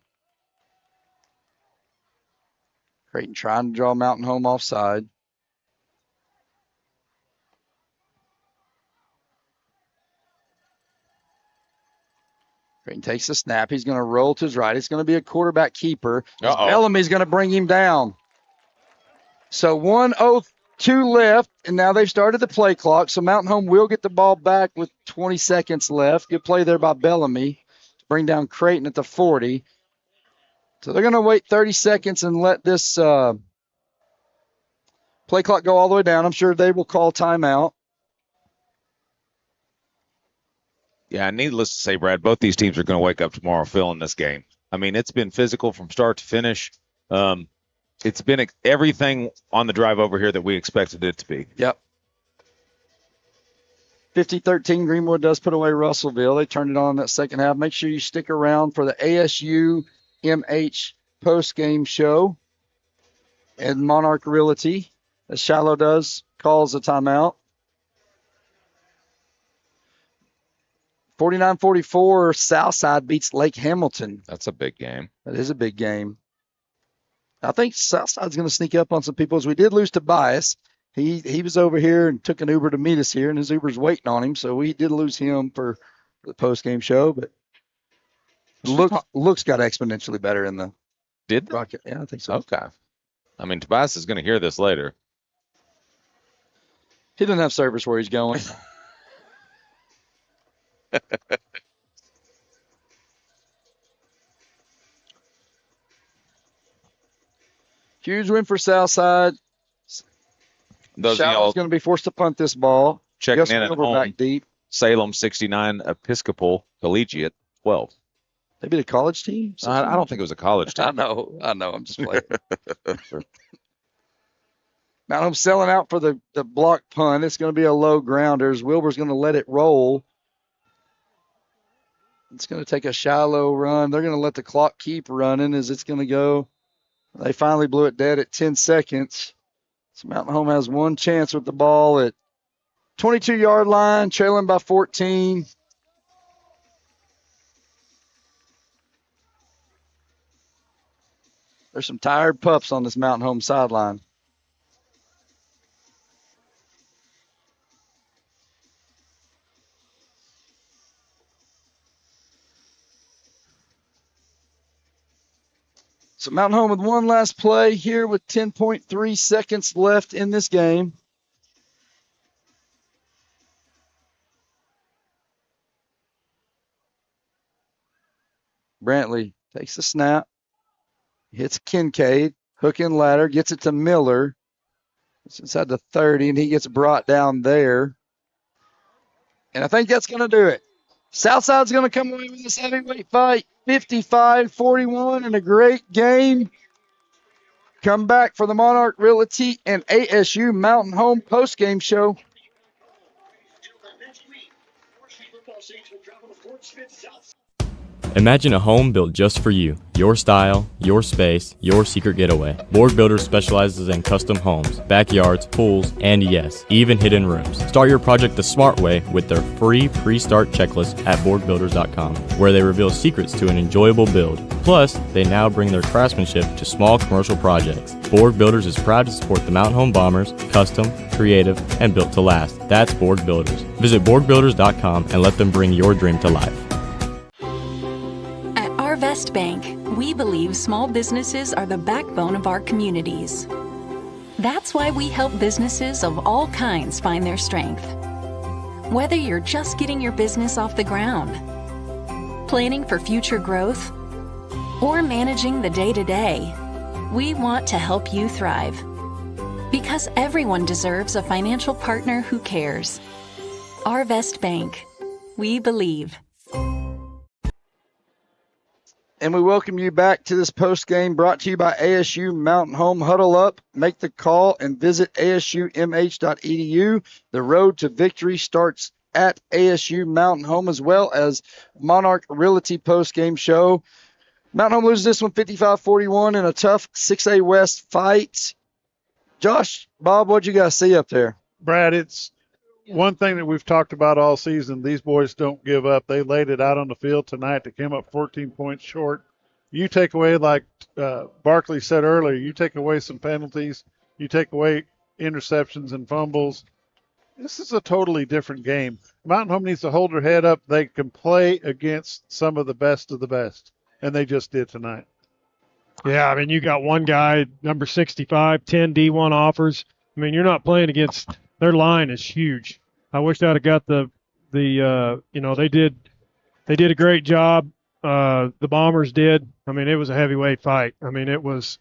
Creighton trying to draw Mountain Home offside. Creighton takes the snap. He's going to roll to his right. It's going to be a quarterback keeper. Bellamy's going to bring him down. So 1:02 left, and now they've started the play clock. So Mountain Home will get the ball back with 20 seconds left. Good play there by Bellamy to bring down Creighton at the 40. So they're going to wait 30 seconds and let this play clock go all the way down. I'm sure they will call timeout. Yeah, needless to say, Brad, both these teams are going to wake up tomorrow feeling this game. I mean, it's been physical from start to finish. It's been everything on the drive over here that we expected it to be. Yep. 50-13, Greenwood does put away Russellville. They turned it on in that second half. Make sure you stick around for the ASU MH post-game show. And Monarch Realty, as Shiloh does, calls a timeout. 49-44, Southside beats Lake Hamilton. That's a big game. That is a big game. I think Southside's going to sneak up on some people, as we did lose Tobias. He was over here and took an Uber to meet us here, and his Uber's waiting on him, so we did lose him for the post-game show. But looks got exponentially better in the Did they? Rocket. Yeah, I think so. Okay. I mean, Tobias is going to hear this later. He doesn't have service where he's going. Huge win for Southside. Shiloh's going to be forced to punt this ball. Checking in at Wilbur home. back deep. Salem 69, Episcopal Collegiate 12. Maybe the college team? I don't think it was a college team. I know. I'm just playing. Mount Home selling out for the block punt. It's going to be a low grounders. Wilbur's going to let it roll. It's going to take a Shiloh run. They're going to let the clock keep running as it's going to go. They finally blew it dead at 10 seconds. So Mountain Home has one chance with the ball at 22-yard line, trailing by 14. There's some tired pups on this Mountain Home sideline. So Mountain Home with one last play here with 10.3 seconds left in this game. Brantley takes the snap, hits Kincaid, hook and ladder, gets it to Miller. It's inside the 30, and he gets brought down there. And I think that's going to do it. Southside's going to come away with this heavyweight fight, 55-41, and a great game. Come back for the Monarch Realty and ASU Mountain Home postgame show. Imagine a home built just for you. Your style, your space, your secret getaway. Borg Builders specializes in custom homes, backyards, pools, and yes, even hidden rooms. Start your project the smart way with their free pre-start checklist at borgbuilders.com, where they reveal secrets to an enjoyable build. Plus, they now bring their craftsmanship to small commercial projects. Borg Builders is proud to support the Mountain Home Bombers, custom, creative, and built to last. That's Borg Builders. Visit borgbuilders.com and let them bring your dream to life. Vest Bank, we believe small businesses are the backbone of our communities. That's why we help businesses of all kinds find their strength. Whether you're just getting your business off the ground, planning for future growth, or managing the day-to-day, we want to help you thrive. Because everyone deserves a financial partner who cares. Our Vest Bank, we believe. And we welcome you back to this post game brought to you by ASU Mountain Home. Huddle up, make the call, and visit asumh.edu. The road to victory starts at ASU Mountain Home, as well as Monarch Realty post game show. Mountain Home loses this one 55-41 in a tough 6A West fight. Josh, Bob, what'd you guys see up there? Brad, it's one thing that we've talked about all season. These boys don't give up. They laid it out on the field tonight. They came up 14 points short. You take away, like Barkley said earlier, you take away some penalties. You take away interceptions and fumbles. This is a totally different game. Mountain Home needs to hold their head up. They can play against some of the best, and they just did tonight. Yeah, I mean, you got one guy, number 65, 10 D1 offers. I mean, you're not playing against – their line is huge. I wish I'd have got the they did a great job. The Bombers did. I mean, it was a heavyweight fight. I mean, it was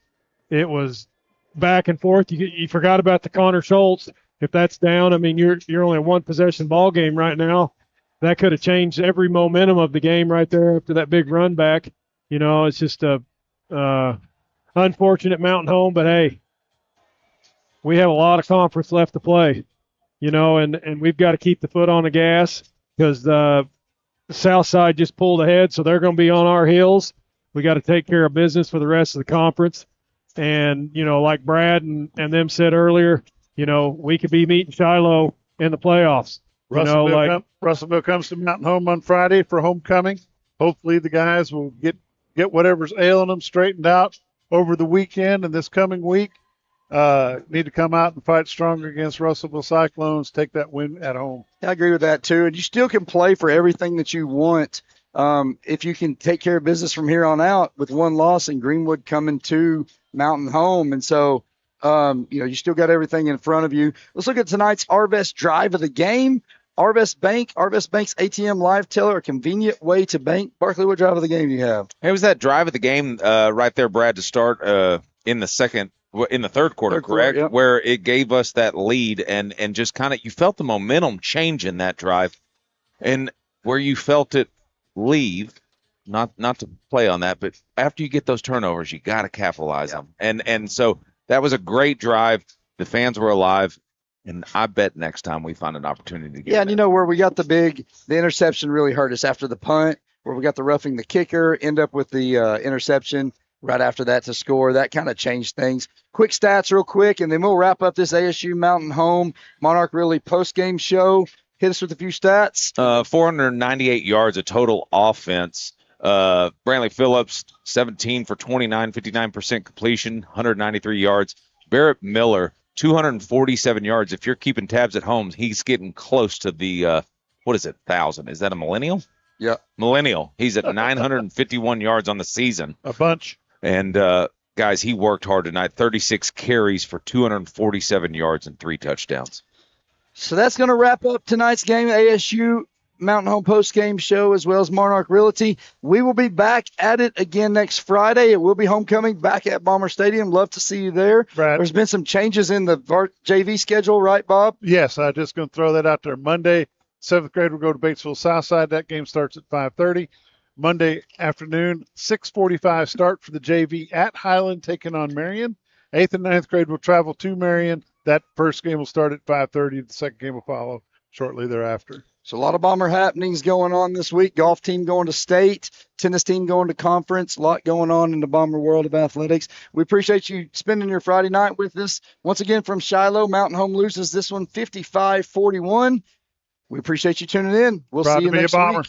back and forth. You forgot about the Connor Schultz. If that's down, I mean, you're only a one possession ball game right now. That could have changed every momentum of the game right there after that big run back. You know, it's just a unfortunate Mountain Home, but hey, we have a lot of conference left to play, you know, and we've got to keep the foot on the gas because the South Side just pulled ahead, so they're going to be on our heels. We got to take care of business for the rest of the conference. And, you know, like Brad and them said earlier, you know, we could be meeting Shiloh in the playoffs. Russellville comes to Mountain Home on Friday for homecoming. Hopefully the guys will get whatever's ailing them straightened out over the weekend and this coming week. Need to come out and fight stronger against Russellville Cyclones, take that win at home. I agree with that too. And you still can play for everything that you want if you can take care of business from here on out with one loss and Greenwood coming to Mountain Home. And so You still got everything in front of you. Let's look at tonight's Arvest drive of the game. Arvest Bank's ATM Live Teller, a convenient way to bank. Barkley, what drive of the game do you have? It was that drive of the game right there, Brad, to start in the third quarter, correct? Yep. Where it gave us that lead and just kind of, you felt the momentum change in that drive, and where you felt it leave, not to play on that, but after you get those turnovers, you got to capitalize them. And so that was a great drive. The fans were alive. And I bet next time we find an opportunity to get and where we got the interception really hurt us after the punt, where we got the roughing the kicker, end up with the interception right after that to score. That kind of changed things. Quick stats real quick, and then we'll wrap up this ASU Mountain Home Monarch Really post-game show. Hit us with a few stats. 498 yards of total offense. Brantley Phillips, 17 for 29, 59% completion, 193 yards. Barrett Miller, 247 yards. If you're keeping tabs at home, he's getting close to the, 1,000? Is that a millennial? Yeah. Millennial. He's at 951 yards on the season. A bunch. And, guys, he worked hard tonight. 36 carries for 247 yards and 3 touchdowns. So that's going to wrap up tonight's game, ASU Mountain Home post-game show, as well as Monarch Realty. We will be back at it again next Friday. It will be homecoming back at Bomber Stadium. Love to see you there. Brad. There's been some changes in the JV schedule, right, Bob? Yes, I'm just going to throw that out there. Monday, 7th grade will go to Batesville Southside. That game starts at 5:30. Monday afternoon, 6:45 start for the JV at Highland, taking on Marion. 8th and 9th grade will travel to Marion. That first game will start at 5:30. The second game will follow shortly thereafter. So a lot of Bomber happenings going on this week. Golf team going to state, tennis team going to conference, a lot going on in the Bomber world of athletics. We appreciate you spending your Friday night with us. Once again from Shiloh, Mountain Home loses this one 55-41. We appreciate you tuning in. We'll Proud see you to be a next Bomber. week.